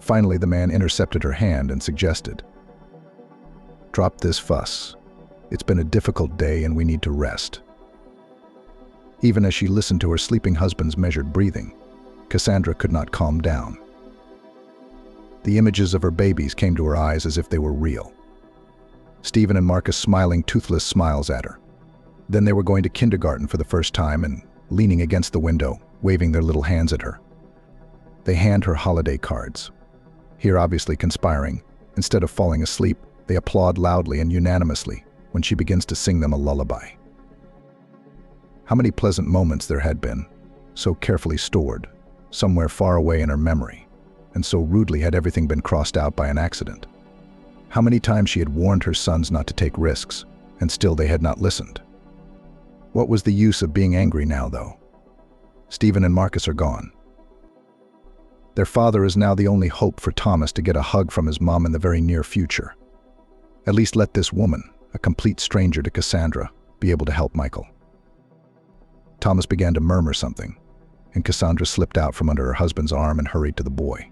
Speaker 2: Finally, the man intercepted her hand and suggested, "Drop this fuss. It's been a difficult day and we need to rest." Even as she listened to her sleeping husband's measured breathing, Cassandra could not calm down. The images of her babies came to her eyes as if they were real. Stephen and Marcus smiling toothless smiles at her. Then they were going to kindergarten for the first time and leaning against the window, waving their little hands at her. They hand her holiday cards. Here, obviously conspiring, instead of falling asleep, they applaud loudly and unanimously when she begins to sing them a lullaby. How many pleasant moments there had been, so carefully stored, somewhere far away in her memory, and so rudely had everything been crossed out by an accident. How many times she had warned her sons not to take risks, and still they had not listened. What was the use of being angry now, though? Stephen and Marcus are gone. Their father is now the only hope for Thomas to get a hug from his mom in the very near future. At least let this woman, a complete stranger to Cassandra, be able to help Michael. Thomas began to murmur something, and Cassandra slipped out from under her husband's arm and hurried to the boy.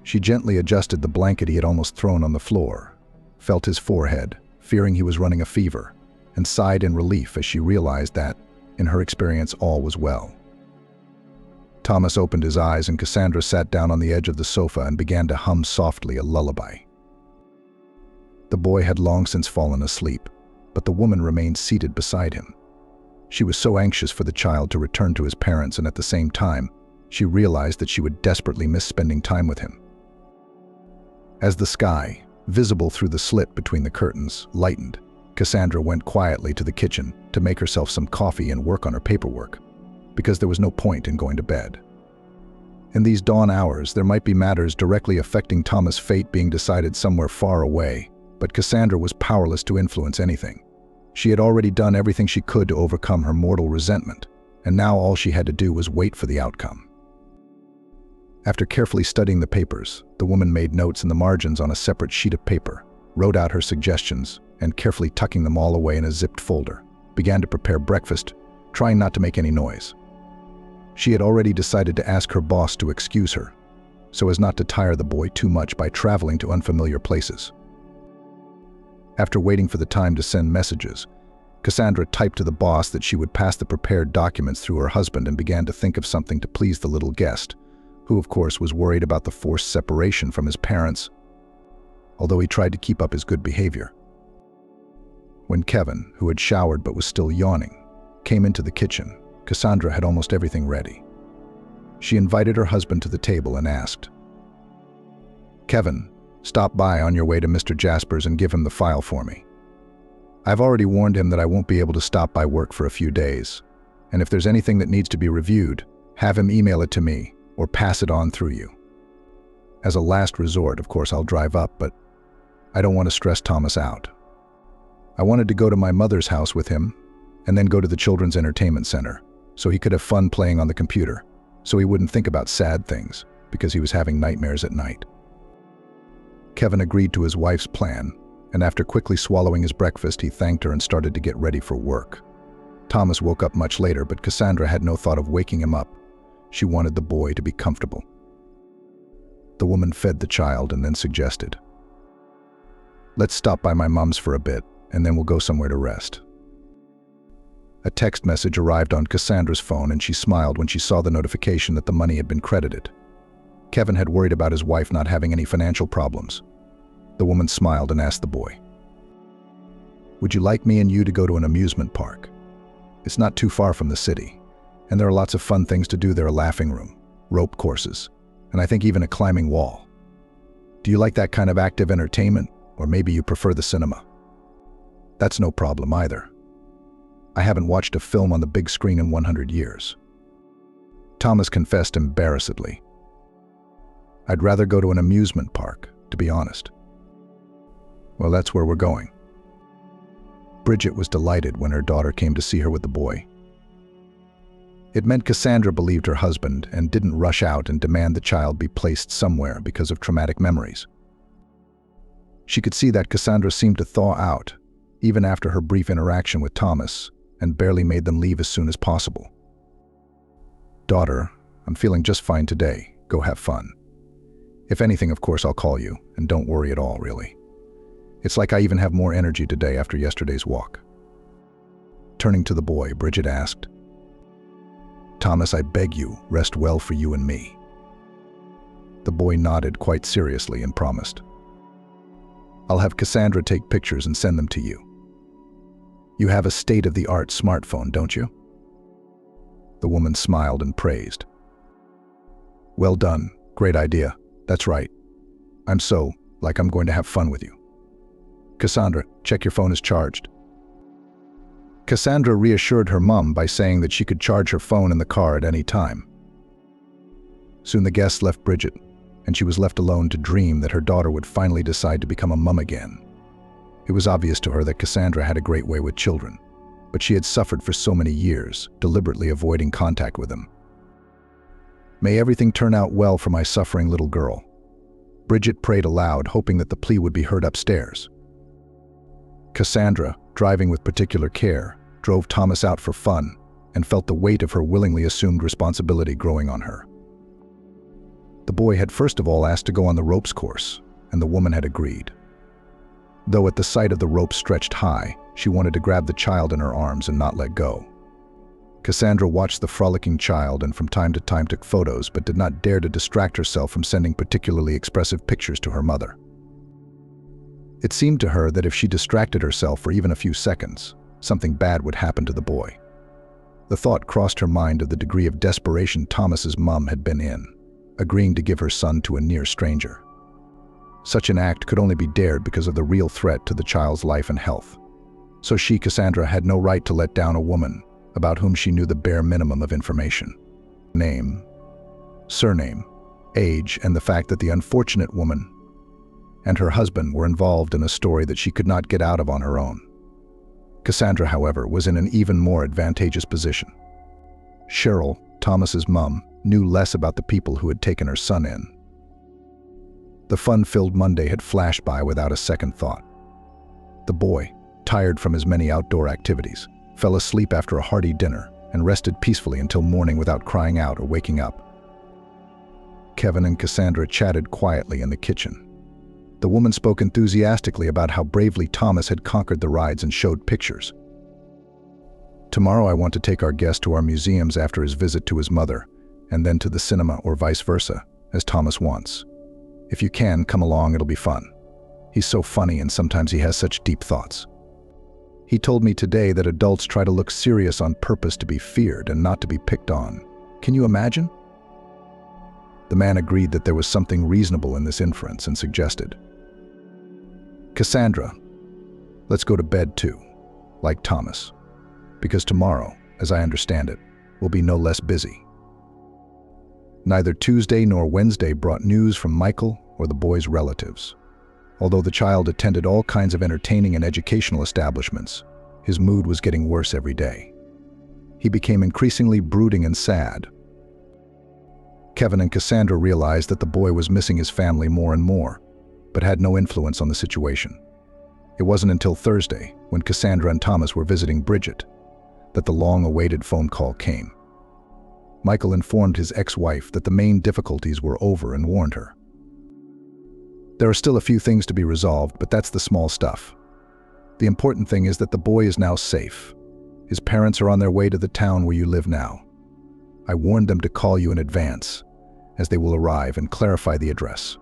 Speaker 2: She gently adjusted the blanket he had almost thrown on the floor, felt his forehead, fearing he was running a fever, and sighed in relief as she realized that, in her experience, all was well. Thomas opened his eyes and Cassandra sat down on the edge of the sofa and began to hum softly a lullaby. The boy had long since fallen asleep, but the woman remained seated beside him. She was so anxious for the child to return to his parents, and at the same time, she realized that she would desperately miss spending time with him. As the sky, visible through the slit between the curtains, lightened, Cassandra went quietly to the kitchen to make herself some coffee and work on her paperwork, because there was no point in going to bed. In these dawn hours, there might be matters directly affecting Thomas' fate being decided somewhere far away, but Cassandra was powerless to influence anything. She had already done everything she could to overcome her mortal resentment, and now all she had to do was wait for the outcome. After carefully studying the papers, the woman made notes in the margins on a separate sheet of paper, wrote out her suggestions, and carefully tucking them all away in a zipped folder, began to prepare breakfast, trying not to make any noise. She had already decided to ask her boss to excuse her, so as not to tire the boy too much by traveling to unfamiliar places. After waiting for the time to send messages, Cassandra typed to the boss that she would pass the prepared documents through her husband and began to think of something to please the little guest, who of course was worried about the forced separation from his parents, although he tried to keep up his good behavior. When Kevin, who had showered but was still yawning, came into the kitchen, Cassandra had almost everything ready. She invited her husband to the table and asked, "Kevin, stop by on your way to Mr. Jasper's and give him the file for me. I've already warned him that I won't be able to stop by work for a few days, and if there's anything that needs to be reviewed, have him email it to me or pass it on through you. As a last resort, of course, I'll drive up, but I don't want to stress Thomas out. I wanted to go to my mother's house with him and then go to the children's entertainment center so he could have fun playing on the computer, so he wouldn't think about sad things because he was having nightmares at night." Kevin agreed to his wife's plan, and after quickly swallowing his breakfast, he thanked her and started to get ready for work. Thomas woke up much later, but Cassandra had no thought of waking him up. She wanted the boy to be comfortable. The woman fed the child and then suggested, "Let's stop by my mom's for a bit, and then we'll go somewhere to rest." A text message arrived on Cassandra's phone, and she smiled when she saw the notification that the money had been credited. Kevin had worried about his wife not having any financial problems. The woman smiled and asked the boy, "Would you like me and you to go to an amusement park? It's not too far from the city, and there are lots of fun things to do there: a laughing room, rope courses, and I think even a climbing wall. Do you like that kind of active entertainment, or maybe you prefer the cinema? That's no problem either. I haven't watched a film on the big screen in 100 years. Thomas confessed embarrassedly, "I'd rather go to an amusement park, to be honest." "Well, that's where we're going." Bridget was delighted when her daughter came to see her with the boy. It meant Cassandra believed her husband and didn't rush out and demand the child be placed somewhere because of traumatic memories. She could see that Cassandra seemed to thaw out, even after her brief interaction with Thomas, and barely made them leave as soon as possible. "Daughter, I'm feeling just fine today. Go have fun. If anything, of course, I'll call you, and don't worry at all, really. It's like I even have more energy today after yesterday's walk." Turning to the boy, Bridget asked, "Thomas, I beg you, rest well for you and me." The boy nodded quite seriously and promised, "I'll have Cassandra take pictures and send them to you. You have a state-of-the-art smartphone, don't you?" The woman smiled and praised. "Well done. Great idea. That's right. I'm going to have fun with you. Cassandra, check your phone is charged." Cassandra reassured her mum by saying that she could charge her phone in the car at any time. Soon the guests left Bridget, and she was left alone to dream that her daughter would finally decide to become a mum again. It was obvious to her that Cassandra had a great way with children, but she had suffered for so many years, deliberately avoiding contact with them. "May everything turn out well for my suffering little girl." Bridget prayed aloud, hoping that the plea would be heard upstairs. Cassandra, driving with particular care, drove Thomas out for fun and felt the weight of her willingly assumed responsibility growing on her. The boy had first of all asked to go on the ropes course, and the woman had agreed. Though at the sight of the rope stretched high, she wanted to grab the child in her arms and not let go. Cassandra watched the frolicking child and from time to time took photos, but did not dare to distract herself from sending particularly expressive pictures to her mother. It seemed to her that if she distracted herself for even a few seconds, something bad would happen to the boy. The thought crossed her mind of the degree of desperation Thomas's mum had been in, agreeing to give her son to a near stranger. Such an act could only be dared because of the real threat to the child's life and health. So she, Cassandra, had no right to let down a woman about whom she knew the bare minimum of information: name, surname, age, and the fact that the unfortunate woman and her husband were involved in a story that she could not get out of on her own. Cassandra, however, was in an even more advantageous position. Cheryl, Thomas's mum, knew less about the people who had taken her son in. The fun-filled Monday had flashed by without a second thought. The boy, tired from his many outdoor activities, fell asleep after a hearty dinner and rested peacefully until morning without crying out or waking up. Kevin and Cassandra chatted quietly in the kitchen. The woman spoke enthusiastically about how bravely Thomas had conquered the rides and showed pictures. "Tomorrow I want to take our guest to our museums after his visit to his mother, and then to the cinema or vice versa, as Thomas wants. If you can, come along, it'll be fun. He's so funny and sometimes he has such deep thoughts." He told me today that adults try to look serious on purpose to be feared and not to be picked on. Can you imagine? The man agreed that there was something reasonable in this inference and suggested, "Cassandra, let's go to bed too, like Thomas, because tomorrow, as I understand it, will be no less busy." Neither Tuesday nor Wednesday brought news from Michael or the boy's relatives. Although the child attended all kinds of entertaining and educational establishments, his mood was getting worse every day. He became increasingly brooding and sad. Kevin and Cassandra realized that the boy was missing his family more and more, but had no influence on the situation. It wasn't until Thursday, when Cassandra and Thomas were visiting Bridget, that the long-awaited phone call came. Michael informed his ex-wife that the main difficulties were over and warned her. "There are still a few things to be resolved, but that's the small stuff. The important thing is that the boy is now safe. His parents are on their way to the town where you live now. I warned them to call you in advance, as they will arrive and clarify the address.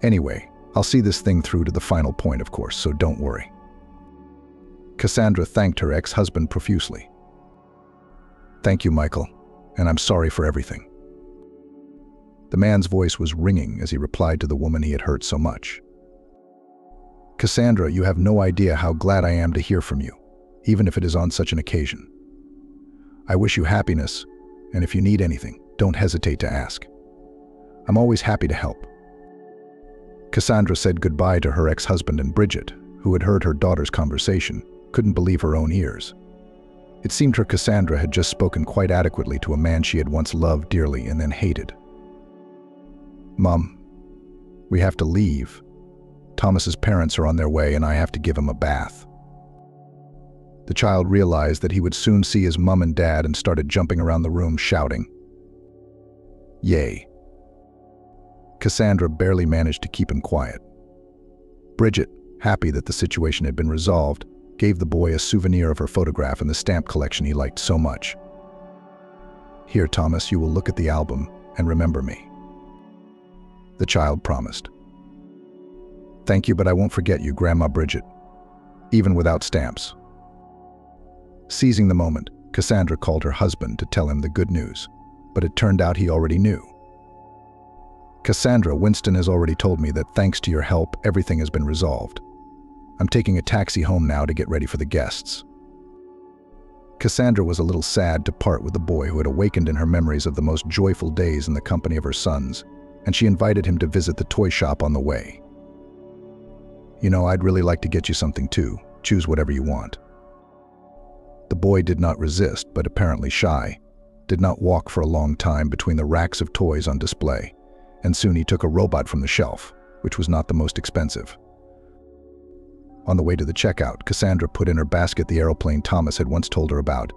Speaker 2: Anyway, I'll see this thing through to the final point, of course, so don't worry." Cassandra thanked her ex-husband profusely. "Thank you, Michael, and I'm sorry for everything." The man's voice was ringing as he replied to the woman he had hurt so much. "Cassandra, you have no idea how glad I am to hear from you, even if it is on such an occasion. I wish you happiness, and if you need anything, don't hesitate to ask. I'm always happy to help." Cassandra said goodbye to her ex-husband, and Bridget, who had heard her daughter's conversation, couldn't believe her own ears. It seemed her Cassandra had just spoken quite adequately to a man she had once loved dearly and then hated. "Mom, we have to leave. Thomas's parents are on their way and I have to give him a bath." The child realized that he would soon see his mom and dad and started jumping around the room shouting, "Yay!" Cassandra barely managed to keep him quiet. Bridget, happy that the situation had been resolved, gave the boy a souvenir of her photograph in the stamp collection he liked so much. "Here, Thomas, you will look at the album and remember me." The child promised. "Thank you, but I won't forget you, Grandma Bridget, even without stamps." Seizing the moment, Cassandra called her husband to tell him the good news, but it turned out he already knew. "Cassandra, Winston has already told me that thanks to your help, everything has been resolved. I'm taking a taxi home now to get ready for the guests." Cassandra was a little sad to part with the boy who had awakened in her memories of the most joyful days in the company of her sons, and she invited him to visit the toy shop on the way. "You know, I'd really like to get you something too. Choose whatever you want." The boy did not resist, but apparently shy, did not walk for a long time between the racks of toys on display, and soon he took a robot from the shelf, which was not the most expensive. On the way to the checkout, Cassandra put in her basket the aeroplane Thomas had once told her about,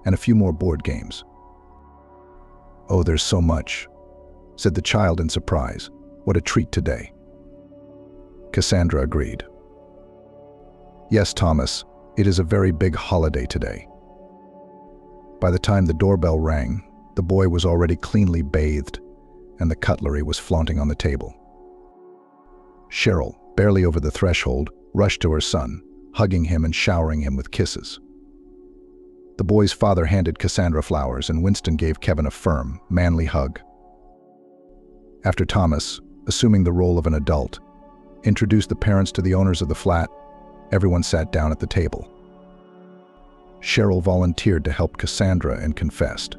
Speaker 2: and a few more board games. "Oh, there's so much," said the child in surprise. "What a treat today." Cassandra agreed. "Yes, Thomas, it is a very big holiday today." By the time the doorbell rang, the boy was already cleanly bathed, and the cutlery was flaunting on the table. Cheryl, barely over the threshold, rushed to her son, hugging him and showering him with kisses. The boy's father handed Cassandra flowers, and Winston gave Kevin a firm, manly hug. After Thomas, assuming the role of an adult, introduced the parents to the owners of the flat, everyone sat down at the table. Cheryl volunteered to help Cassandra and confessed,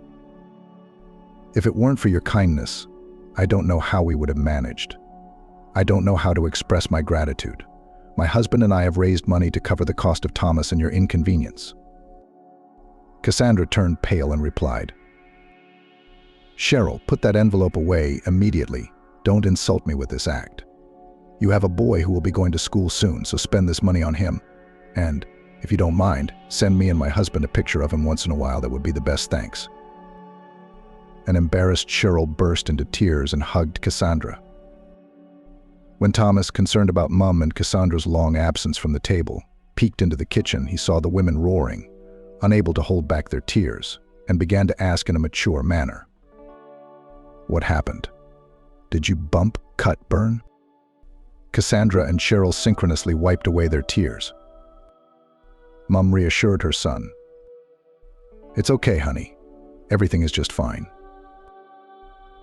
Speaker 2: "If it weren't for your kindness, I don't know how we would have managed. I don't know how to express my gratitude. My husband and I have raised money to cover the cost of Thomas and your inconvenience." Cassandra turned pale and replied, "Cheryl, put that envelope away immediately. Don't insult me with this act. You have a boy who will be going to school soon, so spend this money on him. And, if you don't mind, send me and my husband a picture of him once in a while. That would be the best thanks." An embarrassed Cheryl burst into tears and hugged Cassandra. When Thomas, concerned about Mum and Cassandra's long absence from the table, peeked into the kitchen, he saw the women roaring, unable to hold back their tears, and began to ask in a mature manner, "What happened? Did you bump, cut, burn?" Cassandra and Cheryl synchronously wiped away their tears. Mom reassured her son. "It's okay, honey. Everything is just fine."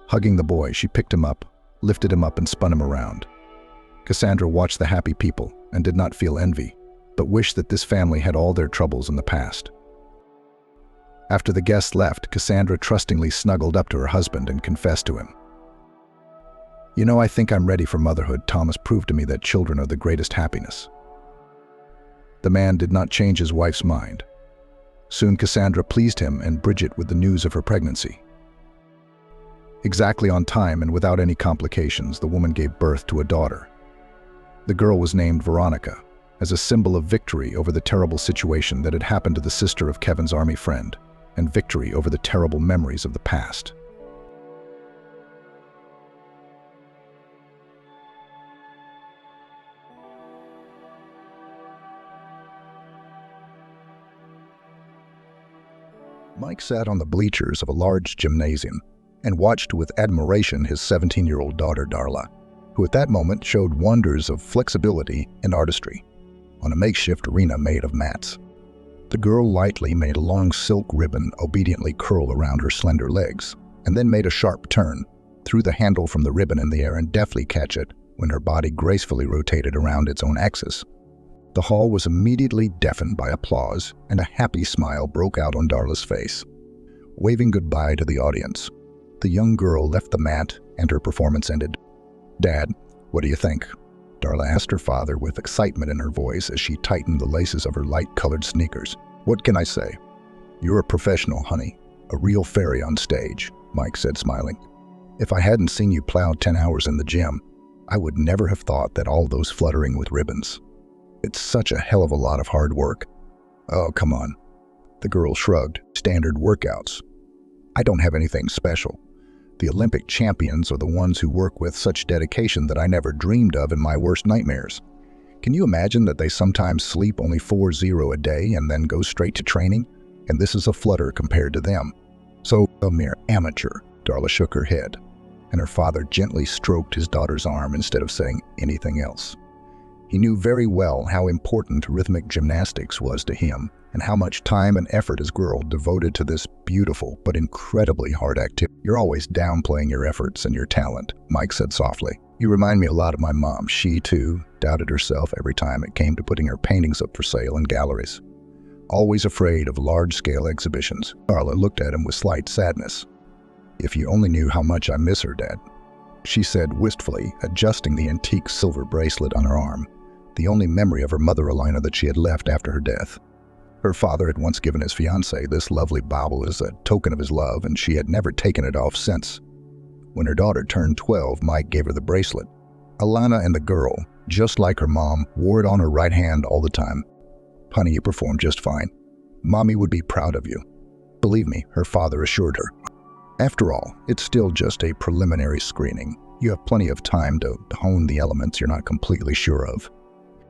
Speaker 2: Hugging the boy, she picked him up, lifted him up, and spun him around. Cassandra watched the happy people and did not feel envy, but wished that this family had all their troubles in the past. After the guests left, Cassandra trustingly snuggled up to her husband and confessed to him. "You know, I think I'm ready for motherhood. Thomas proved to me that children are the greatest happiness." The man did not change his wife's mind. Soon Cassandra pleased him and Bridget with the news of her pregnancy. Exactly on time and without any complications, the woman gave birth to a daughter. The girl was named Veronica, as a symbol of victory over the terrible situation that had happened to the sister of Kevin's army friend, and victory over the terrible memories of the past. Mike sat on the bleachers of a large gymnasium and watched with admiration his 17-year-old daughter Darla, who at that moment showed wonders of flexibility and artistry on a makeshift arena made of mats. The girl lightly made a long silk ribbon obediently curl around her slender legs, and then made a sharp turn, threw the handle from the ribbon in the air and deftly catch it when her body gracefully rotated around its own axis. The hall was immediately deafened by applause, and a happy smile broke out on Darla's face. Waving goodbye to the audience, the young girl left the mat and her performance ended. "Dad, what do you think?" Darla asked her father with excitement in her voice as she tightened the laces of her light-colored sneakers. "What can I say? You're a professional, honey. A real fairy on stage," Mike said, smiling. "If I hadn't seen you plow 10 hours in the gym, I would never have thought that all those fluttering with ribbons. It's such a hell of a lot of hard work." "Oh, come on." The girl shrugged. "Standard workouts. I don't have anything special. The Olympic champions are the ones who work with such dedication that I never dreamed of in my worst nightmares. Can you imagine that they sometimes sleep only 4-0 a day and then go straight to training? And this is a flutter compared to them. So, a mere amateur." Darla shook her head, and her father gently stroked his daughter's arm instead of saying anything else. He knew very well how important rhythmic gymnastics was to him and how much time and effort his girl devoted to this beautiful but incredibly hard activity. "You're always downplaying your efforts and your talent," Mike said softly. "You remind me a lot of my mom. She, too, doubted herself every time it came to putting her paintings up for sale in galleries. Always afraid of large-scale exhibitions." Darla looked at him with slight sadness. "If you only knew how much I miss her, Dad," she said wistfully, adjusting the antique silver bracelet on her arm, the only memory of her mother Alina that she had left after her death. Her father had once given his fiancée this lovely bauble as a token of his love, and she had never taken it off since. When her daughter turned 12, Mike gave her the bracelet. Alana and the girl, just like her mom, wore it on her right hand all the time. "Honey, you performed just fine. Mommy would be proud of you." "Believe me," her father assured her. "After all, it's still just a preliminary screening. You have plenty of time to hone the elements you're not completely sure of."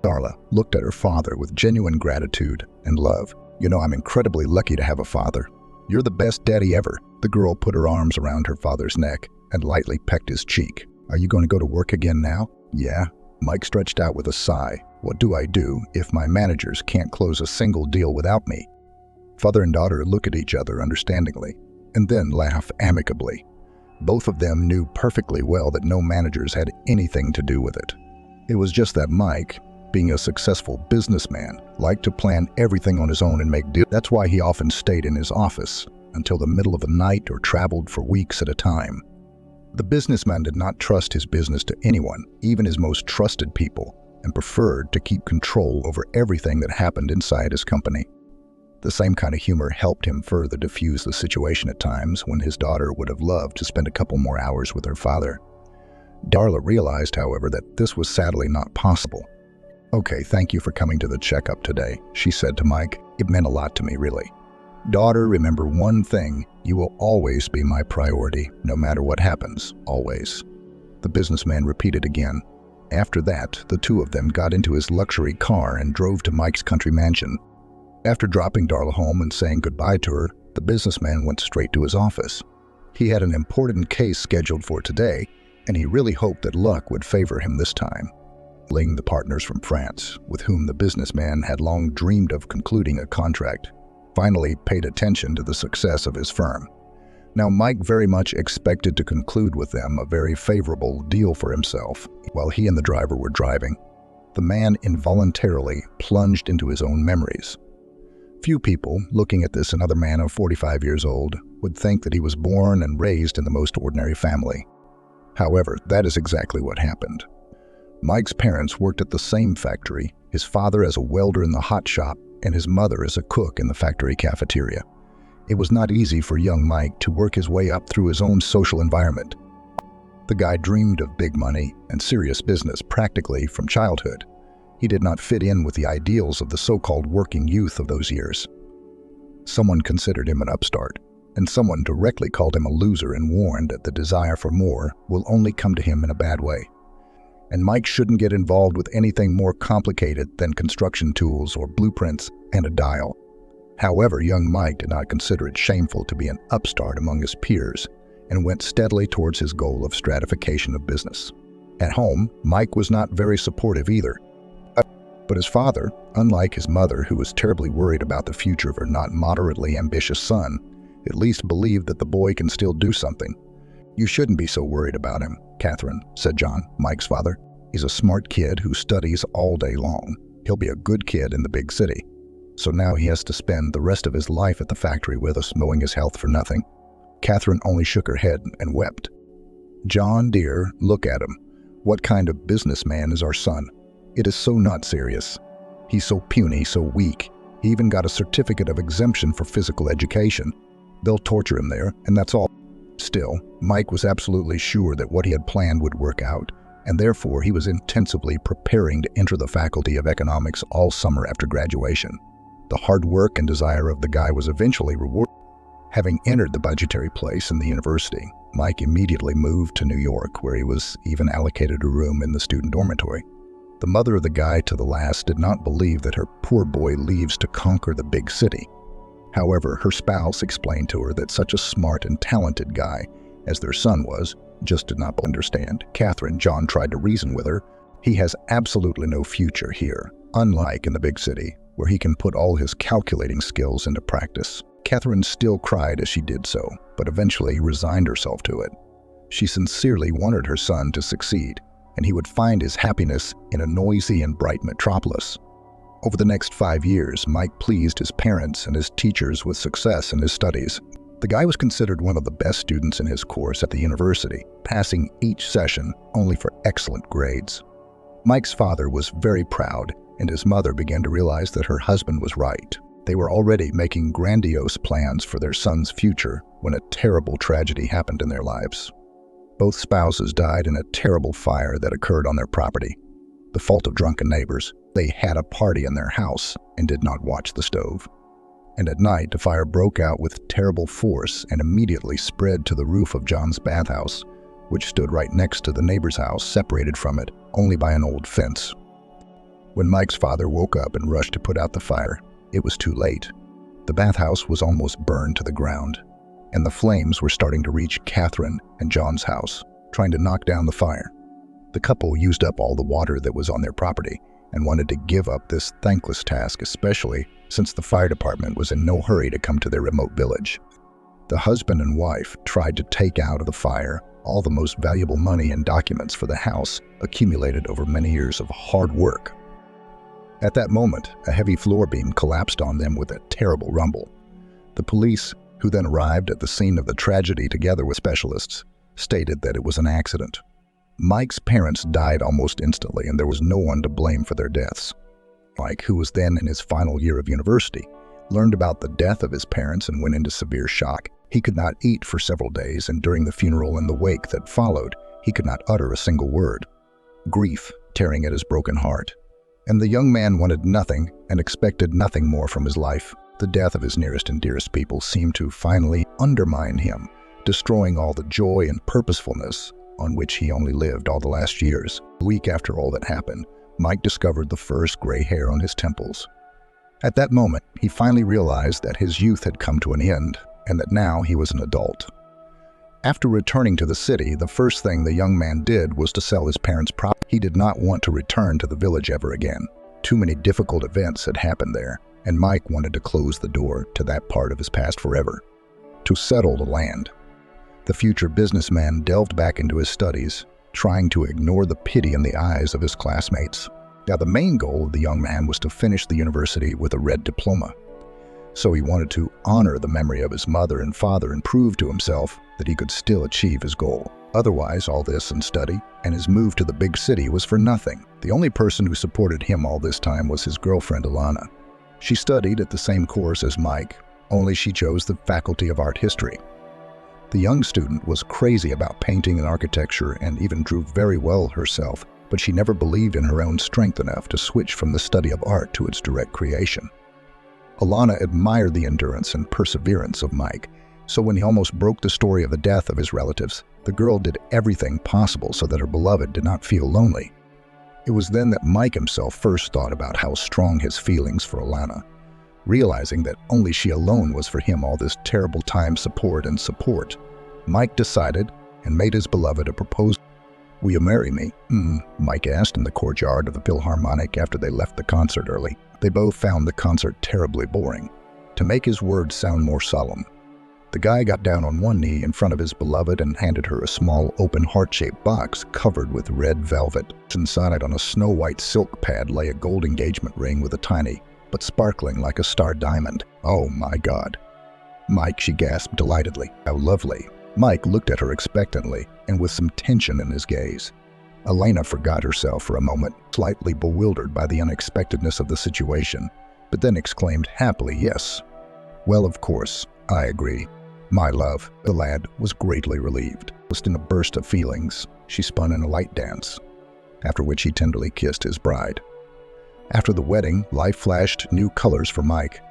Speaker 2: Darla looked at her father with genuine gratitude and love. "You know, I'm incredibly lucky to have a father. You're the best daddy ever." The girl put her arms around her father's neck and lightly pecked his cheek. "Are you going to go to work again now?" "Yeah." Mike stretched out with a sigh. "What do I do if my managers can't close a single deal without me?" Father and daughter look at each other understandingly and then laugh amicably. Both of them knew perfectly well that no managers had anything to do with it. It was just that Mike, being a successful businessman, liked to plan everything on his own and make deals. That's why he often stayed in his office until the middle of the night or traveled for weeks at a time. The businessman did not trust his business to anyone, even his most trusted people, and preferred to keep control over everything that happened inside his company. The same kind of humor helped him further diffuse the situation at times when his daughter would have loved to spend a couple more hours with her father. Darla realized, however, that this was sadly not possible. "Okay, thank you for coming to the checkup today," she said to Mike. "It meant a lot to me, really. Daughter, remember one thing, you will always be my priority, no matter what happens, always." The businessman repeated again. After that, the two of them got into his luxury car and drove to Mike's country mansion. After dropping Darla home and saying goodbye to her, the businessman went straight to his office. He had an important case scheduled for today, and he really hoped that luck would favor him this time. the partners from France, with whom the businessman had long dreamed of concluding a contract, finally paid attention to the success of his firm. Now, Mike very much expected to conclude with them a very favorable deal for himself. While he and the driver were driving, the man involuntarily plunged into his own memories. Few people, looking at this another man of 45 years old, would think that he was born and raised in the most ordinary family. However, that is exactly what happened. Mike's parents worked at the same factory, his father as a welder in the hot shop, and his mother as a cook in the factory cafeteria. It was not easy for young Mike to work his way up through his own social environment. The guy dreamed of big money and serious business practically from childhood. He did not fit in with the ideals of the so-called working youth of those years. Someone considered him an upstart, and someone directly called him a loser and warned that the desire for more will only come to him in a bad way. And Mike shouldn't get involved with anything more complicated than construction tools or blueprints and a dial. However, young Mike did not consider it shameful to be an upstart among his peers and went steadily towards his goal of stratification of business. At home, Mike was not very supportive either. But his father, unlike his mother, who was terribly worried about the future of her not moderately ambitious son, at least believed that the boy can still do something. "You shouldn't be so worried about him, Catherine," said John, Mike's father. "He's a smart kid who studies all day long. He'll be a good kid in the big city. So now he has to spend the rest of his life at the factory with us, mowing his health for nothing." Catherine only shook her head and wept. "John, dear, look at him. What kind of businessman is our son? It is so not serious. He's so puny, so weak. He even got a certificate of exemption for physical education. They'll torture him there, and that's all." Still, Mike was absolutely sure that what he had planned would work out, and therefore he was intensively preparing to enter the Faculty of Economics all summer after graduation. The hard work and desire of the guy was eventually rewarded. Having entered the budgetary place in the university, Mike immediately moved to New York, where he was even allocated a room in the student dormitory. The mother of the guy to the last did not believe that her poor boy leaves to conquer the big city. However, her spouse explained to her that such a smart and talented guy, as their son was, just did not understand. "Catherine," John tried to reason with her, "he has absolutely no future here, unlike in the big city, where he can put all his calculating skills into practice." Catherine still cried as she did so, but eventually resigned herself to it. She sincerely wanted her son to succeed, and he would find his happiness in a noisy and bright metropolis. Over the next 5 years, Mike pleased his parents and his teachers with success in his studies. The guy was considered one of the best students in his course at the university, passing each session only for excellent grades. Mike's father was very proud, and his mother began to realize that her husband was right. They were already making grandiose plans for their son's future when a terrible tragedy happened in their lives. Both spouses died in a terrible fire that occurred on their property. The fault of drunken neighbors. They had a party in their house and did not watch the stove. And at night, the fire broke out with terrible force and immediately spread to the roof of John's bathhouse, which stood right next to the neighbor's house, separated from it only by an old fence. When Mike's father woke up and rushed to put out the fire, it was too late. The bathhouse was almost burned to the ground, and the flames were starting to reach Catherine and John's house, trying to knock down the fire. The couple used up all the water that was on their property and wanted to give up this thankless task, especially since the fire department was in no hurry to come to their remote village. The husband and wife tried to take out of the fire all the most valuable money and documents for the house accumulated over many years of hard work. At that moment, a heavy floor beam collapsed on them with a terrible rumble. The police, who then arrived at the scene of the tragedy together with specialists, stated that it was an accident. Mike's parents died almost instantly, and there was no one to blame for their deaths. Mike, who was then in his final year of university, learned about the death of his parents and went into severe shock. He could not eat for several days, and during the funeral and the wake that followed, he could not utter a single word. Grief tearing at his broken heart. And the young man wanted nothing and expected nothing more from his life. The death of his nearest and dearest people seemed to finally undermine him, destroying all the joy and purposefulness on which he only lived all the last years. A week after all that happened, Mike discovered the first gray hair on his temples. At that moment, he finally realized that his youth had come to an end and that now he was an adult. After returning to the city, the first thing the young man did was to sell his parents' property. He did not want to return to the village ever again. Too many difficult events had happened there, and Mike wanted to close the door to that part of his past forever. To settle the land, the future businessman delved back into his studies, trying to ignore the pity in the eyes of his classmates. Now, the main goal of the young man was to finish the university with a red diploma. So he wanted to honor the memory of his mother and father and prove to himself that he could still achieve his goal. Otherwise, all this and study and his move to the big city was for nothing. The only person who supported him all this time was his girlfriend, Alana. She studied at the same course as Mike, only she chose the Faculty of Art History. The young student was crazy about painting and architecture and even drew very well herself, but she never believed in her own strength enough to switch from the study of art to its direct creation. Alana admired the endurance and perseverance of Mike, so when he almost broke the story of the death of his relatives, the girl did everything possible so that her beloved did not feel lonely. It was then that Mike himself first thought about how strong his feelings for Alana. Realizing that only she alone was for him all this terrible time support, Mike decided and made his beloved a proposal. "Will you marry me?" Mike asked in the courtyard of the Philharmonic after they left the concert early. They both found the concert terribly boring. To make his words sound more solemn, the guy got down on one knee in front of his beloved and handed her a small, open heart-shaped box covered with red velvet. Inside, on a snow-white silk pad, lay a gold engagement ring with a tiny, but sparkling like a star diamond. "Oh my God." "Mike," she gasped delightedly. "How lovely." Mike looked at her expectantly and with some tension in his gaze. Elena forgot herself for a moment, slightly bewildered by the unexpectedness of the situation, but then exclaimed happily, "Yes." "Well, of course, I agree. My love." The lad was greatly relieved. Just in a burst of feelings, she spun in a light dance, after which he tenderly kissed his bride. After the wedding, life flashed new colors for Mike.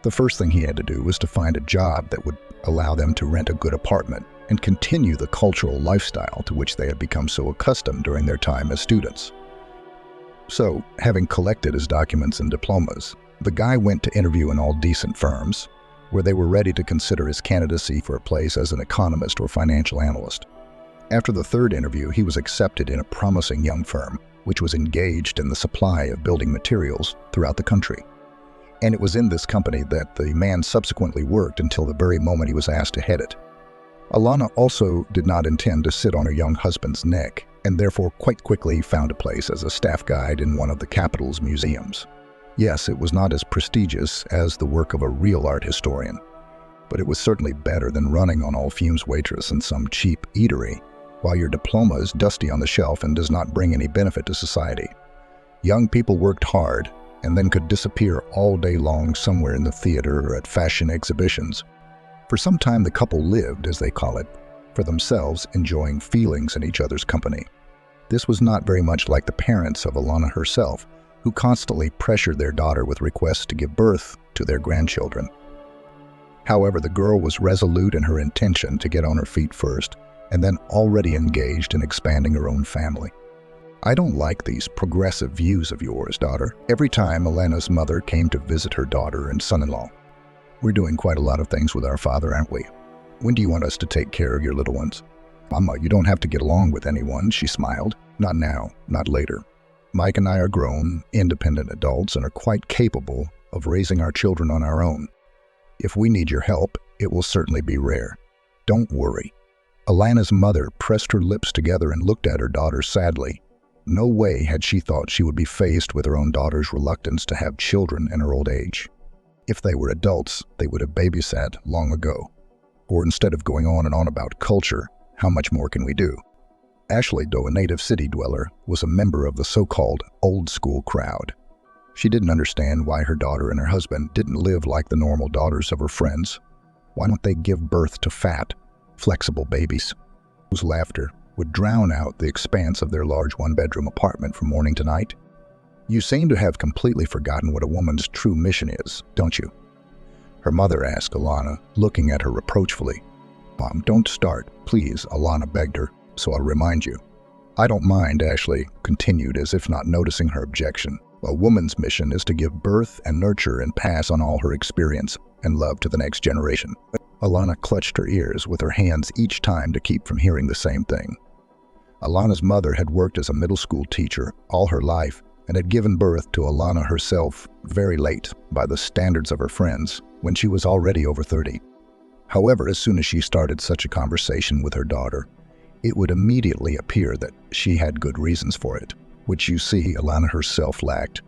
Speaker 2: The first thing he had to do was to find a job that would allow them to rent a good apartment and continue the cultural lifestyle to which they had become so accustomed during their time as students. So, having collected his documents and diplomas, the guy went to interview in all decent firms, where they were ready to consider his candidacy for a place as an economist or financial analyst. After the third interview, he was accepted in a promising young firm, which was engaged in the supply of building materials throughout the country. And it was in this company that the man subsequently worked until the very moment he was asked to head it. Alana also did not intend to sit on her young husband's neck, and therefore quite quickly found a place as a staff guide in one of the capital's museums. Yes, it was not as prestigious as the work of a real art historian, but it was certainly better than running on all fumes waitress in some cheap eatery, while your diploma is dusty on the shelf and does not bring any benefit to society. Young people worked hard and then could disappear all day long somewhere in the theater or at fashion exhibitions. For some time the couple lived, as they call it, for themselves, enjoying feelings in each other's company. This was not very much like the parents of Alana herself, who constantly pressured their daughter with requests to give birth to their grandchildren. However, the girl was resolute in her intention to get on her feet first, and then already engaged in expanding her own family. "I don't like these progressive views of yours, daughter." Every time Elena's mother came to visit her daughter and son-in-law, "We're doing quite a lot of things with our father, aren't we? When do you want us to take care of your little ones?" "Mama, you don't have to get along with anyone," she smiled. "Not now, not later. Mike and I are grown, independent adults and are quite capable of raising our children on our own. If we need your help, it will certainly be rare. Don't worry." Alana's mother pressed her lips together and looked at her daughter sadly. No way had she thought she would be faced with her own daughter's reluctance to have children in her old age. If they were adults, they would have babysat long ago. Or instead of going on and on about culture, how much more can we do? Ashley, though a native city dweller, was a member of the so-called old-school crowd. She didn't understand why her daughter and her husband didn't live like the normal daughters of her friends. Why don't they give birth to fat, flexible babies whose laughter would drown out the expanse of their large one-bedroom apartment from morning to night? "You seem to have completely forgotten what a woman's true mission is, don't you?" her mother asked Alana, looking at her reproachfully. "Mom, don't start, please," Alana begged her, "so I'll remind you." "I don't mind," Ashley continued as if not noticing her objection. "A woman's mission is to give birth and nurture and pass on all her experience and love to the next generation." Alana clutched her ears with her hands each time to keep from hearing the same thing. Alana's mother had worked as a middle school teacher all her life and had given birth to Alana herself very late by the standards of her friends when she was already over 30. However, as soon as she started such a conversation with her daughter, it would immediately appear that she had good reasons for it, which you see Alana herself lacked.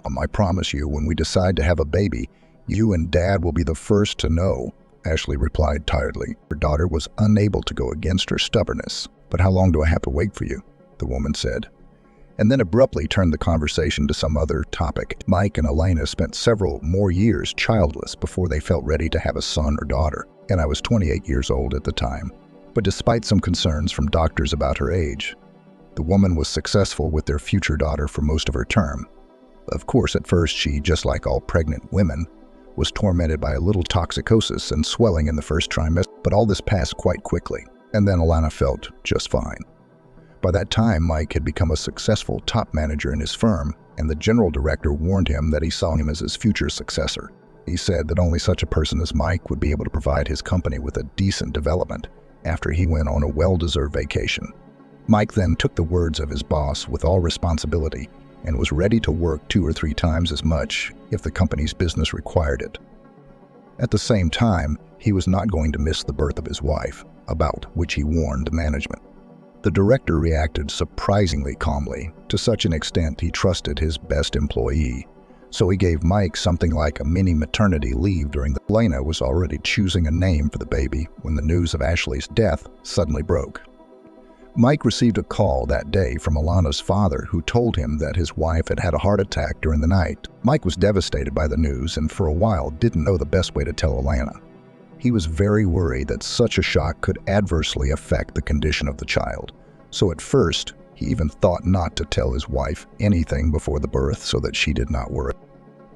Speaker 2: I promise you, when we decide to have a baby, you and Dad will be the first to know, Ashley replied tiredly. Her daughter was unable to go against her stubbornness. But how long do I have to wait for you? The woman said, and then abruptly turned the conversation to some other topic. Mike and Elena spent several more years childless before they felt ready to have a son or daughter, and I was 28 years old at the time. But despite some concerns from doctors about her age, the woman was successful with their future daughter for most of her term. Of course, at first she, just like all pregnant women, was tormented by a little toxicosis and swelling in the first trimester, but all this passed quite quickly, and then Alana felt just fine. By that time, Mike had become a successful top manager in his firm, and the general director warned him that he saw him as his future successor. He said that only such a person as Mike would be able to provide his company with a decent development after he went on a well-deserved vacation. Mike then took the words of his boss with all responsibility and was ready to work 2 or 3 times as much if the company's business required it. At the same time, he was not going to miss the birth of his wife, about which he warned management. The director reacted surprisingly calmly, to such an extent he trusted his best employee. So he gave Mike something like a mini maternity leave during the... Elena was already choosing a name for the baby when the news of Ashley's death suddenly broke. Mike received a call that day from Alana's father, who told him that his wife had had a heart attack during the night. Mike was devastated by the news and for a while didn't know the best way to tell Alana. He was very worried that such a shock could adversely affect the condition of the child. So at first, he even thought not to tell his wife anything before the birth so that she did not worry.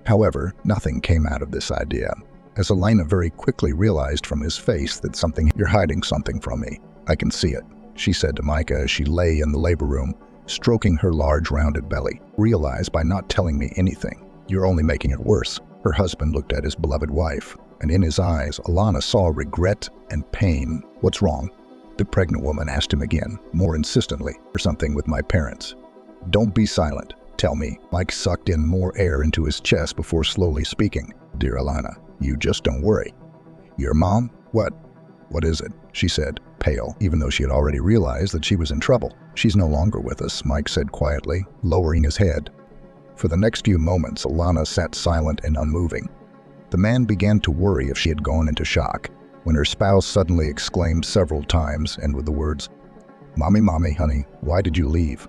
Speaker 2: However, nothing came out of this idea, as Elena very quickly realized from his face that "You're hiding something from me. I can see it," she said to Micah as she lay in the labor room, stroking her large rounded belly. "Realize by not telling me anything, you're only making it worse." Her husband looked at his beloved wife, and in his eyes, Alana saw regret and pain. "What's wrong?" the pregnant woman asked him again, more insistently. "Or something with my parents." "Don't be silent. Tell me." Mike sucked in more air into his chest before slowly speaking. "Dear Alana, you just don't worry. Your mom?" What is it?" she said, pale, even though she had already realized that she was in trouble. "She's no longer with us," Mike said quietly, lowering his head. For the next few moments, Alana sat silent and unmoving. The man began to worry if she had gone into shock, when her spouse suddenly exclaimed several times, and with the words, "Mommy, mommy, honey, why did you leave?"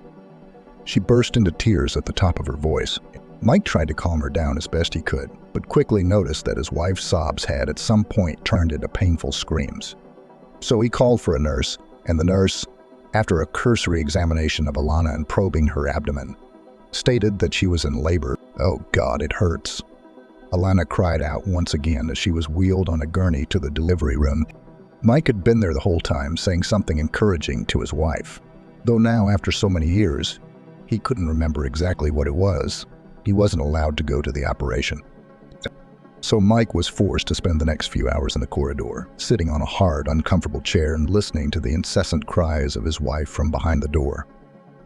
Speaker 2: She burst into tears at the top of her voice. Mike tried to calm her down as best he could, but quickly noticed that his wife's sobs had at some point turned into painful screams. So he called for a nurse, and the nurse, after a cursory examination of Alana and probing her abdomen, stated that she was in labor. "Oh God, it hurts." Alana cried out once again as she was wheeled on a gurney to the delivery room. Mike had been there the whole time, saying something encouraging to his wife, though now, after so many years, he couldn't remember exactly what it was. He wasn't allowed to go to the operation. So Mike was forced to spend the next few hours in the corridor, sitting on a hard, uncomfortable chair and listening to the incessant cries of his wife from behind the door.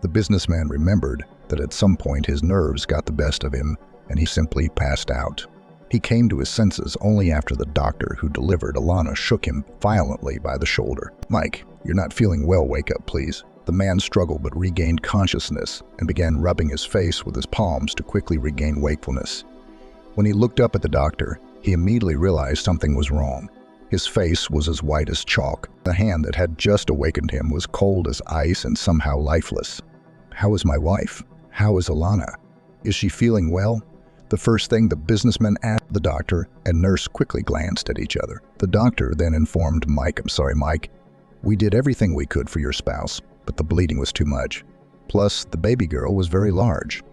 Speaker 2: The businessman remembered that at some point his nerves got the best of him and he simply passed out. He came to his senses only after the doctor who delivered Alana shook him violently by the shoulder. "Mike, you're not feeling well, wake up, please." The man struggled but regained consciousness and began rubbing his face with his palms to quickly regain wakefulness. When he looked up at the doctor, he immediately realized something was wrong. His face was as white as chalk. The hand that had just awakened him was cold as ice and somehow lifeless. "How is my wife? How is Alana? Is she feeling well?" The first thing the businessman asked the doctor and nurse quickly glanced at each other. The doctor then informed Mike, "I'm sorry, Mike. We did everything we could for your spouse, but the bleeding was too much. Plus, the baby girl was very large.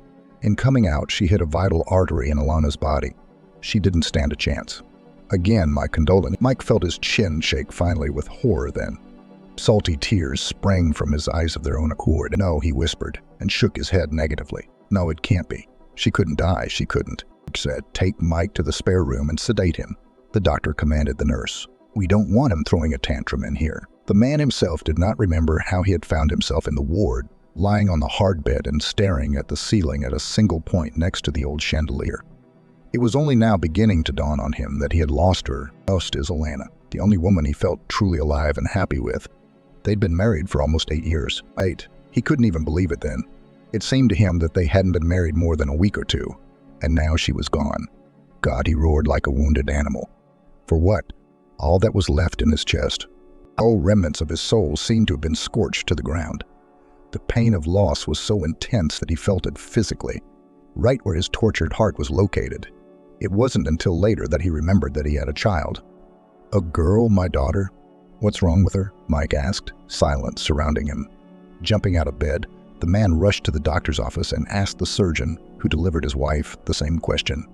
Speaker 2: In coming out, she hit a vital artery in Alana's body. She didn't stand a chance." Again, my condolences. Mike felt his chin shake finally with horror then. Salty tears sprang from his eyes of their own accord. "No," he whispered, and shook his head negatively. "No, it can't be. She couldn't die, she couldn't." He said, "Take Mike to the spare room and sedate him." The doctor commanded the nurse. We don't want him throwing a tantrum in here. The man himself did not remember how he had found himself in the ward, lying on the hard bed and staring at the ceiling at a single point next to the old chandelier. It was only now beginning to dawn on him that he had lost her, lost his Alana, the only woman he felt truly alive and happy with. They'd been married for almost 8 years. 8. He couldn't even believe it then. It seemed to him that they hadn't been married more than a week or two, and now she was gone. God, he roared like a wounded animal. For what? All that was left in his chest. All remnants of his soul seemed to have been scorched to the ground. The pain of loss was so intense that he felt it physically, right where his tortured heart was located. It wasn't until later that he remembered that he had a child. A girl, my daughter? What's wrong with her? Mike asked, silence surrounding him. Jumping out of bed, the man rushed to the doctor's office and asked the surgeon, who delivered his wife, the same question.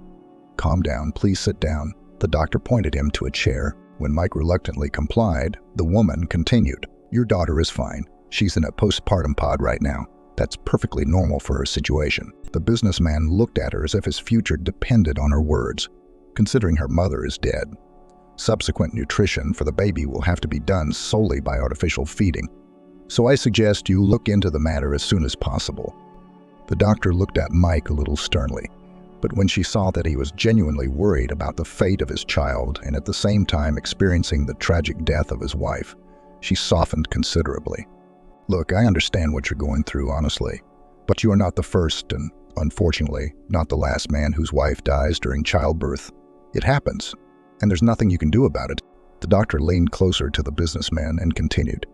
Speaker 2: Calm down, please sit down. The doctor pointed him to a chair. When Mike reluctantly complied, the woman continued. Your daughter is fine. She's in a postpartum pod right now. That's perfectly normal for her situation. The businessman looked at her as if his future depended on her words, considering her mother is dead. Subsequent nutrition for the baby will have to be done solely by artificial feeding. So I suggest you look into the matter as soon as possible. The doctor looked at Mike a little sternly, but when she saw that he was genuinely worried about the fate of his child and at the same time experiencing the tragic death of his wife, she softened considerably. Look, I understand what you're going through, honestly, but you are not the first and, unfortunately, not the last man whose wife dies during childbirth. It happens, and there's nothing you can do about it. The doctor leaned closer to the businessman and continued.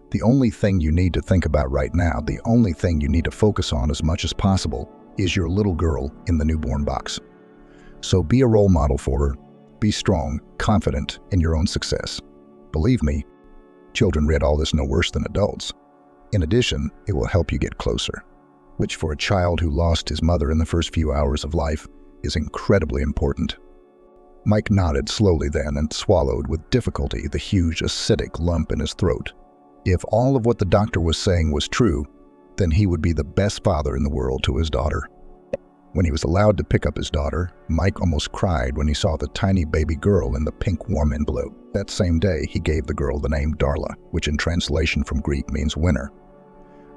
Speaker 2: The only thing you need to think about right now, the only thing you need to focus on as much as possible, is your little girl in the newborn box. So be a role model for her. Be strong, confident in your own success. Believe me, children read all this no worse than adults. In addition, it will help you get closer, which for a child who lost his mother in the first few hours of life is incredibly important. Mike nodded slowly then and swallowed with difficulty the huge acidic lump in his throat. If all of what the doctor was saying was true, then he would be the best father in the world to his daughter. When he was allowed to pick up his daughter, Mike almost cried when he saw the tiny baby girl in the pink warm envelope. That same day, he gave the girl the name Darla, which in translation from Greek means winner.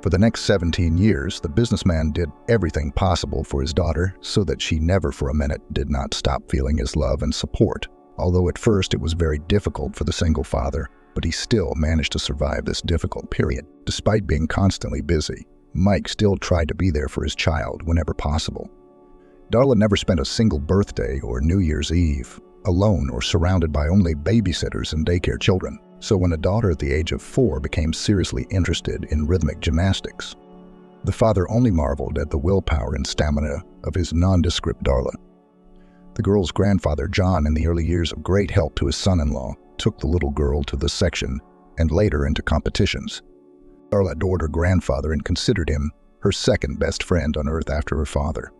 Speaker 2: For the next 17 years, the businessman did everything possible for his daughter so that she never for a minute did not stop feeling his love and support. Although at first it was very difficult for the single father, but he still managed to survive this difficult period. Despite being constantly busy, Mike still tried to be there for his child whenever possible. Darla never spent a single birthday or New Year's Eve alone or surrounded by only babysitters and daycare children. So when a daughter at the age of 4 became seriously interested in rhythmic gymnastics, the father only marveled at the willpower and stamina of his nondescript Darla. The girl's grandfather, John, in the early years of great help to his son-in-law, took the little girl to the section and later into competitions. Darla adored her grandfather and considered him her second best friend on earth after her father.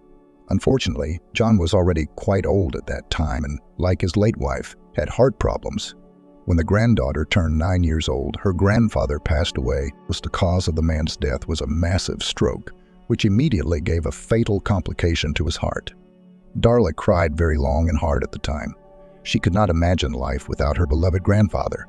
Speaker 2: Unfortunately, John was already quite old at that time and, like his late wife, had heart problems. When the granddaughter turned 9 years old, her grandfather passed away. The cause of the man's death was a massive stroke, which immediately gave a fatal complication to his heart. Darla cried very long and hard at the time. She could not imagine life without her beloved grandfather.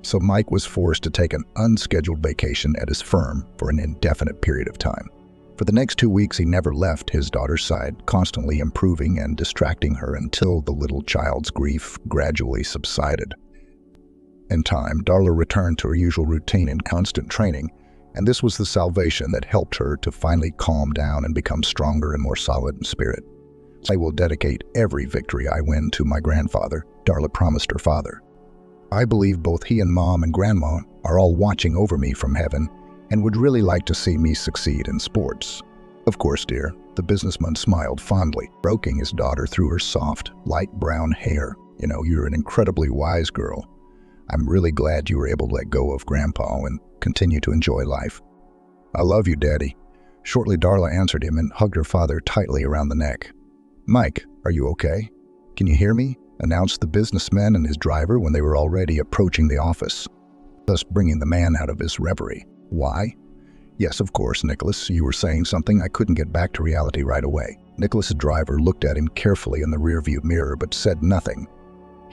Speaker 2: So Mike was forced to take an unscheduled vacation at his firm for an indefinite period of time. For the next 2 weeks, he never left his daughter's side, constantly improving and distracting her until the little child's grief gradually subsided. In time, Darla returned to her usual routine and constant training, and this was the salvation that helped her to finally calm down and become stronger and more solid in spirit. I will dedicate every victory I win to my grandfather, Darla promised her father. I believe both he and Mom and Grandma are all watching over me from heaven and would really like to see me succeed in sports. Of course, dear, the businessman smiled fondly, stroking his daughter through her soft, light brown hair. You know, you're an incredibly wise girl. I'm really glad you were able to let go of Grandpa and continue to enjoy life. I love you, Daddy. Shortly, Darla answered him and hugged her father tightly around the neck. Mike, are you okay? Can you hear me? Announced the businessman and his driver when they were already approaching the office, thus bringing the man out of his reverie. Why? Yes, of course, Nicholas. You were saying something. I couldn't get back to reality right away. Nicholas's driver looked at him carefully in the rearview mirror but said nothing.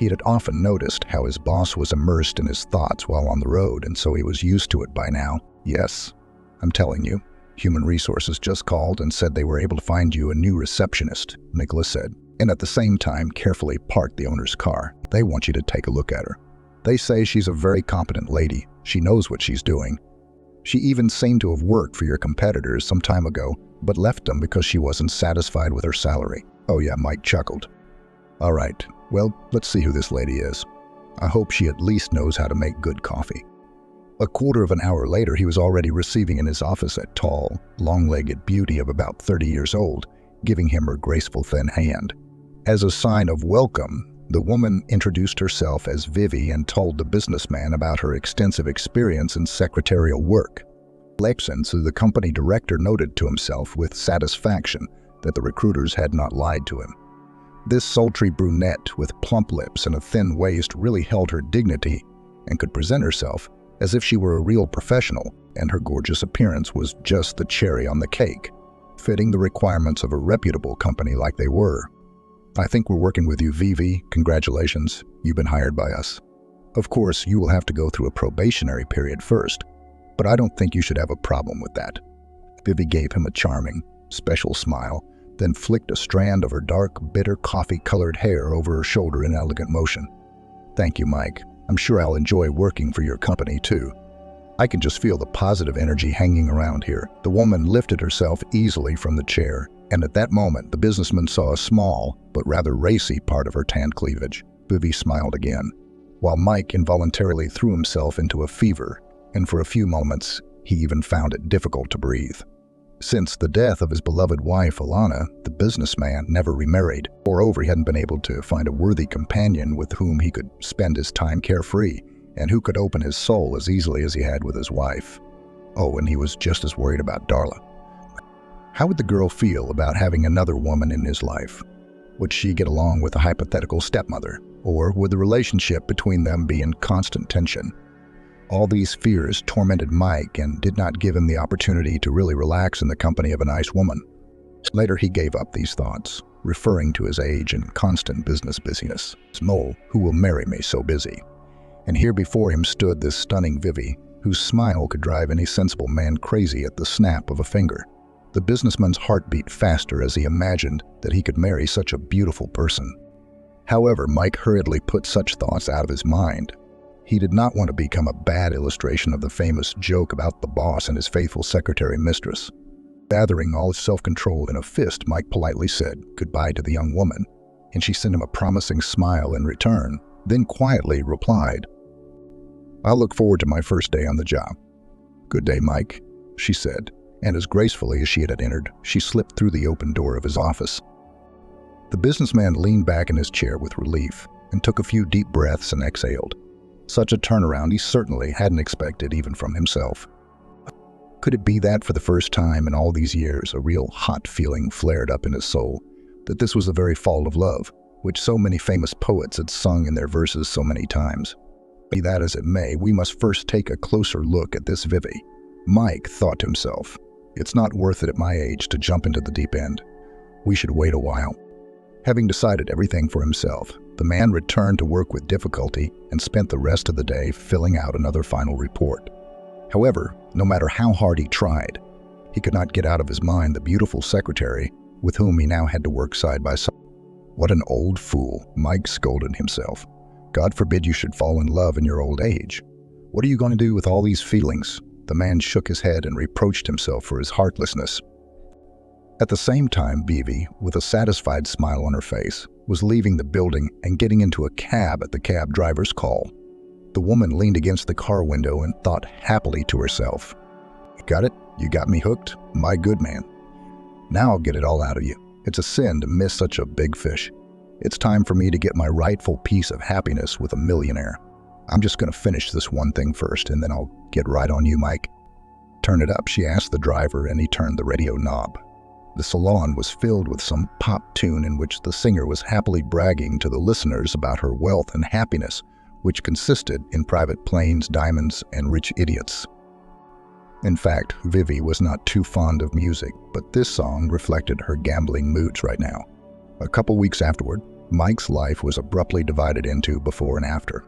Speaker 2: He had often noticed how his boss was immersed in his thoughts while on the road, and so he was used to it by now. "Yes, I'm telling you. Human Resources just called and said they were able to find you a new receptionist," Nicholas said, and at the same time carefully parked the owner's car. "They want you to take a look at her. They say she's a very competent lady. She knows what she's doing. She even seemed to have worked for your competitors some time ago, but left them because she wasn't satisfied with her salary." "Oh yeah," Mike chuckled. "All right, well, let's see who this lady is. I hope she at least knows how to make good coffee." A quarter of an hour later, he was already receiving in his office a tall, long-legged beauty of about 30 years old, giving him her graceful thin hand. As a sign of welcome, the woman introduced herself as Vivi and told the businessman about her extensive experience in secretarial work. Lexon, the company director, noted to himself with satisfaction that the recruiters had not lied to him. This sultry brunette with plump lips and a thin waist really held her dignity and could present herself as if she were a real professional, and her gorgeous appearance was just the cherry on the cake, fitting the requirements of a reputable company like they were. "I think we're working with you, Vivi. Congratulations, you've been hired by us. Of course, you will have to go through a probationary period first, but I don't think you should have a problem with that." Vivi gave him a charming, special smile, then flicked a strand of her dark, bitter coffee-colored hair over her shoulder in elegant motion. "Thank you, Mike. I'm sure I'll enjoy working for your company, too. I can just feel the positive energy hanging around here." The woman lifted herself easily from the chair, and at that moment, the businessman saw a small, but rather racy part of her tanned cleavage. Vivi smiled again, while Mike involuntarily threw himself into a fever, and for a few moments, he even found it difficult to breathe. Since the death of his beloved wife, Alana, the businessman never remarried. Moreover, he hadn't been able to find a worthy companion with whom he could spend his time carefree, and who could open his soul as easily as he had with his wife. Oh, and he was just as worried about Darla. How would the girl feel about having another woman in his life? Would she get along with a hypothetical stepmother, or would the relationship between them be in constant tension? All these fears tormented Mike and did not give him the opportunity to really relax in the company of a nice woman. Later, he gave up these thoughts, referring to his age and constant business busyness. "Mole, who will marry me so busy?" And here before him stood this stunning Vivi, whose smile could drive any sensible man crazy at the snap of a finger. The businessman's heart beat faster as he imagined that he could marry such a beautiful person. However, Mike hurriedly put such thoughts out of his mind. He did not want to become a bad illustration of the famous joke about the boss and his faithful secretary mistress. Gathering all his self-control in a fist, Mike politely said goodbye to the young woman, and she sent him a promising smile in return, then quietly replied, "I'll look forward to my first day on the job." "Good day, Mike," she said, and as gracefully as she had entered, she slipped through the open door of his office. The businessman leaned back in his chair with relief and took a few deep breaths and exhaled. Such a turnaround he certainly hadn't expected even from himself. Could it be that for the first time in all these years, a real hot feeling flared up in his soul, that this was the very fall of love, which so many famous poets had sung in their verses so many times? Be that as it may, we must first take a closer look at this Vivi. Mike thought to himself, "It's not worth it at my age to jump into the deep end. We should wait a while." Having decided everything for himself, the man returned to work with difficulty and spent the rest of the day filling out another final report. However, no matter how hard he tried, he could not get out of his mind the beautiful secretary with whom he now had to work side by side. What an old fool, Mike scolded himself. God forbid you should fall in love in your old age. What are you going to do with all these feelings? The man shook his head and reproached himself for his heartlessness. At the same time, Vivi, with a satisfied smile on her face, was leaving the building and getting into a cab at the cab driver's call. The woman leaned against the car window and thought happily to herself, "Got it? You got me hooked? My good man. Now I'll get it all out of you. It's a sin to miss such a big fish. It's time for me to get my rightful piece of happiness with a millionaire. I'm just going to finish this one thing first, and then I'll get right on you, Mike." "Turn it up," she asked the driver, and he turned the radio knob. The salon was filled with some pop tune in which the singer was happily bragging to the listeners about her wealth and happiness, which consisted in private planes, diamonds, and rich idiots. In fact, Vivi was not too fond of music, but this song reflected her gambling moods right now. A couple weeks afterward, Mike's life was abruptly divided into before and after.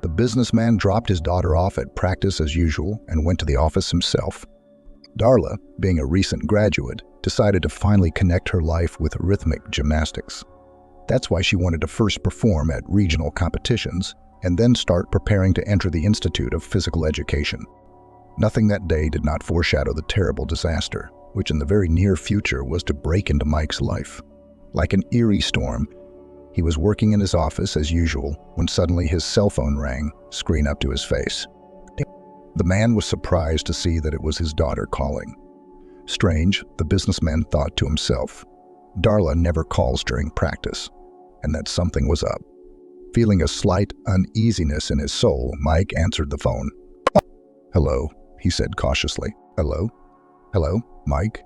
Speaker 2: The businessman dropped his daughter off at practice as usual and went to the office himself. Darla, being a recent graduate, decided to finally connect her life with rhythmic gymnastics. That's why she wanted to first perform at regional competitions and then start preparing to enter the Institute of Physical Education. Nothing that day did not foreshadow the terrible disaster, which in the very near future was to break into Mike's life. Like an eerie storm, he was working in his office as usual when suddenly his cell phone rang, screen up to his face. The man was surprised to see that it was his daughter calling. Strange, the businessman thought to himself. Darla never calls during practice, and that something was up. Feeling a slight uneasiness in his soul, Mike answered the phone. "Hello," he said cautiously. "Hello? Hello, Mike?"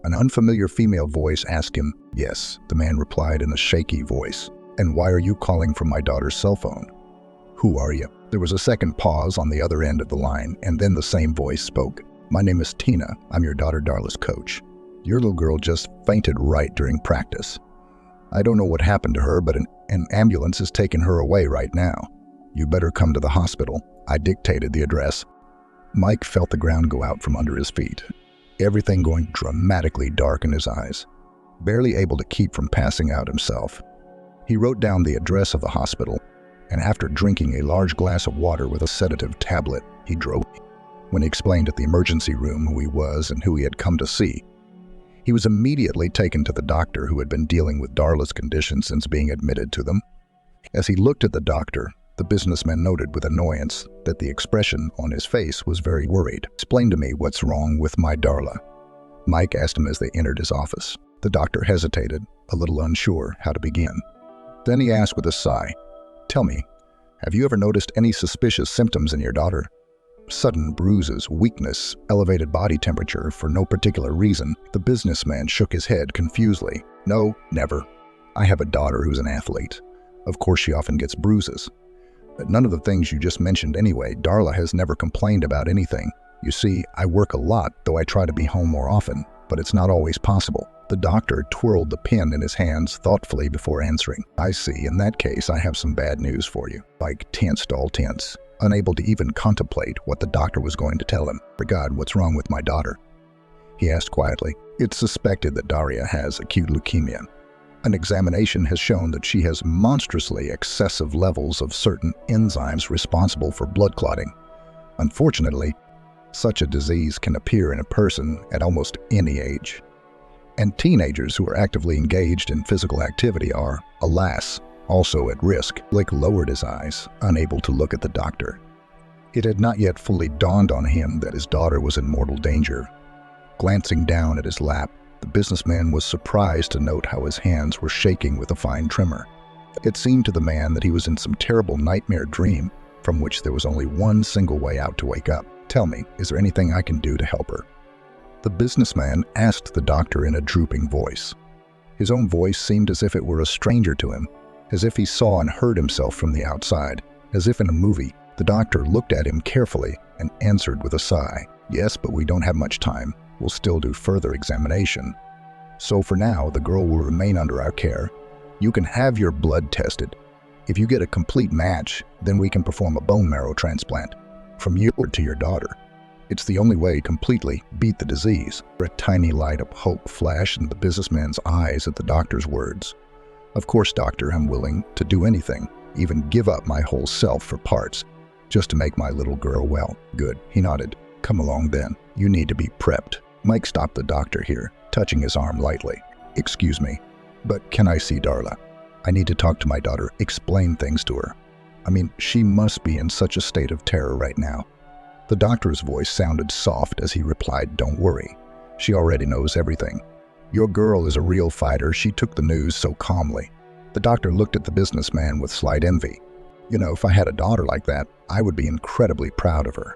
Speaker 2: An unfamiliar female voice asked him. "Yes," the man replied in a shaky voice. "And why are you calling from my daughter's cell phone? Who are you?" There was a second pause on the other end of the line, and then the same voice spoke. "My name is Tina. I'm your daughter Darla's coach. Your little girl just fainted right during practice. I don't know what happened to her, but an ambulance is taking her away right now. You better come to the hospital." I dictated the address. Mike felt the ground go out from under his feet, everything going dramatically dark in his eyes, barely able to keep from passing out himself. He wrote down the address of the hospital, and after drinking a large glass of water with a sedative tablet, he drove. When he explained at the emergency room who he was and who he had come to see, he was immediately taken to the doctor who had been dealing with Darla's condition since being admitted to them. As he looked at the doctor, the businessman noted with annoyance that the expression on his face was very worried. "Explain to me what's wrong with my Darla," Mike asked him as they entered his office. The doctor hesitated, a little unsure how to begin. Then he asked with a sigh, "Tell me, have you ever noticed any suspicious symptoms in your daughter? Sudden bruises, weakness, elevated body temperature for no particular reason?" The businessman shook his head confusedly. "No, never. I have a daughter who's an athlete. Of course she often gets bruises. But none of the things you just mentioned anyway. Darla has never complained about anything. You see, I work a lot, though I try to be home more often, but it's not always possible." The doctor twirled the pen in his hands thoughtfully before answering. "I see. In that case, I have some bad news for you." Mike tensed all tense, unable to even contemplate what the doctor was going to tell him. "For God, what's wrong with my daughter?" he asked quietly. "It's suspected that Daria has acute leukemia. An examination has shown that she has monstrously excessive levels of certain enzymes responsible for blood clotting. Unfortunately, such a disease can appear in a person at almost any age. And teenagers who are actively engaged in physical activity are, alas, also at risk." Blake lowered his eyes, unable to look at the doctor. It had not yet fully dawned on him that his daughter was in mortal danger. Glancing down at his lap, the businessman was surprised to note how his hands were shaking with a fine tremor. It seemed to the man that he was in some terrible nightmare dream from which there was only one single way out to wake up. "Tell me, is there anything I can do to help her?" The businessman asked the doctor in a drooping voice. His own voice seemed as if it were a stranger to him, as if he saw and heard himself from the outside, as if in a movie. The doctor looked at him carefully and answered with a sigh. "Yes, but we don't have much time. We'll still do further examination. So for now, the girl will remain under our care. You can have your blood tested. If you get a complete match, then we can perform a bone marrow transplant from you to your daughter. It's the only way to completely beat the disease." A tiny light of hope flashed in the businessman's eyes at the doctor's words. "Of course, doctor, I'm willing to do anything, even give up my whole self for parts, just to make my little girl well." "Good," he nodded. "Come along then. You need to be prepped." Mike stopped the doctor here, touching his arm lightly. "Excuse me, but can I see Darla? I need to talk to my daughter, explain things to her. I mean, she must be in such a state of terror right now." The doctor's voice sounded soft as he replied, "Don't worry. She already knows everything. Your girl is a real fighter. She took the news so calmly." The doctor looked at the businessman with slight envy. "You know, if I had a daughter like that, I would be incredibly proud of her.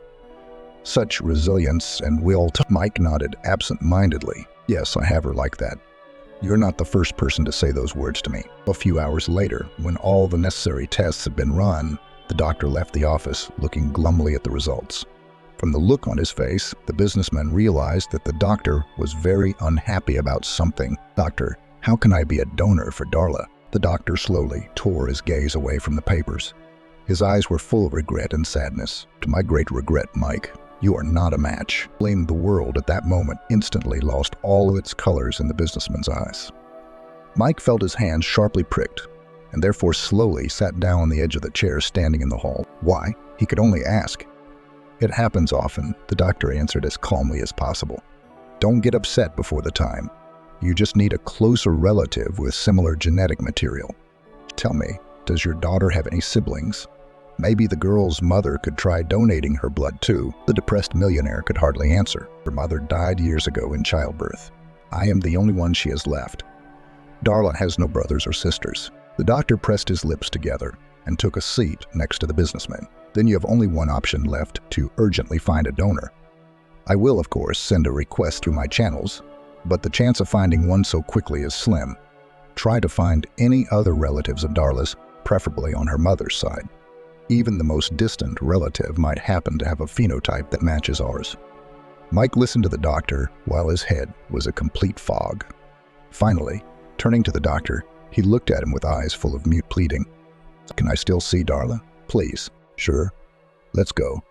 Speaker 2: Such resilience and will." Mike nodded absent-mindedly. "Yes, I have her like that. You're not the first person to say those words to me." A few hours later, when all the necessary tests had been run, the doctor left the office, looking glumly at the results. From the look on his face, the businessman realized that the doctor was very unhappy about something. "Doctor, how can I be a donor for Darla?" The doctor slowly tore his gaze away from the papers. His eyes were full of regret and sadness. To my great regret, Mike, you are not a match. The world at that moment instantly lost all of its colors in the businessman's eyes. Mike felt his hands sharply pricked, and therefore slowly sat down on the edge of the chair standing in the hall. Why? He could only ask. It happens often, the doctor answered as calmly as possible. Don't get upset before the time. You just need a closer relative with similar genetic material. Tell me, does your daughter have any siblings? Maybe the girl's mother could try donating her blood too. The depressed millionaire could hardly answer. Her mother died years ago in childbirth. I am the only one she has left. Darla has no brothers or sisters. The doctor pressed his lips together and took a seat next to the businessman. Then you have only one option left to urgently find a donor. I will, of course, send a request through my channels, but the chance of finding one so quickly is slim. Try to find any other relatives of Darla's, preferably on her mother's side. Even the most distant relative might happen to have a phenotype that matches ours. Mike listened to the doctor while his head was a complete fog. Finally, turning to the doctor, he looked at him with eyes full of mute pleading. Can I still see Darla? Please. Sure. Let's go.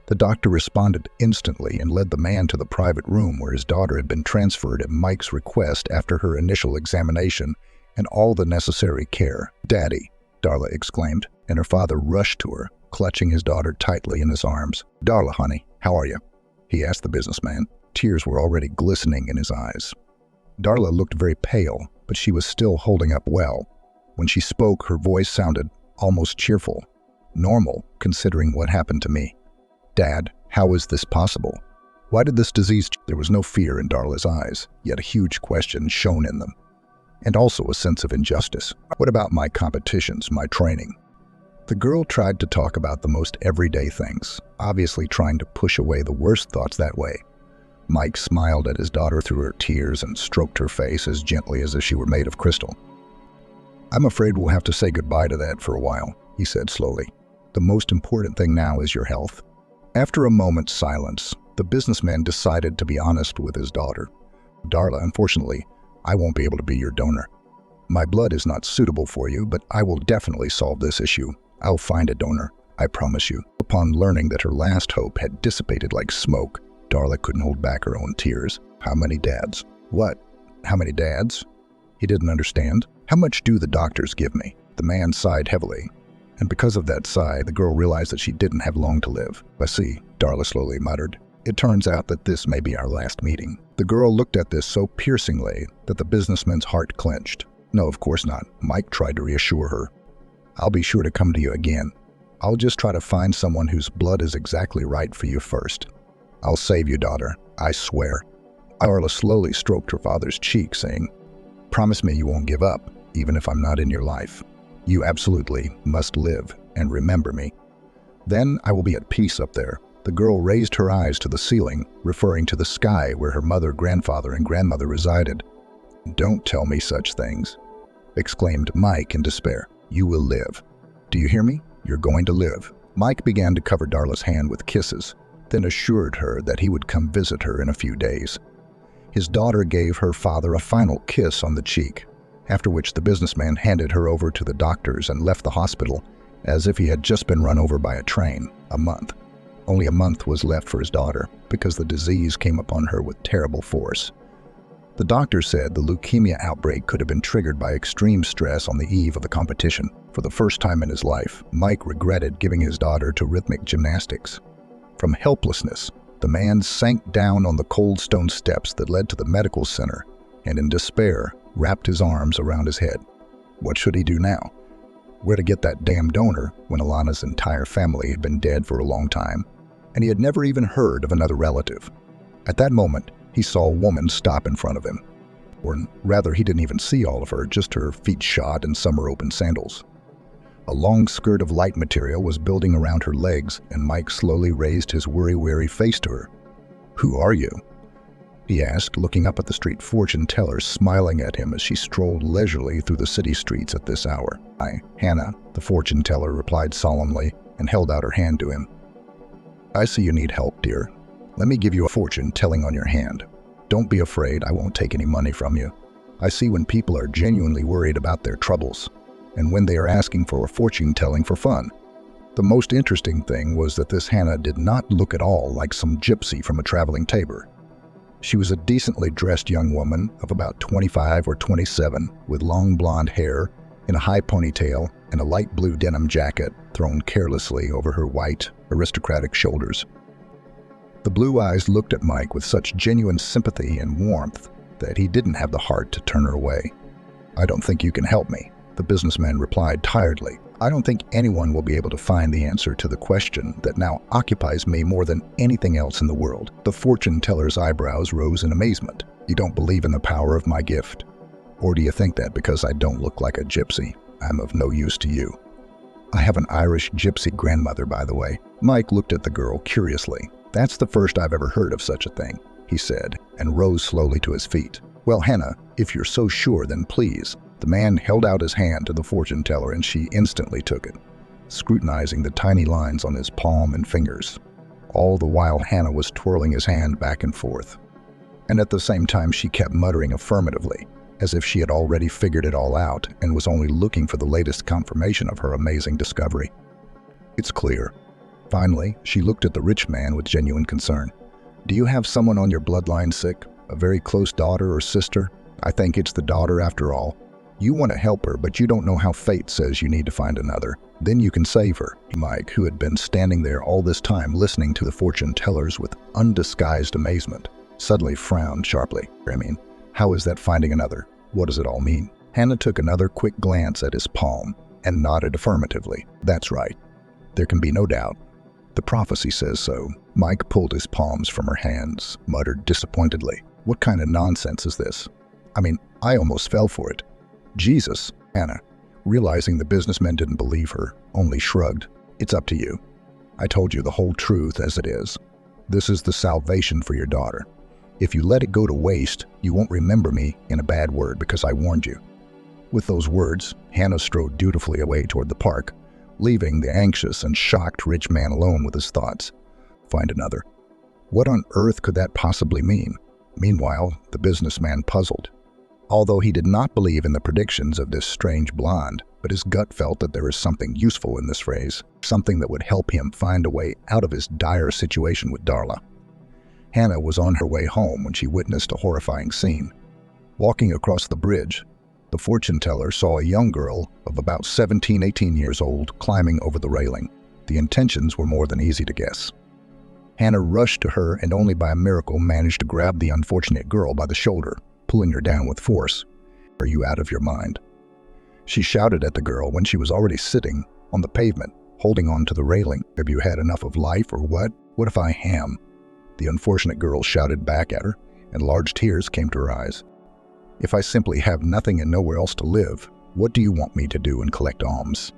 Speaker 2: The doctor responded instantly and led the man to the private room where his daughter had been transferred at Mike's request after her initial examination and all the necessary care. Daddy, Darla exclaimed, and her father rushed to her, clutching his daughter tightly in his arms. Darla, honey, how are you? He asked the businessman. Tears were already glistening in his eyes. Darla looked very pale, but she was still holding up well. When she spoke, her voice sounded almost cheerful. Normal, considering what happened to me. Dad, how is this possible? Why did this disease... There was no fear in Darla's eyes, yet a huge question shone in them. And also a sense of injustice. What about my competitions, my training? The girl tried to talk about the most everyday things, obviously trying to push away the worst thoughts that way. Mike smiled at his daughter through her tears and stroked her face as gently as if she were made of crystal. I'm afraid we'll have to say goodbye to that for a while, he said slowly. The most important thing now is your health. After a moment's silence, the businessman decided to be honest with his daughter. Darla, unfortunately, I won't be able to be your donor. My blood is not suitable for you, but I will definitely solve this issue. I'll find a donor, I promise you. Upon learning that her last hope had dissipated like smoke, Darla couldn't hold back her own tears. How many dads? What? How many dads? He didn't understand. How much do the doctors give me? The man sighed heavily. And because of that sigh, the girl realized that she didn't have long to live. I see, Darla slowly muttered. It turns out that this may be our last meeting. The girl looked at this so piercingly that the businessman's heart clenched. No, of course not. Mike tried to reassure her. I'll be sure to come to you again. I'll just try to find someone whose blood is exactly right for you first. I'll save you, daughter. I swear. Darla slowly stroked her father's cheek, saying, Promise me you won't give up, even if I'm not in your life. You absolutely must live and remember me. Then I will be at peace up there. The girl raised her eyes to the ceiling, referring to the sky where her mother, grandfather, and grandmother resided. Don't tell me such things, exclaimed Mike in despair. You will live. Do you hear me? You're going to live. Mike began to cover Darla's hand with kisses, then assured her that he would come visit her in a few days. His daughter gave her father a final kiss on the cheek, after which the businessman handed her over to the doctors and left the hospital as if he had just been run over by a train. A month. Only a month was left for his daughter because the disease came upon her with terrible force. The doctor said the leukemia outbreak could have been triggered by extreme stress on the eve of the competition. For the first time in his life, Mike regretted giving his daughter to rhythmic gymnastics. From helplessness, the man sank down on the cold stone steps that led to the medical center and in despair wrapped his arms around his head. What should he do now? Where to get that damn donor when Alana's entire family had been dead for a long time, and he had never even heard of another relative. At that moment, he saw a woman stop in front of him. Or rather, he didn't even see all of her, just her feet shod in summer-open sandals. A long skirt of light material was building around her legs, and Mike slowly raised his worry-weary face to her. Who are you? He asked, looking up at the street fortune teller smiling at him as she strolled leisurely through the city streets at this hour. I, Hannah, the fortune teller replied solemnly and held out her hand to him. I see you need help, dear. Let me give you a fortune telling on your hand. Don't be afraid, I won't take any money from you. I see when people are genuinely worried about their troubles, and when they are asking for a fortune-telling for fun. The most interesting thing was that this Hannah did not look at all like some gypsy from a traveling tabor. She was a decently dressed young woman of about 25 or 27 with long blonde hair in a high ponytail and a light blue denim jacket thrown carelessly over her white, aristocratic shoulders. The blue eyes looked at Mike with such genuine sympathy and warmth that he didn't have the heart to turn her away. "I don't think you can help me," the businessman replied tiredly. "I don't think anyone will be able to find the answer to the question that now occupies me more than anything else in the world." The fortune teller's eyebrows rose in amazement. "You don't believe in the power of my gift? Or do you think that because I don't look like a gypsy, I'm of no use to you?" "I have an Irish gypsy grandmother, by the way." Mike looked at the girl curiously. "That's the first I've ever heard of such a thing," he said, and rose slowly to his feet. "Well, Hannah, if you're so sure, then please." The man held out his hand to the fortune teller and she instantly took it, scrutinizing the tiny lines on his palm and fingers. All the while Hannah was twirling his hand back and forth. And at the same time she kept muttering affirmatively, as if she had already figured it all out and was only looking for the latest confirmation of her amazing discovery. "It's clear." Finally, she looked at the rich man with genuine concern. "Do you have someone on your bloodline sick? A very close daughter or sister? I think it's the daughter after all. You want to help her, but you don't know how fate says you need to find another. Then you can save her." Mike, who had been standing there all this time listening to the fortune tellers with undisguised amazement, suddenly frowned sharply. "I mean, how is that finding another? What does it all mean?" Hannah took another quick glance at his palm and nodded affirmatively. "That's right. There can be no doubt. The prophecy says so." Mike pulled his palms from her hands, muttered disappointedly. "What kind of nonsense is this? I mean, I almost fell for it." "Jesus," Hannah, realizing the businessman didn't believe her, only shrugged. "It's up to you. I told you the whole truth as it is. This is the salvation for your daughter. If you let it go to waste, you won't remember me in a bad word because I warned you." With those words, Hannah strode dutifully away toward the park, leaving the anxious and shocked rich man alone with his thoughts. Find another. What on earth could that possibly mean? Meanwhile, the businessman puzzled. Although he did not believe in the predictions of this strange blonde, but his gut felt that there was something useful in this phrase, something that would help him find a way out of his dire situation with Darla. Hannah was on her way home when she witnessed a horrifying scene. Walking across the bridge, the fortune teller saw a young girl of about 17-18 years old climbing over the railing. The intentions were more than easy to guess. Hannah rushed to her and only by a miracle managed to grab the unfortunate girl by the shoulder, pulling her down with force. "Are you out of your mind?" she shouted at the girl when she was already sitting on the pavement, holding on to the railing. "Have you had enough of life or what? What if I am?" The unfortunate girl shouted back at her, and large tears came to her eyes. "If I simply have nothing and nowhere else to live, what do you want me to do and collect alms?"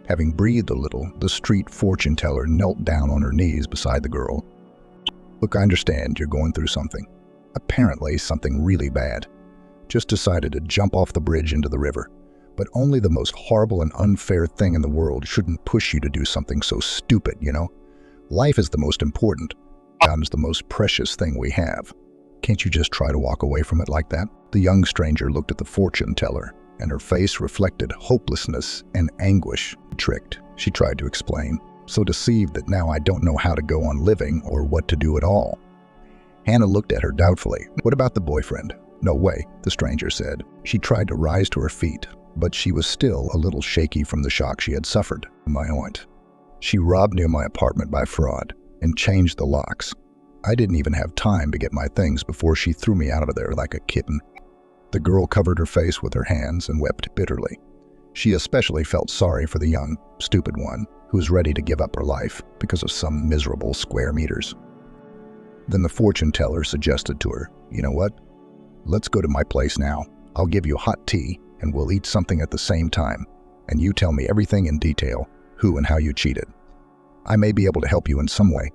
Speaker 2: Having breathed a little, the street fortune teller knelt down on her knees beside the girl. "Look, I understand you're going through something. Apparently something really bad. Just decided to jump off the bridge into the river. But only the most horrible and unfair thing in the world shouldn't push you to do something so stupid, you know? Life is the most important. God is the most precious thing we have. Can't you just try to walk away from it like that?" The young stranger looked at the fortune teller, and her face reflected hopelessness and anguish. "Tricked," she tried to explain. "So deceived that now I don't know how to go on living or what to do at all." Hannah looked at her doubtfully. "What about the boyfriend?" "No way," the stranger said. She tried to rise to her feet, but she was still a little shaky from the shock she had suffered. "My aunt. She robbed near my apartment by fraud and changed the locks. I didn't even have time to get my things before she threw me out of there like a kitten." The girl covered her face with her hands and wept bitterly. She especially felt sorry for the young, stupid one who was ready to give up her life because of some miserable square meters. Then the fortune teller suggested to her, "You know what? Let's go to my place now. I'll give you hot tea and we'll eat something at the same time. And you tell me everything in detail, who and how you cheated. I may be able to help you in some way."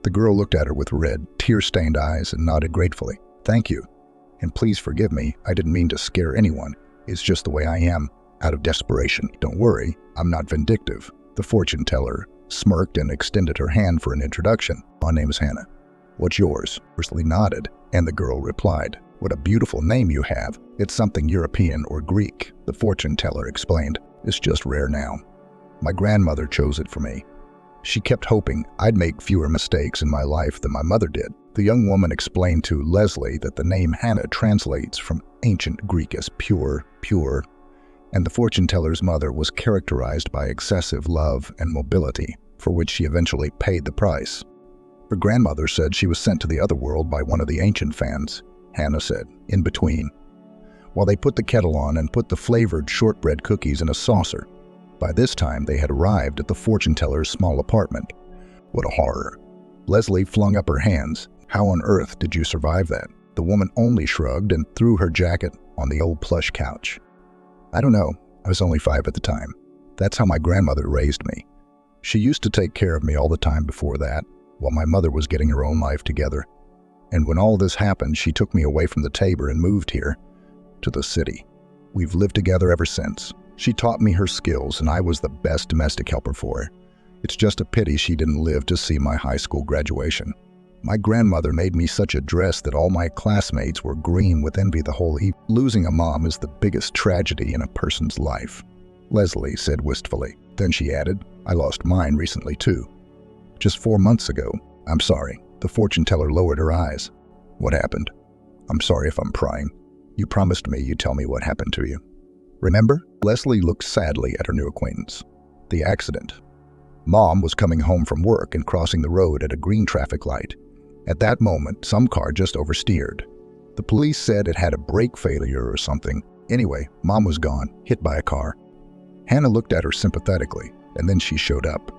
Speaker 2: The girl looked at her with red, tear-stained eyes and nodded gratefully. "Thank you. And please forgive me. I didn't mean to scare anyone. It's just the way I am, out of desperation. Don't worry, I'm not vindictive." The fortune teller smirked and extended her hand for an introduction. "My name's Hannah. What's yours?" Ursula nodded, and the girl replied, "What a beautiful name you have. It's something European or Greek," the fortune teller explained. "It's just rare now. My grandmother chose it for me. She kept hoping I'd make fewer mistakes in my life than my mother did." The young woman explained to Leslie that the name Hannah translates from ancient Greek as pure, and the fortune teller's mother was characterized by excessive love and mobility, for which she eventually paid the price. Her grandmother said she was sent to the other world by one of the ancient fans, Hannah said, in between, while they put the kettle on and put the flavored shortbread cookies in a saucer. By this time, they had arrived at the fortune teller's small apartment. What a horror. Leslie flung up her hands. "How on earth did you survive that?" The woman only shrugged and threw her jacket on the old plush couch. "I don't know. I was only 5 at the time. That's how my grandmother raised me. She used to take care of me all the time before that, while my mother was getting her own life together. And when all this happened, she took me away from the Tabor and moved here, to the city. We've lived together ever since. She taught me her skills, and I was the best domestic helper for her. It's just a pity she didn't live to see my high school graduation. My grandmother made me such a dress that all my classmates were green with envy the whole evening. Losing a mom is the biggest tragedy in a person's life," Leslie said wistfully. Then she added, "I lost mine recently too. Just 4 months ago." "I'm sorry." The fortune teller lowered her eyes. "What happened?" "I'm sorry if I'm prying. You promised me you'd tell me what happened to you. Remember?" Leslie looked sadly at her new acquaintance. "The accident. Mom was coming home from work and crossing the road at a green traffic light. At that moment, some car just oversteered. The police said it had a brake failure or something. Anyway, Mom was gone, hit by a car." Hannah looked at her sympathetically, and then she showed up.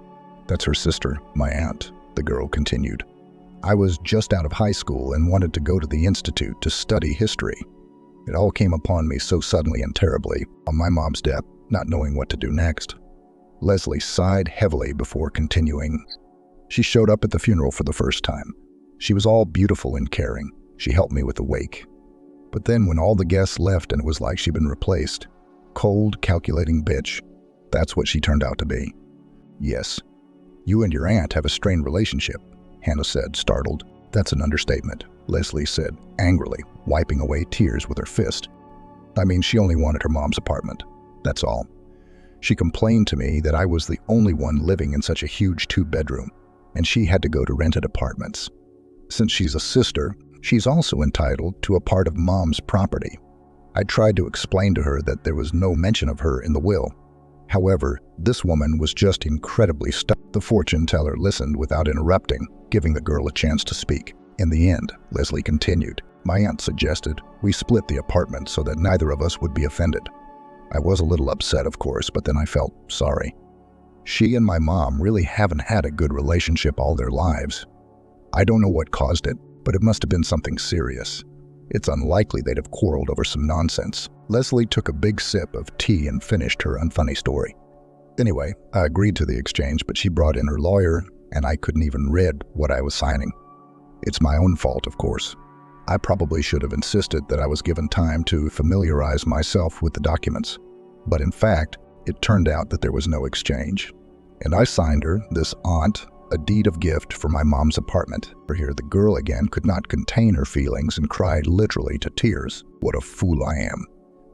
Speaker 2: "That's her sister, my aunt," the girl continued. "I was just out of high school and wanted to go to the institute to study history. It all came upon me so suddenly and terribly on my mom's death, not knowing what to do next." Leslie sighed heavily before continuing. "She showed up at the funeral for the first time. She was all beautiful and caring. She helped me with the wake. But then when all the guests left and it was like she'd been replaced, cold, calculating bitch, that's what she turned out to be." "Yes. You and your aunt have a strained relationship," Hannah said, startled. "That's an understatement," Leslie said, angrily, wiping away tears with her fist. "I mean, she only wanted her mom's apartment. That's all. She complained to me that I was the only one living in such a huge 2-bedroom, and she had to go to rented apartments. Since she's a sister, she's also entitled to a part of Mom's property. I tried to explain to her that there was no mention of her in the will. However, this woman was just incredibly stuck." The fortune teller listened without interrupting, giving the girl a chance to speak. "In the end," Leslie continued, "my aunt suggested we split the apartment so that neither of us would be offended. I was a little upset, of course, but then I felt sorry. She and my mom really haven't had a good relationship all their lives. I don't know what caused it, but it must have been something serious. It's unlikely they'd have quarreled over some nonsense." Leslie took a big sip of tea and finished her unfunny story. "Anyway, I agreed to the exchange, but she brought in her lawyer, and I couldn't even read what I was signing. It's my own fault, of course. I probably should have insisted that I was given time to familiarize myself with the documents. But in fact, it turned out that there was no exchange. And I signed her, this aunt, a deed of gift for my mom's apartment." Here, the girl again could not contain her feelings and cried literally to tears. "What a fool I am."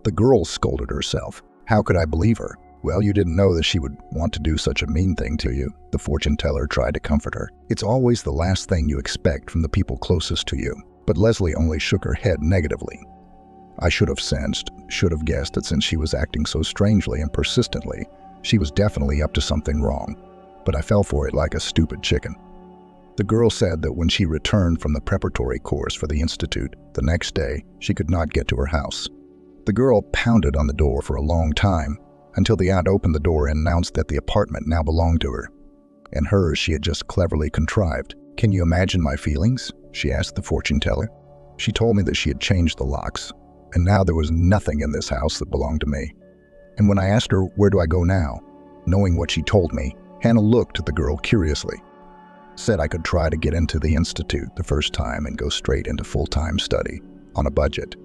Speaker 2: The girl scolded herself. "How could I believe her?" "Well, you didn't know that she would want to do such a mean thing to you," the fortune teller tried to comfort her. "It's always the last thing you expect from the people closest to you." But Leslie only shook her head negatively. "I should have sensed, should have guessed that since she was acting so strangely and persistently, she was definitely up to something wrong. But I fell for it like a stupid chicken." The girl said that when she returned from the preparatory course for the institute the next day, she could not get to her house. The girl pounded on the door for a long time, until the aunt opened the door and announced that the apartment now belonged to her, and hers she had just cleverly contrived. "Can you imagine my feelings?" she asked the fortune teller. "She told me that she had changed the locks, and now there was nothing in this house that belonged to me. And when I asked her, 'Where do I go now?' knowing what she told me, Hannah looked at the girl curiously. Said I could try to get into the institute the first time and go straight into full-time study, on a budget.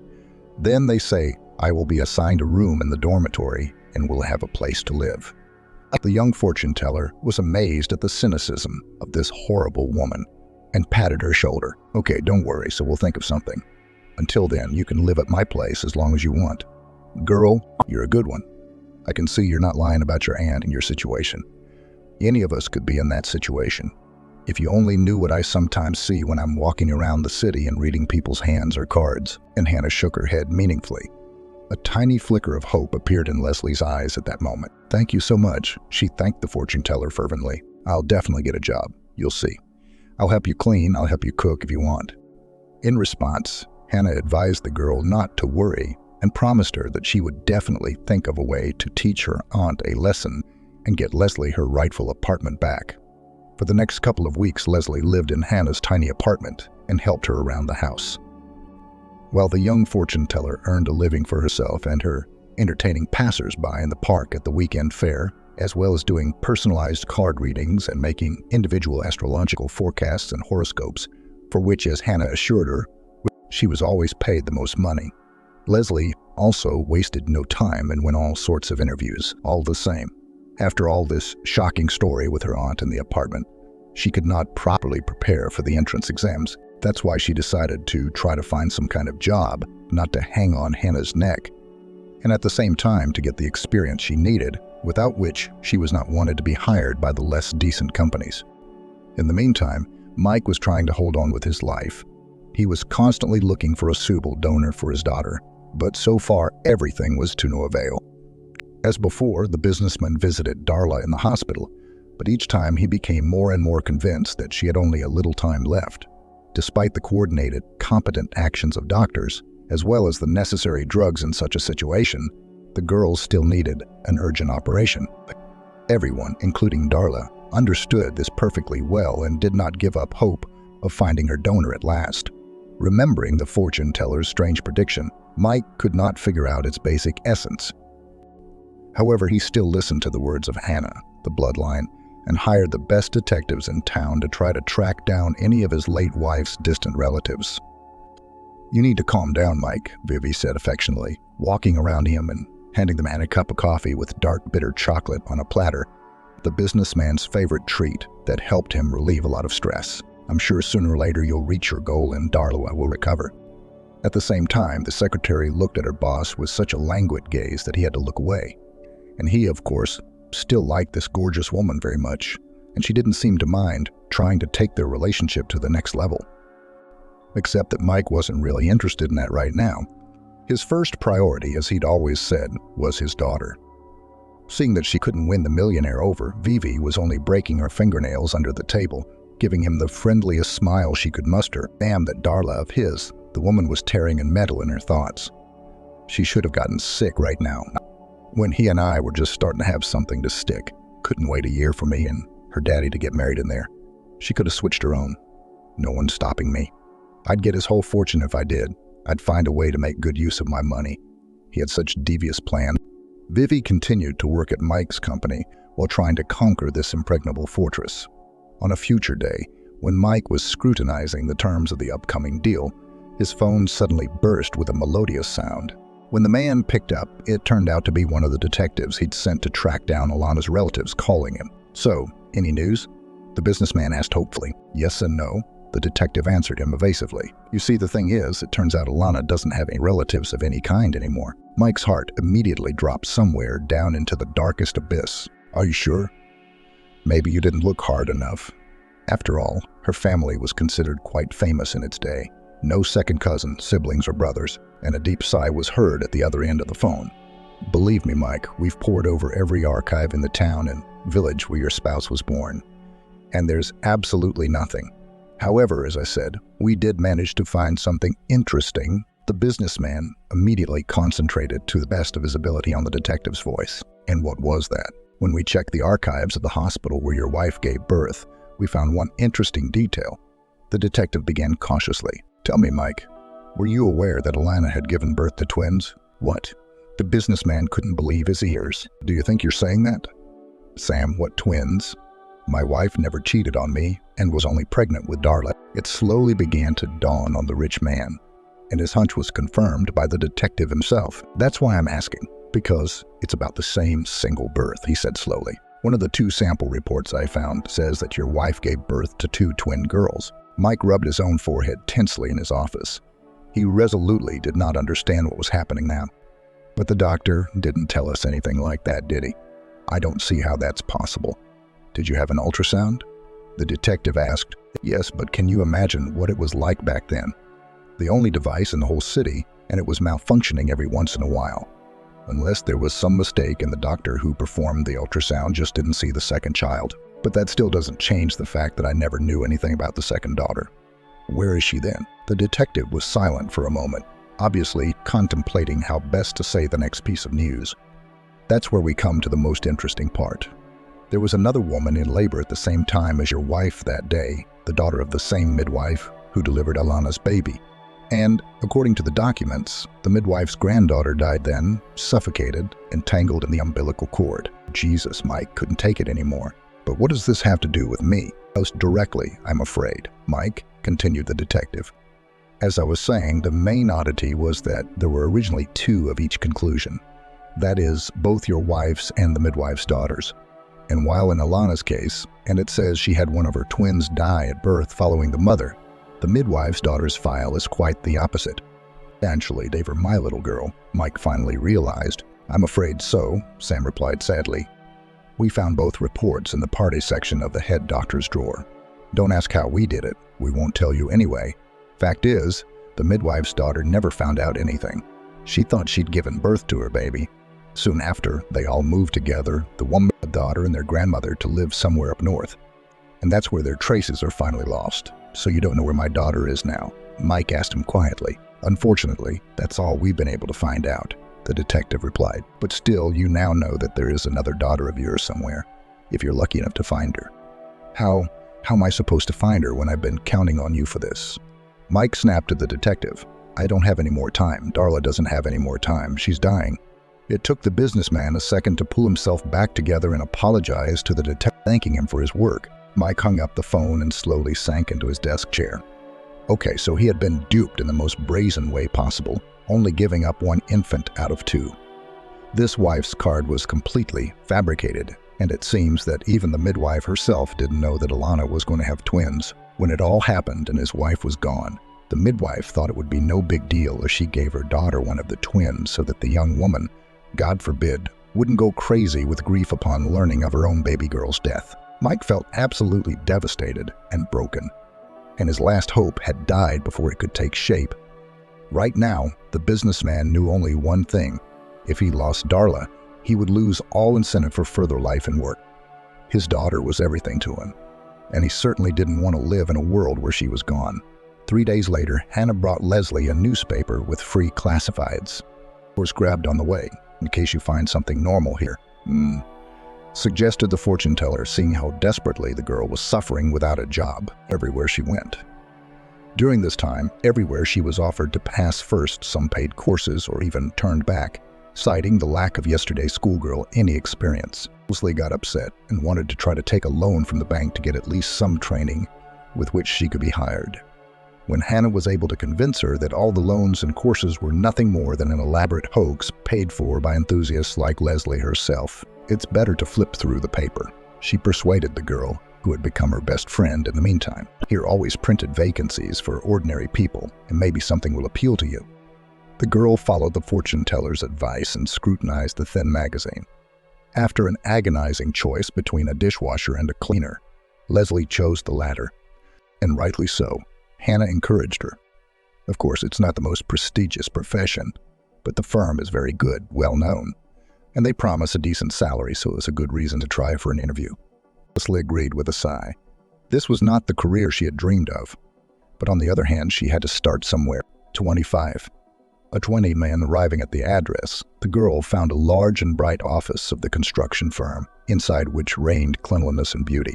Speaker 2: Then they say I will be assigned a room in the dormitory and will have a place to live." The young fortune teller was amazed at the cynicism of this horrible woman and patted her shoulder. "Okay, don't worry, so we'll think of something. Until then, you can live at my place as long as you want. Girl, you're a good one. I can see you're not lying about your aunt and your situation. Any of us could be in that situation. If you only knew what I sometimes see when I'm walking around the city and reading people's hands or cards." And Hannah shook her head meaningfully. A tiny flicker of hope appeared in Leslie's eyes at that moment. "Thank you so much," she thanked the fortune teller fervently. "I'll definitely get a job. You'll see. I'll help you clean, I'll help you cook if you want." In response, Hannah advised the girl not to worry and promised her that she would definitely think of a way to teach her aunt a lesson and get Leslie her rightful apartment back. For the next couple of weeks, Leslie lived in Hannah's tiny apartment and helped her around the house. While the young fortune teller earned a living for herself and her entertaining passers-by in the park at the weekend fair, as well as doing personalized card readings and making individual astrological forecasts and horoscopes, for which, as Hannah assured her, she was always paid the most money. Leslie also wasted no time and went all sorts of interviews, all the same. After all this shocking story with her aunt in the apartment, she could not properly prepare for the entrance exams. That's why she decided to try to find some kind of job, not to hang on Hannah's neck, and at the same time to get the experience she needed, without which she was not wanted to be hired by the less decent companies. In the meantime, Mike was trying to hold on with his life. He was constantly looking for a suitable donor for his daughter, but so far everything was to no avail. As before, the businessman visited Darla in the hospital, but each time he became more and more convinced that she had only a little time left. Despite the coordinated, competent actions of doctors, as well as the necessary drugs in such a situation, the girls still needed an urgent operation. Everyone, including Darla, understood this perfectly well and did not give up hope of finding her donor at last. Remembering the fortune teller's strange prediction, Mike could not figure out its basic essence. However, he still listened to the words of Hannah, the bloodline, and hired the best detectives in town to try to track down any of his late wife's distant relatives. "You need to calm down, Mike," Vivi said affectionately, walking around him and handing the man a cup of coffee with dark bitter chocolate on a platter, the businessman's favorite treat that helped him relieve a lot of stress. "I'm sure sooner or later you'll reach your goal and Darla will recover." At the same time, the secretary looked at her boss with such a languid gaze that he had to look away. And he, of course, still liked this gorgeous woman very much, and she didn't seem to mind trying to take their relationship to the next level. Except that Mike wasn't really interested in that right now. His first priority, as he'd always said, was his daughter. Seeing that she couldn't win the millionaire over, Vivi was only breaking her fingernails under the table, giving him the friendliest smile she could muster. Damn that Darla of his, the woman was tearing in metal in her thoughts. She should have gotten sick right now, when he and I were just starting to have something to stick. Couldn't wait a year for me and her daddy to get married in there. She could have switched her own. No one's stopping me. I'd get his whole fortune if I did. I'd find a way to make good use of my money. He had such devious plans. Vivi continued to work at Mike's company while trying to conquer this impregnable fortress. On a future day, when Mike was scrutinizing the terms of the upcoming deal, his phone suddenly burst with a melodious sound. When the man picked up, it turned out to be one of the detectives he'd sent to track down Alana's relatives calling him. "So, any news?" the businessman asked hopefully. "Yes and no," the detective answered him evasively. "You see, the thing is, it turns out Alana doesn't have any relatives of any kind anymore." Mike's heart immediately dropped somewhere down into the darkest abyss. "Are you sure?" "Maybe you didn't look hard enough." After all, her family was considered quite famous in its day. No second cousin, siblings, or brothers, and a deep sigh was heard at the other end of the phone. "Believe me, Mike, we've pored over every archive in the town and village where your spouse was born, and there's absolutely nothing. However, as I said, we did manage to find something interesting." The businessman immediately concentrated to the best of his ability on the detective's voice. "And what was that?" "When we checked the archives of the hospital where your wife gave birth, we found one interesting detail." The detective began cautiously. "Tell me, Mike, were you aware that Alana had given birth to twins?" "What?" The businessman couldn't believe his ears. "Do you think you're saying that?" "Sam, what twins? My wife never cheated on me and was only pregnant with Darla." It slowly began to dawn on the rich man, and his hunch was confirmed by the detective himself. "That's why I'm asking, because it's about the same single birth," he said slowly. "One of the 2 sample reports I found says that your wife gave birth to 2 twin girls." Mike rubbed his own forehead tensely in his office. He resolutely did not understand what was happening now. But the doctor didn't tell us anything like that, did he? I don't see how that's possible. Did you have an ultrasound? The detective asked. Yes, but can you imagine what it was like back then? The only device in the whole city, and it was malfunctioning every once in a while. Unless there was some mistake and the doctor who performed the ultrasound just didn't see the second child. But that still doesn't change the fact that I never knew anything about the second daughter. Where is she then? The detective was silent for a moment, obviously contemplating how best to say the next piece of news. That's where we come to the most interesting part. There was another woman in labor at the same time as your wife that day, the daughter of the same midwife who delivered Alana's baby. And, according to the documents, the midwife's granddaughter died then, suffocated, entangled in the umbilical cord. Jesus, Mike couldn't take it anymore. But what does this have to do with me? Most directly, I'm afraid. Mike, continued the detective. As I was saying, the main oddity was that there were originally two of each conclusion. That is, both your wife's and the midwife's daughters. And while in Alana's case, and it says she had one of her twins die at birth following the mother, the midwife's daughter's file is quite the opposite. Actually, they were my little girl, Mike finally realized. I'm afraid so, Sam replied sadly. We found both reports in the party section of the head doctor's drawer. Don't ask how we did it, we won't tell you anyway. Fact is, the midwife's daughter never found out anything. She thought she'd given birth to her baby. Soon after, they all moved together, the woman, the daughter, and their grandmother, to live somewhere up north. And that's where their traces are finally lost. So you don't know where my daughter is now? Mike asked him quietly. Unfortunately, that's all we've been able to find out, the detective replied. But still, you now know that there is another daughter of yours somewhere, if you're lucky enough to find her. How am I supposed to find her when I've been counting on you for this? Mike snapped at the detective. I don't have any more time. Darla doesn't have any more time. She's dying. It took the businessman a second to pull himself back together and apologize to the detective, thanking him for his work. Mike hung up the phone and slowly sank into his desk chair. Okay, so he had been duped in the most brazen way possible, only giving up one infant out of two. This wife's card was completely fabricated, and it seems that even the midwife herself didn't know that Alana was going to have twins. When it all happened and his wife was gone, the midwife thought it would be no big deal if she gave her daughter one of the twins so that the young woman, God forbid, wouldn't go crazy with grief upon learning of her own baby girl's death. Mike felt absolutely devastated and broken, and his last hope had died before it could take shape. Right now, the businessman knew only one thing. If he lost Darla, he would lose all incentive for further life and work. His daughter was everything to him, and he certainly didn't want to live in a world where she was gone. 3 days later, Hannah brought Leslie a newspaper with free classifieds. Was grabbed on the way, in case you find something normal here. Suggested the fortune teller, seeing how desperately the girl was suffering without a job everywhere she went. During this time, everywhere she was offered to pass first some paid courses or even turned back, citing the lack of yesterday's schoolgirl any experience. Leslie got upset and wanted to try to take a loan from the bank to get at least some training with which she could be hired. When Hannah was able to convince her that all the loans and courses were nothing more than an elaborate hoax paid for by enthusiasts like Leslie herself, it's better to flip through the paper. She persuaded the girl, who had become her best friend in the meantime. Here always printed vacancies for ordinary people, and maybe something will appeal to you. The girl followed the fortune teller's advice and scrutinized the thin magazine. After an agonizing choice between a dishwasher and a cleaner, Leslie chose the latter. And rightly so. Hannah encouraged her. Of course, it's not the most prestigious profession, but the firm is very good, well known, and they promise a decent salary, so it's a good reason to try for an interview. Leslie agreed with a sigh. This was not the career she had dreamed of, but on the other hand, she had to start somewhere. 25. A 20 man arriving at the address, the girl found a large and bright office of the construction firm, inside which reigned cleanliness and beauty.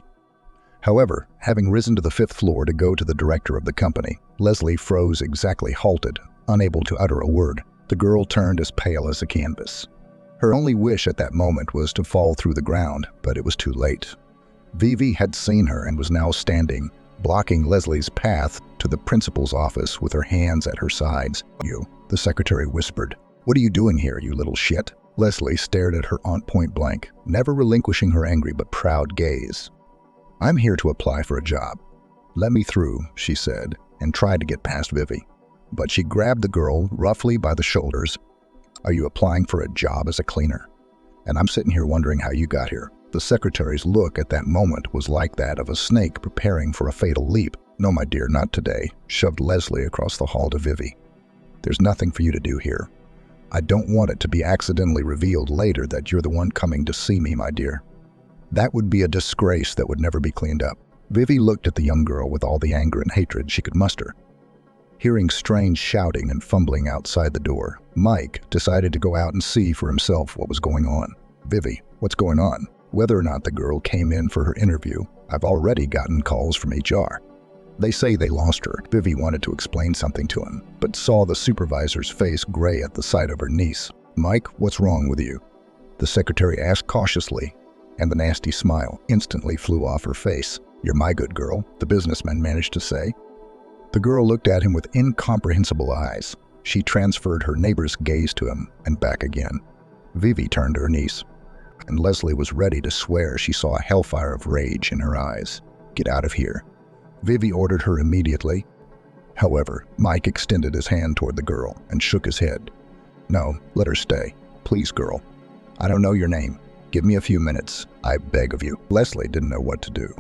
Speaker 2: However, having risen to the 5th floor to go to the director of the company, Leslie froze exactly halted, unable to utter a word. The girl turned as pale as a canvas. Her only wish at that moment was to fall through the ground, but it was too late. Vivi had seen her and was now standing, blocking Leslie's path to the principal's office with her hands at her sides. "You," the secretary whispered. "What are you doing here, you little shit?" Leslie stared at her aunt point blank, never relinquishing her angry but proud gaze. "I'm here to apply for a job. Let me through," she said, and tried to get past Vivi. but she grabbed the girl roughly by the shoulders. "Are you applying for a job as a cleaner? And I'm sitting here wondering how you got here." The secretary's look at that moment was like that of a snake preparing for a fatal leap. "No, my dear, not today," shoved Leslie across the hall to Vivi. "There's nothing for you to do here. I don't want it to be accidentally revealed later that you're the one coming to see me, my dear. That would be a disgrace that would never be cleaned up." Vivi looked at the young girl with all the anger and hatred she could muster. Hearing strange shouting and fumbling outside the door, Mike decided to go out and see for himself what was going on. "Vivi, what's going on?" Whether or not the girl came in for her interview, I've already gotten calls from HR. They say they lost her. Vivi wanted to explain something to him, but saw the supervisor's face gray at the sight of her niece. "Mike, what's wrong with you?" the secretary asked cautiously, and the nasty smile instantly flew off her face. "You're my good girl," the businessman managed to say. The girl looked at him with incomprehensible eyes. She transferred her neighbor's gaze to him and back again. Vivi turned to her niece, and Leslie was ready to swear she saw a hellfire of rage in her eyes. "Get out of here," Vivi ordered her immediately. However, Mike extended his hand toward the girl and shook his head. "No, let her stay. Please, girl. I don't know your name. Give me a few minutes, I beg of you." Leslie didn't know what to do,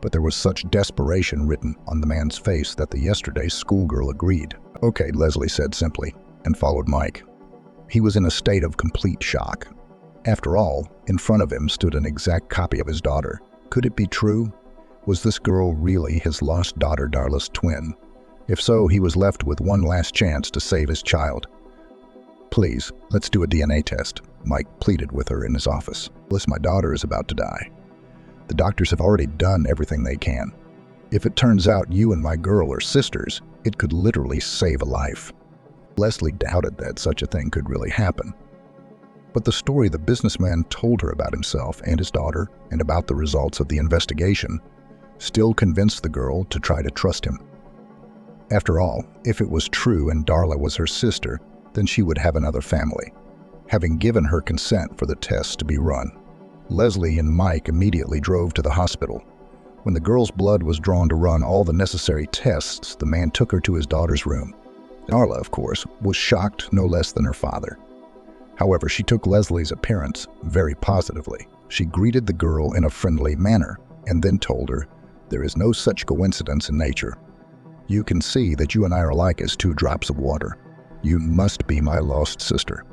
Speaker 2: but there was such desperation written on the man's face that the yesterday's schoolgirl agreed. "Okay," Leslie said simply, and followed Mike. He was in a state of complete shock. After all, in front of him stood an exact copy of his daughter. Could it be true? Was this girl really his lost daughter Darla's twin? If so, he was left with one last chance to save his child. "Please, let's do a DNA test," Mike pleaded with her in his office. "Listen, my daughter is about to die. The doctors have already done everything they can. If it turns out you and my girl are sisters, it could literally save a life." Leslie doubted that such a thing could really happen. But the story the businessman told her about himself and his daughter, and about the results of the investigation, still convinced the girl to try to trust him. After all, if it was true and Darla was her sister, then she would have another family, having given her consent for the tests to be run. Leslie and Mike immediately drove to the hospital. When the girl's blood was drawn to run all the necessary tests, the man took her to his daughter's room. Darla, of course, was shocked no less than her father. However, she took Leslie's appearance very positively. She greeted the girl in a friendly manner and then told her, "There is no such coincidence in nature. You can see that you and I are alike as two drops of water. You must be my lost sister.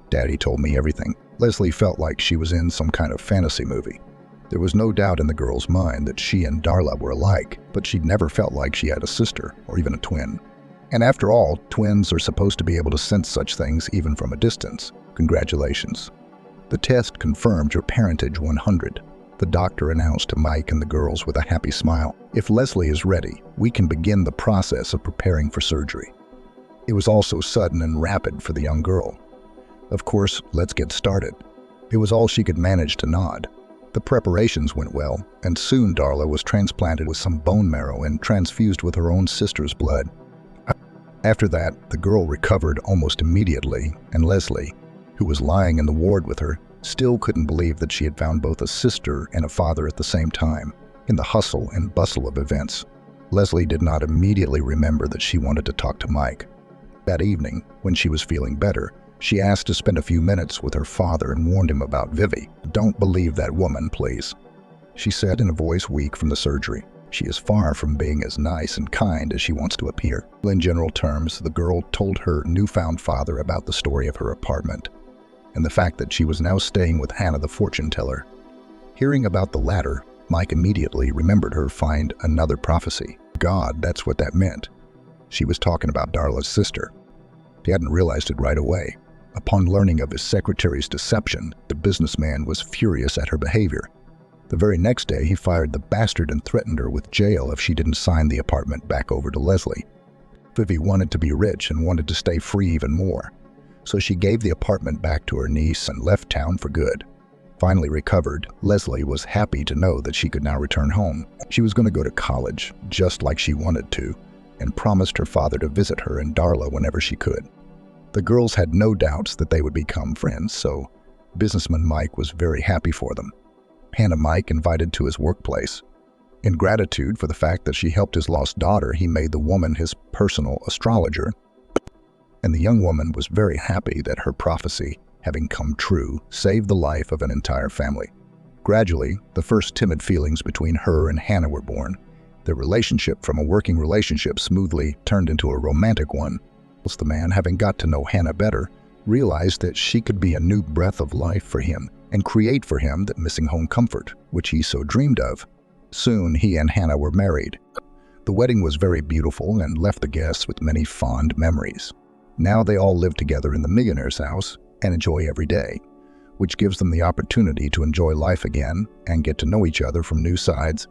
Speaker 2: Daddy told me everything." Leslie felt like she was in some kind of fantasy movie. There was no doubt in the girl's mind that she and Darla were alike, but she'd never felt like she had a sister or even a twin. And after all, twins are supposed to be able to sense such things even from a distance. Congratulations. The test confirmed your parentage 100. The doctor announced to Mike and the girls with a happy smile. "If Leslie is ready, we can begin the process of preparing for surgery." It was all so sudden and rapid for the young girl. "Of course, let's get started." It was all she could manage to nod. The preparations went well, and soon Darla was transplanted with some bone marrow and transfused with her own sister's blood. After that, the girl recovered almost immediately, and Leslie, who was lying in the ward with her, still couldn't believe that she had found both a sister and a father at the same time. In the hustle and bustle of events, Leslie did not immediately remember that she wanted to talk to Mike. That evening, when she was feeling better, she asked to spend a few minutes with her father and warned him about Vivi. "Don't believe that woman, please," she said in a voice weak from the surgery. "She is far from being as nice and kind as she wants to appear." In general terms, the girl told her newfound father about the story of her apartment and the fact that she was now staying with Hannah the fortune teller. Hearing about the latter, Mike immediately remembered her find another prophecy. God, that's what that meant. She was talking about Darla's sister. He hadn't realized it right away. Upon learning of his secretary's deception, the businessman was furious at her behavior. The very next day, he fired the bastard and threatened her with jail if she didn't sign the apartment back over to Leslie. Vivi wanted to be rich and wanted to stay free even more, so she gave the apartment back to her niece and left town for good. Finally recovered, Leslie was happy to know that she could now return home. She was going to go to college, just like she wanted to, and promised her father to visit her and Darla whenever she could. The girls had no doubts that they would become friends, so businessman Mike was very happy for them. Hannah Mike invited to his workplace. In gratitude for the fact that she helped his lost daughter, he made the woman his personal astrologer, and the young woman was very happy that her prophecy, having come true, saved the life of an entire family. Gradually, the first timid feelings between her and Hannah were born. Their relationship from a working relationship smoothly turned into a romantic one. The man, having got to know Hannah better, realized that she could be a new breath of life for him and create for him that missing home comfort, which he so dreamed of. Soon, he and Hannah were married. The wedding was very beautiful and left the guests with many fond memories. Now they all live together in the millionaire's house and enjoy every day, which gives them the opportunity to enjoy life again and get to know each other from new sides